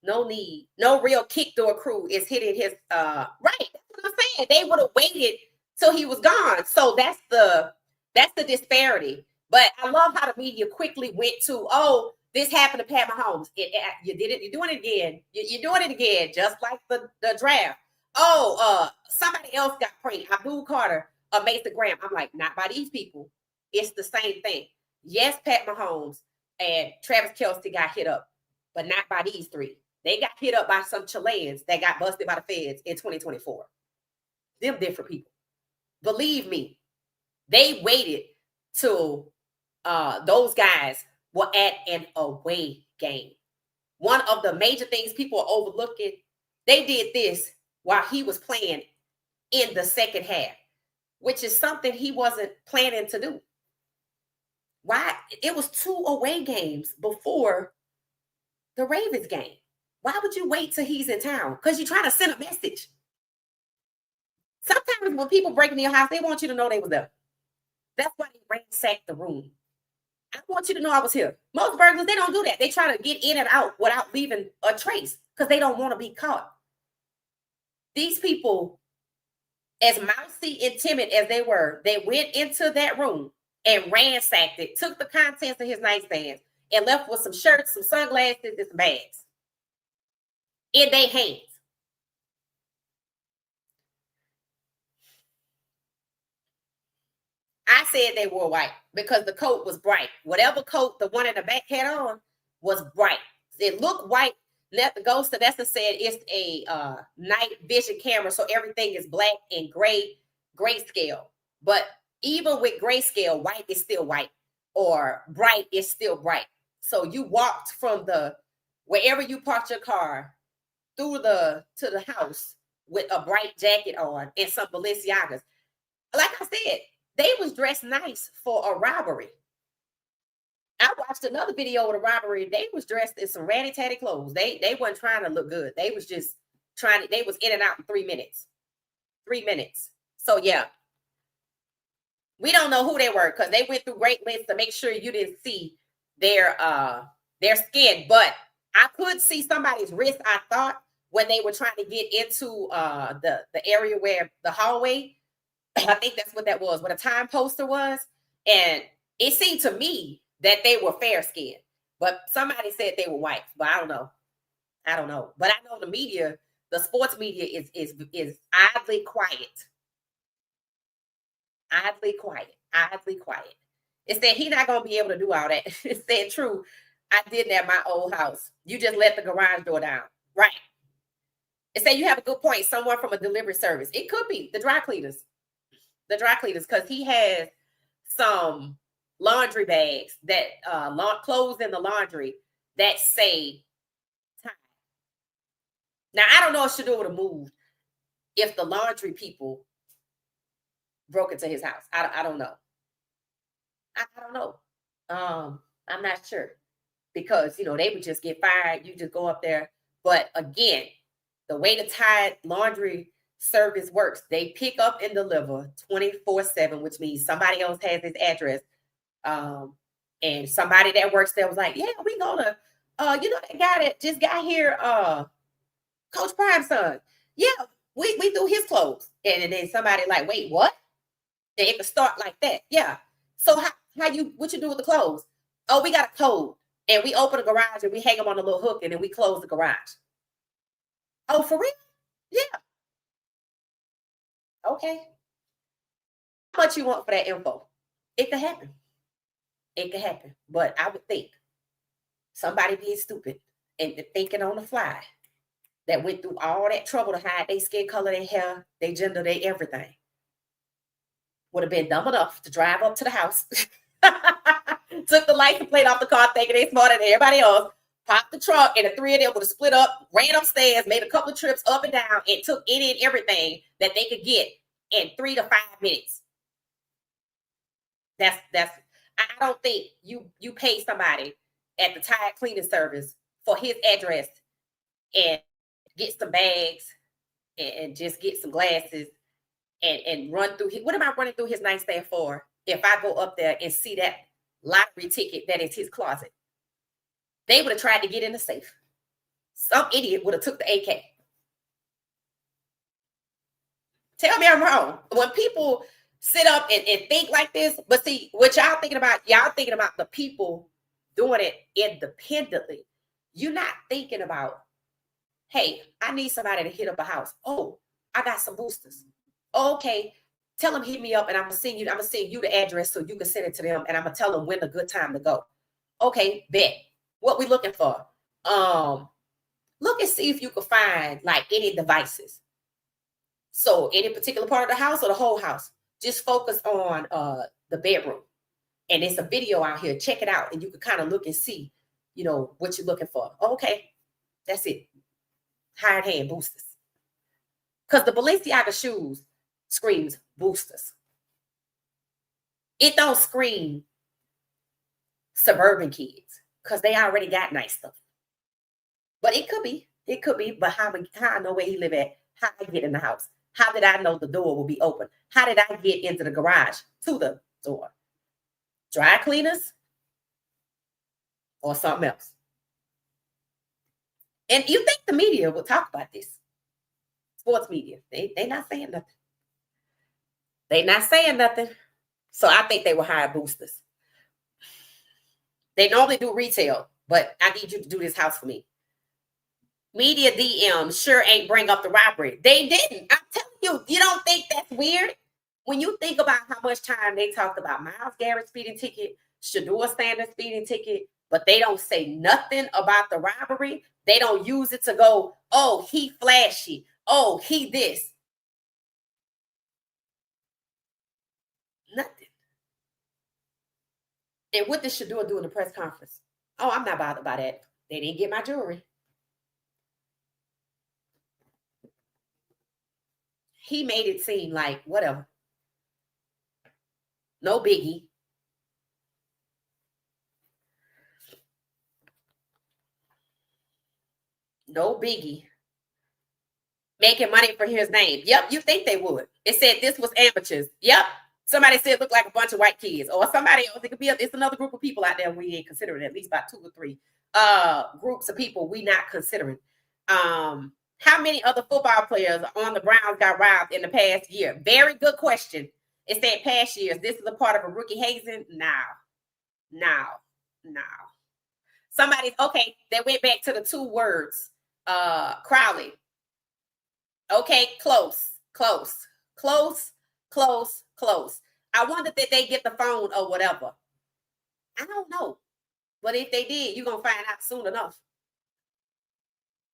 No need. No real kick door crew is hitting his right. That's what I'm saying. They would have waited till he was gone. So that's the disparity. But I love how the media quickly went to, oh, this happened to Pat Mahomes. You did it. You're doing it again. You're doing it again, just like the draft. Oh, somebody else got pranked. Abdul Carter or Mason Graham. I'm like, not by these people. It's the same thing. Yes, Pat Mahomes and Travis Kelce got hit up, but not by these three. They got hit up by some Chileans that got busted by the feds in 2024. Them different people. Believe me, they waited till those guys were at an away game. One of the major things people are overlooking, they did this while he was playing in the second half, which is something he wasn't planning to do. Why? It was 2 away games before the Ravens game. Why would you wait till he's in town? Because you're trying to send a message. Sometimes when people break into your house, they want you to know they was there. That's why they ransacked the room. I want you to know I was here. Most burglars, they don't do that. They try to get in and out without leaving a trace because they don't want to be caught. These people, as mousy and timid as they were, they went into that room and ransacked it, took the contents of his nightstand, and left with some shirts, some sunglasses, and some bags in their hands. I said they were white because the coat was bright. Whatever coat the one in the back had on was bright. It looked white. The Ghost of Esther said it's a night vision camera, so everything is black and grayscale. But even with grayscale, white is still white, or bright is still bright. So you walked from wherever you parked your car to the house with a bright jacket on and some Balenciagas. Like I said, they was dressed nice for a robbery. I watched another video of the robbery. They was dressed in some ratty tatty clothes. They weren't trying to look good. They was just they was in and out in 3 minutes. 3 minutes. So yeah. We don't know who they were because they went through great lengths to make sure you didn't see their skin. But I could see somebody's wrist, I thought, when they were trying to get into the area where the hallway. I think that's what that was, what a time poster was. And it seemed to me that they were fair skinned, but somebody said they were white, but I don't know. But I know the media, the sports media is oddly quiet. Oddly quiet. It said he's not going to be able to do all that. It said, true, I did that at my old house. You just let the garage door down. Right. It said you have a good point. Someone from a delivery service. It could be the dry cleaners. Because he has some laundry bags that clothes in the laundry that say time. Now I don't know if Shedeur would have moved if the laundry people broke into his house. I don't know. I don't know. I'm not sure because they would just get fired. You just go up there. But again, the way the Tide laundry service works, they pick up and deliver 24/7, which means somebody else has his address. And somebody that works there was like, yeah, we gonna that guy that just got here, Coach Prime's son. Yeah, we do his clothes. And then somebody like, wait, what? And it could start like that. Yeah. So what you do with the clothes? Oh, we got a code. And we open the garage and we hang them on a little hook and then we close the garage. Oh, for real? Yeah. Okay. How much you want for that info? It could happen. But I would think somebody being stupid and thinking on the fly that went through all that trouble to hide their skin color, their hair, their gender, their everything would have been dumb enough to drive up to the house, took the license plate off the car, thinking they smarter than everybody else, popped the truck, and the three of them would have split up, ran upstairs, made a couple of trips up and down, and took any and everything that they could get in 3 to 5 minutes. I don't think you pay somebody at the Tide cleaning service for his address and get some bags and just get some glasses and run through. What am I running through his nightstand for if I go up there and see that lottery ticket that is his closet? They would have tried to get in the safe. Some idiot would have took the AK. Tell me I'm wrong. When people sit up and think like this, but see, what y'all thinking about the people doing it independently. You're not thinking about, hey, I need somebody to hit up a house. Oh, I got some boosters. Okay, Tell them hit me up, and I'm gonna send you the address so you can send it to them, and I'm gonna tell them when a good time to go. Okay, bet. What we looking for? Look and see if you can find like any devices. So any particular part of the house or the whole house. Just focus on the bedroom. And it's a video out here. Check it out, and you can kind of look and see, what you're looking for. Okay, that's it. Hired hand boosters. Because the Balenciaga shoes screams boosters. It don't scream suburban kids because they already got nice stuff. But it could be. But how I know where he live at? How I get in the house? How did I know the door will be open? How did I get into the garage to the door? Dry cleaners or something else? And you think the media will talk about this? Sports media. They not saying nothing. They not saying nothing. So I think they will hire boosters. They normally do retail, but I need you to do this house for me. Media DM sure ain't bring up the robbery. They didn't. I'm telling you, you don't think that's weird? When you think about how much time they talked about Miles Garrett's speeding ticket, Shedeur Sanders speeding ticket, but they don't say nothing about the robbery. They don't use it to go, oh, he flashy. Oh, he this. Nothing. And what did Shedeur do in the press conference? Oh, I'm not bothered by that. They didn't get my jewelry. He made it seem like whatever. No biggie. No biggie. Making money for his name. Yep, you think they would. It said this was amateurs. Yep. Somebody said it looked like a bunch of white kids. Or somebody else. It could be it's another group of people out there we ain't considering. At least about 2 or 3 groups of people we not considering. How many other football players on the Browns got robbed in the past year? Very good question. It said past years. This is a part of a rookie hazing? No. Somebody's okay. They went back to the 2 words. Crowley. Okay, close. I wonder did they get the phone or whatever. I don't know. But if they did, you're going to find out soon enough.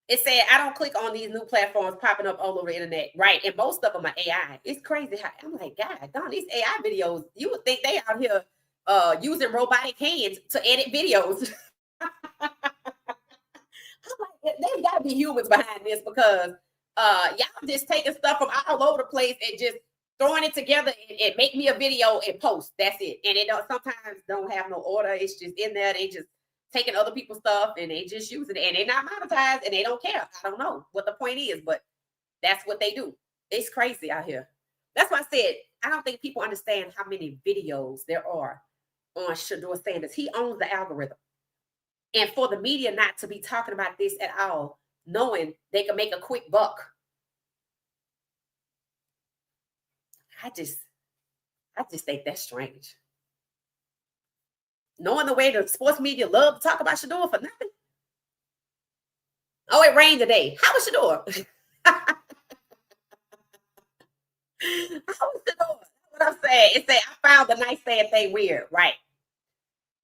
It said, I don't click on these new platforms popping up all over the internet. Right. And most of them are AI. It's crazy how I'm like, God, darn, these AI videos, you would think they out here using robotic hands to edit videos. I'm like, there's got to be humans behind this because y'all just taking stuff from all over the place and just throwing it together and make me a video and post. That's it. And it sometimes don't have no order. It's just in there. They just taking other people's stuff and they just using it and they're not monetized and they don't care. I don't know what the point is, but that's what they do. It's crazy out here. That's why I said, I don't think people understand how many videos there are on Shedeur Sanders. He owns the algorithm. And for the media not to be talking about this at all, knowing they can make a quick buck. I just think that's strange. Knowing the way the sports media love to talk about Shedeur for nothing. Oh, it rained today. How was Shedeur? What I'm saying? It said, I found the nightstand thing weird. Right.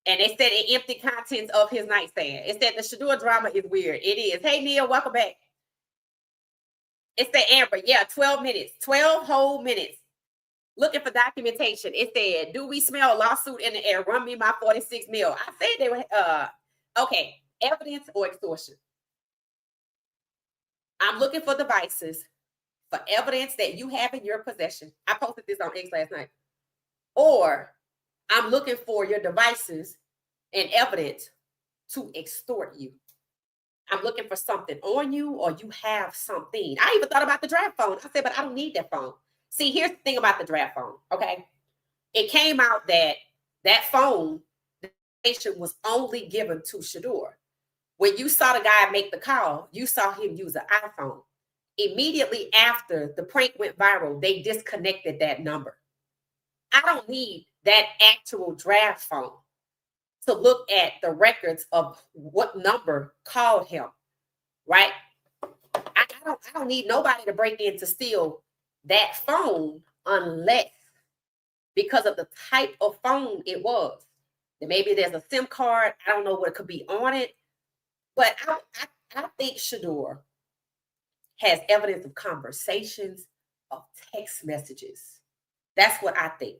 And they said it emptied contents of his nightstand. It said the Shedeur drama is weird. It is. Hey, Neil, welcome back. It said, Amber, yeah, 12 minutes. 12 whole minutes. Looking for documentation. It said, do we smell a lawsuit in the air? Run me my 46 mil. I said they were, okay, evidence or extortion. I'm looking for devices for evidence that you have in your possession. I posted this on X last night. Or I'm looking for your devices and evidence to extort you. I'm looking for something on you or you have something. I even thought about the draft phone. I said, but I don't need that phone. See, here's the thing about the draft phone, okay? It came out that phone was only given to Shedeur. When you saw the guy make the call, you saw him use an iPhone. Immediately after the prank went viral, they disconnected that number. I don't need that actual draft phone to look at the records of what number called him, right? I don't need nobody to break in to steal that phone unless because of the type of phone it was. Then maybe there's a SIM card. I don't know what could be on it. But I think Shedeur has evidence of conversations, of text messages. That's what I think.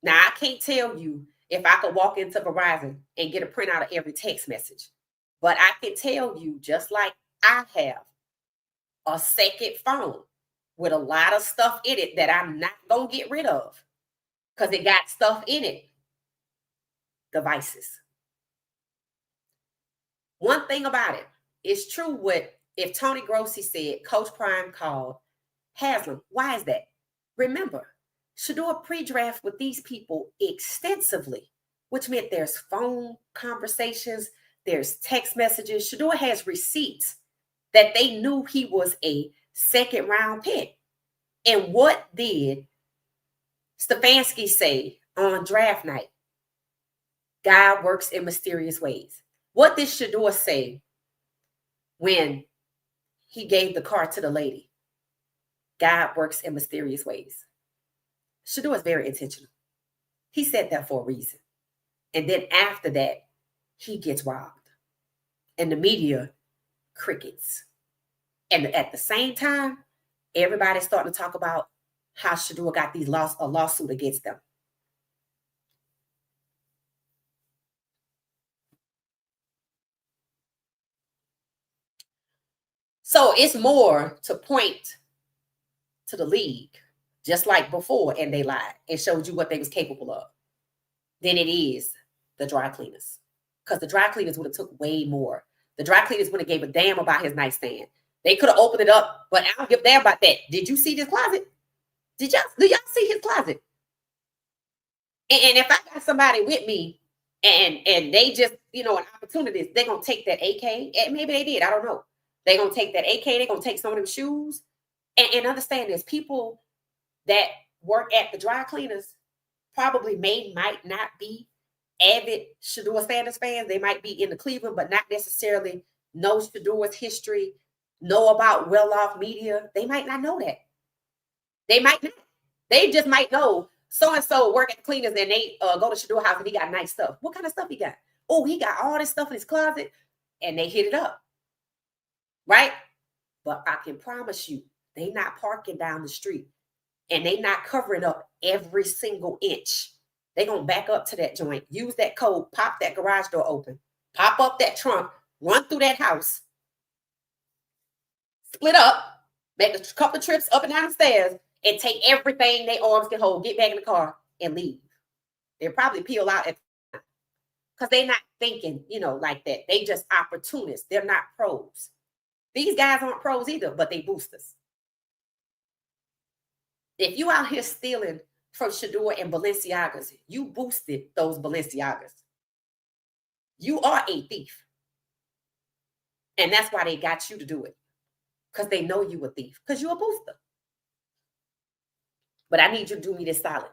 Now, I can't tell you if I could walk into Verizon and get a printout of every text message. But I can tell you, just like I have a second phone with a lot of stuff in it that I'm not going to get rid of because it got stuff in it. Devices. One thing about it, it's true what if Tony Grossi said, Coach Prime called Haslam. Why is that? Remember, Shedeur pre-draft with these people extensively, which meant there's phone conversations, there's text messages. Shedeur has receipts that they knew he was a second round pick. And what did Stefanski say on draft night? God works in mysterious ways. What did Shedeur say when he gave the car to the lady? God works in mysterious ways. Shedeur is very intentional. He said that for a reason. And then after that, he gets robbed. And the media crickets. And at the same time, everybody's starting to talk about how Shedeur got a lawsuit against them. So it's more to point to the league, just like before, and they lied and showed you what they was capable of, than it is the dry cleaners. Because the dry cleaners would have took way more. The dry cleaners would have gave a damn about his nightstand. They could have opened it up, but I don't give a damn about that. Did you see this closet? Do y'all see his closet? And if I got somebody with me and they just, an opportunity, they're going to take that AK. And maybe they did. I don't know. They're going to take that AK. They're going to take some of them shoes. And understand there's people that work at the dry cleaners probably might not be avid Shedeur Sanders fans. They might be in the Cleveland, but not necessarily know Shedeur's history, know about well-off media. They might not know that. They might not. They just might know so-and-so work at the cleaners and they go to Shedeur house and he got nice stuff. What kind of stuff he got? Oh, he got all this stuff in his closet, and they hit it up. Right? But I can promise you, they not parking down the street and they not covering up every single inch. They going to back up to that joint, use that code, pop that garage door open, pop up that trunk, run through that house, split up, make a couple of trips up and down the stairs, and take everything their arms can hold, get back in the car, and leave. They'll probably peel out because they're not thinking, like that. They just opportunists. They're not pros. These guys aren't pros either, but they boosters. If you out here stealing from Shedeur and Balenciagas, you boosted those Balenciagas. You are a thief. And that's why they got you to do it. Because they know you a thief. Because you're a booster. But I need you to do me this solid.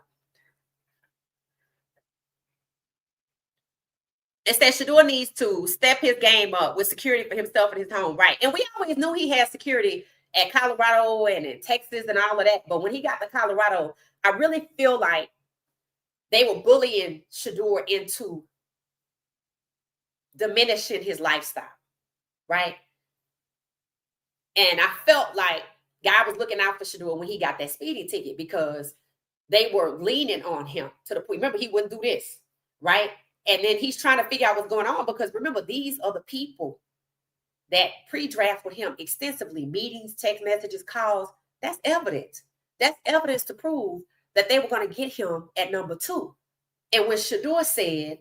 Instead, Shedeur needs to step his game up with security for himself and his home. Right. And we always knew he had security at Colorado and in Texas and all of that. But when he got to Colorado, I really feel like they were bullying Shedeur into diminishing his lifestyle. Right. And I felt like God was looking out for Shedeur when he got that speeding ticket because they were leaning on him to the point. Remember, he wouldn't do this. Right. And then he's trying to figure out what's going on because remember, these are the people that pre-draft with him extensively, meetings, text messages, calls. That's evidence. That's evidence to prove that they were going to get him at number 2. And when Shedeur said,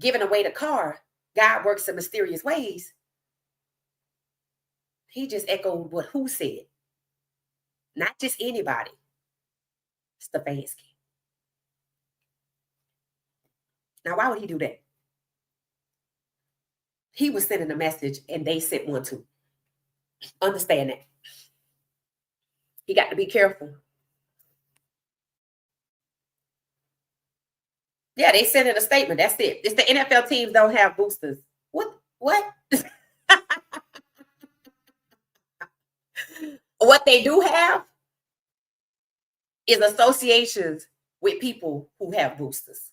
giving away the car, God works in mysterious ways, he just echoed what who said. Not just anybody. Stefanski. Now, why would he do that? He was sending a message and they sent one too. Understand that. You got to be careful. Yeah, they sent in a statement. That's it. It's the NFL teams don't have boosters. What? What they do have is associations with people who have boosters.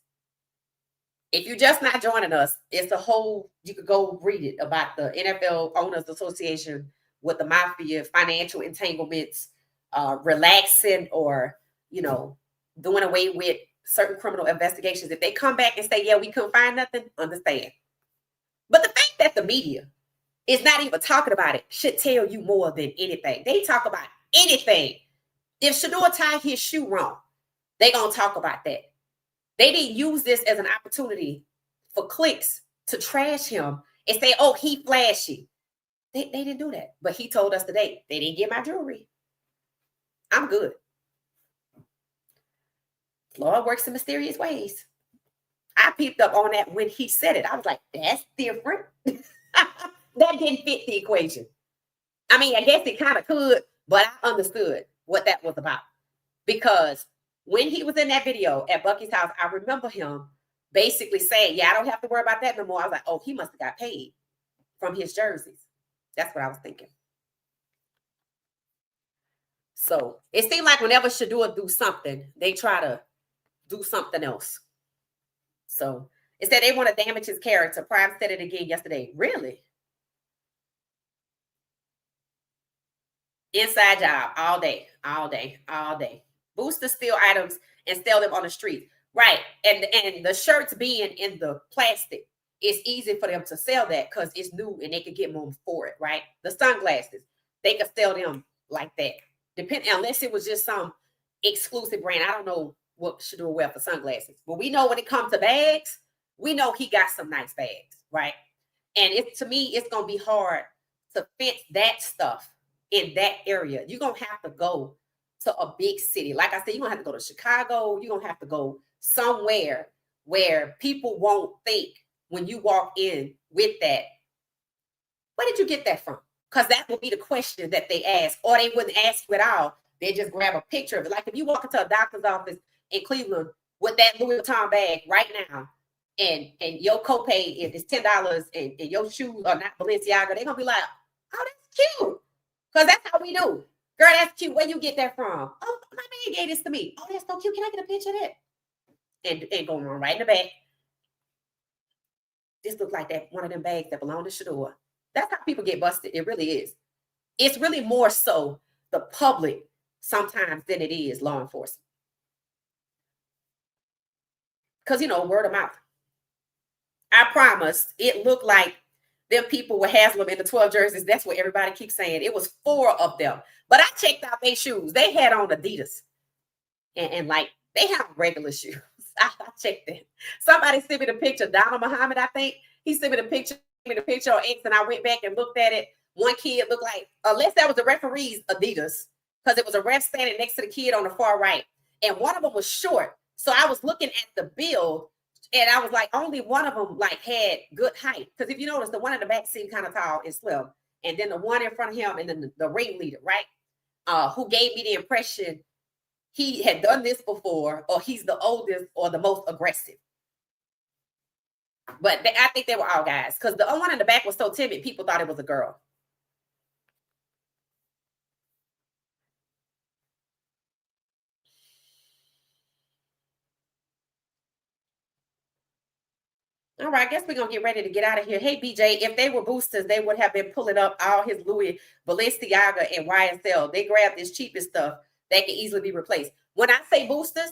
If you're just not joining us, it's a whole, you could go read it about the NFL Owners Association with the mafia, financial entanglements, relaxing or, doing away with certain criminal investigations. If they come back and say, yeah, we couldn't find nothing, understand. But the fact that the media is not even talking about it should tell you more than anything. They talk about anything. If Shedeur tied his shoe wrong, they're going to talk about that. They didn't use this as an opportunity for clicks to trash him and say, oh, he flashy. They didn't do that. But he told us today, they didn't get my jewelry. I'm good. Lord works in mysterious ways. I peeped up on that when he said it. I was like, that's different. That didn't fit the equation. I mean, I guess it kind of could, but I understood what that was about. Because when he was in that video at Bucky's house, I remember him basically saying, yeah, I don't have to worry about that no more. I was like, oh, he must have got paid from his jerseys. That's what I was thinking. So it seemed like whenever Shedeur do something, they try to do something else. So it said they want to damage his character. Prime said it again yesterday. Really? Inside job all day, all day, all day. Booster steal items and sell them on the street. Right. And the shirts being in the plastic, it's easy for them to sell that because it's new and they could get more for it, right? The sunglasses, they could sell them like that. Unless it was just some exclusive brand. I don't know what Shedeur wear for sunglasses. But we know when it comes to bags, we know he got some nice bags, right? And to me, it's gonna be hard to fit that stuff in that area. You're gonna have to go to a big city. Like I said, you're gonna have to go to Chicago, you're gonna have to go somewhere where people won't think when you walk in with that, where did you get that from? Because that will be the question that they ask, or they wouldn't ask you at all. They just grab a picture of it. Like if you walk into a doctor's office in Cleveland with that Louis Vuitton bag right now, and your copay is $10 and your shoes are not Balenciaga, they're gonna be like, oh, that's cute. Because that's how we do. Girl, that's cute. Where you get that from? Oh, my man gave this to me. Oh, that's so cute. Can I get a picture of that? And going on right in the back. This looks like that one of them bags that belong to Shedeur. That's how people get busted. It really is. It's really more so the public sometimes than it is law enforcement. Because, word of mouth. I promise it looked like them people with Haslam in the 12 jerseys. That's what everybody keeps saying. It was 4 of them. But I checked out their shoes. They had on Adidas. And like, they have regular shoes. I checked them. Somebody sent me the picture. Donald Muhammad, I think. He sent me the picture on X, and I went back and looked at it. One kid looked like, unless that was the referee's Adidas, because it was a ref standing next to the kid on the far right. And one of them was short. So I was looking at the build, and I was like, only one of them like had good height. Because if you notice, the one in the back seemed kind of tall and slim. And then the one in front of him, and then the ringleader, right? Who gave me the impression he had done this before, or he's the oldest or the most aggressive. But I think they were all guys. Because the one in the back was so timid, people thought it was a girl. All right, I guess we're going to get ready to get out of here. Hey, BJ, if they were boosters, they would have been pulling up all his Louis Balenciaga and YSL. They grabbed this cheapest stuff that can easily be replaced. When I say boosters,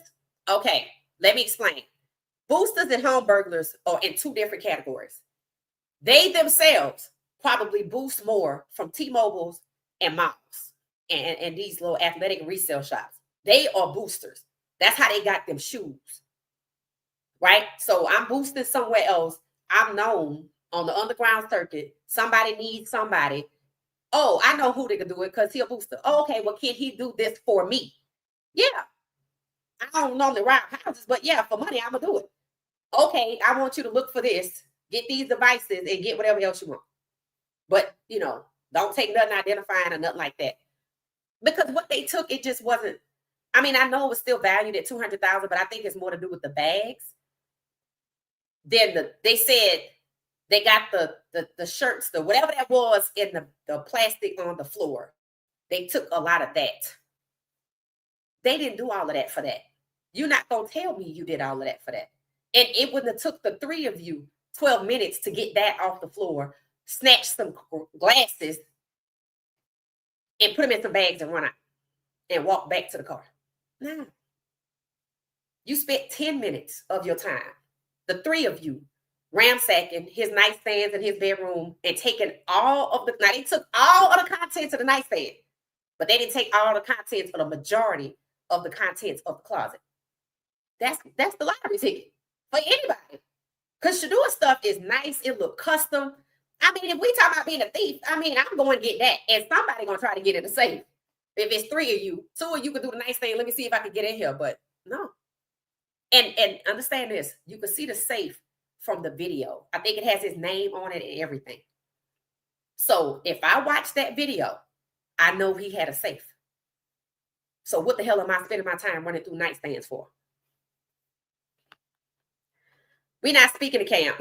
okay, let me explain. Boosters and home burglars are in 2 different categories. They themselves probably boost more from T-Mobiles and malls and these little athletic resale shops. They are boosters. That's how they got them shoes. Right? So I'm boosting somewhere else. I'm known on the underground circuit. Somebody needs somebody. Oh, I know who they can do it because he's a booster. Oh, okay, well, can he do this for me? Yeah. I don't normally rob houses, but yeah, for money, I'm going to do it. Okay, I want you to look for this, get these devices, and get whatever else you want. But, don't take nothing identifying or nothing like that. Because what they took, it just wasn't. I mean, I know it was still valued at $200,000, but I think it's more to do with the bags. Then they said they got the shirts, the whatever that was in the plastic on the floor. They took a lot of that. They didn't do all of that for that. You're not going to tell me you did all of that for that. And it wouldn't have took the three of you 12 minutes to get that off the floor, snatch some glasses, and put them in some bags and run out and walk back to the car. No. You spent 10 minutes of your time, the three of you, ransacking his nightstands in his bedroom and taking all of the, now they took all of the contents of the nightstand, but they didn't take all the contents of the majority of the contents of the closet. That's the lottery ticket for anybody. Because Shedeur stuff is nice. It look custom. I mean, if we talk about being a thief, I mean, I'm going to get that. And somebody going to try to get in the safe. If it's three of you, two of you could do the nice thing. Let me see if I can get in here. But no. And understand this. You can see the safe from the video. I think it has his name on it and everything. So if I watch that video, I know he had a safe. So what the hell am I spending my time running through nightstands for? We're not speaking to Cam.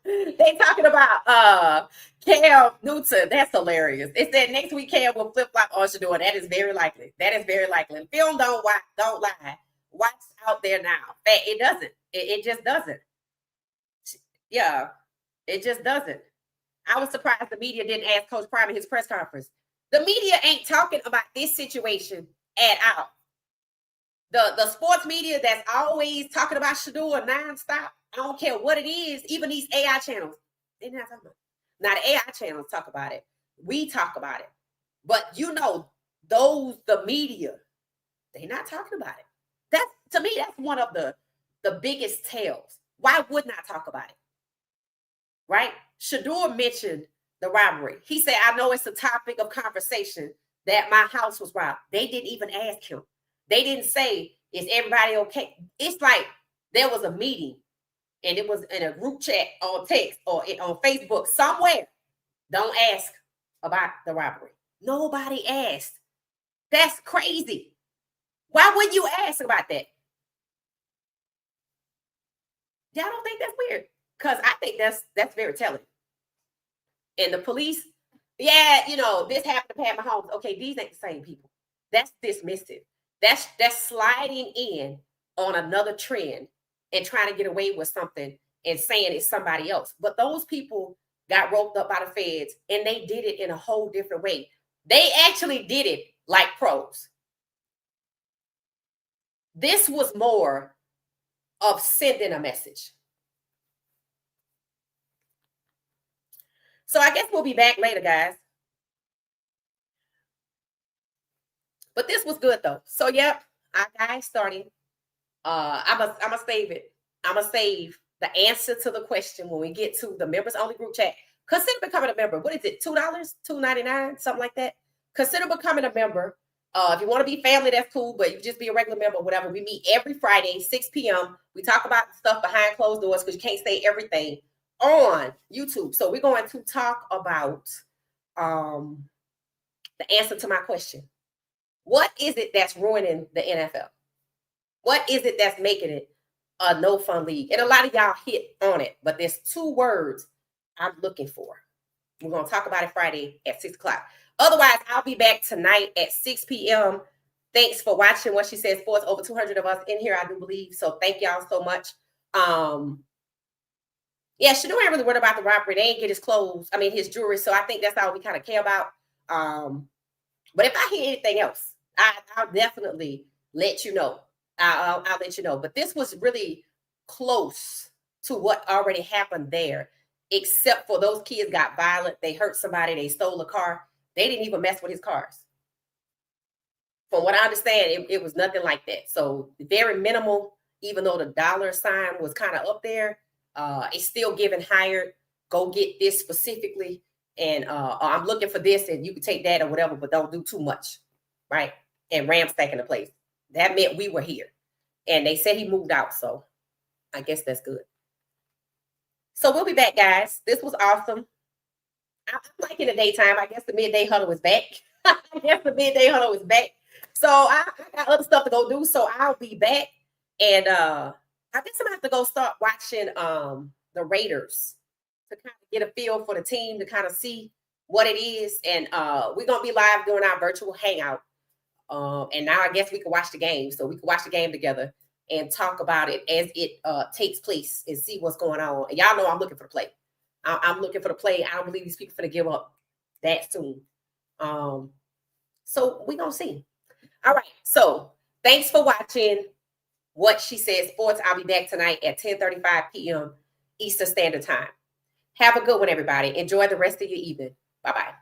They talking about Cam Newton. That's hilarious. It said next week Cam will flip-flop on Shedeur. That is very likely. That is very likely. Film don't lie. What's out there now? It doesn't. It just doesn't. Yeah, it just doesn't. I was surprised the media didn't ask Coach Prime in his press conference. The media ain't talking about this situation at all. The sports media that's always talking about Shedeur nonstop, I don't care what it is, even these AI channels, they're not talking about it. Now, the AI channels talk about it. We talk about it. But, you know, the media, they're not talking about it. To me, that's one of the biggest tells. Why wouldn't I talk about it? Right? Shedeur mentioned the robbery. He said, I know it's a topic of conversation that my house was robbed. They didn't even ask him. They didn't say, is everybody okay? It's like there was a meeting and it was in a group chat on text or on Facebook somewhere. Don't ask about the robbery. Nobody asked. That's crazy. Why wouldn't you ask about that? Y'all don't think that's weird? Because I think that's very telling. And the police, yeah, you know, this happened to Pat Mahomes. Okay, these ain't the same people. That's dismissive. That's sliding in on another trend and trying to get away with something and saying it's somebody else. But those people got roped up by the feds and they did it in a whole different way. They actually did it like pros. This was more of sending a message. So I guess we'll be back later, guys. But this was good though. So yep, our guys starting. I'm gonna save it. I'm gonna save the answer to the question when we get to the members only group chat. Consider becoming a member. What is it? $2, $2.99, something like that. Consider becoming a member. If you want to be family, that's cool. But you just be a regular member, whatever. We meet every Friday, 6 p.m. We talk about stuff behind closed doors because you can't say everything on YouTube. So we're going to talk about the answer to my question. What is it that's ruining the NFL? What is it that's making it a no fun league? And a lot of y'all hit on it, but there's two words I'm looking for. We're going to talk about it Friday at 6 o'clock. Otherwise, I'll be back tonight at 6 p.m. Thanks for watching What She Said Sports. Over 200 of us in here, I do believe. So thank y'all so much. Yeah, Shedeur ain't really worried about the robbery. They ain't get his clothes, his jewelry. So I think that's all we kind of care about. But if I hear anything else, I'll definitely let you know. I'll let you know. But this was really close to what already happened there, except for those kids got violent. They hurt somebody. They stole a car. They didn't even mess with his cars. From what I understand, it was nothing like that. So very minimal, even though the dollar sign was kind of up there. It's still giving hired. Go get this specifically. And I'm looking for this and you can take that or whatever, but don't do too much. Right? And ransacking the place. That meant we were here. And they said he moved out. So I guess that's good. So we'll be back, guys. This was awesome. I'm liking the daytime. I guess the midday huddle is back. So I got other stuff to go do. So I'll be back. And I guess I'm going to have to go start watching the Raiders to kind of get a feel for the team, to kind of see what it is. And we're going to be live doing our virtual hangout And now I guess we can watch the game. So we can watch the game together and talk about it as it takes place and see what's going on. And y'all know I'm looking for the play. I'm looking for the play. I don't believe these people are going to give up that soon. So we're going to see. All right. So thanks for watching What She Said Sports. I'll be back tonight at 10:35 p.m. Eastern Standard Time. Have a good one, everybody. Enjoy the rest of your evening. Bye-bye.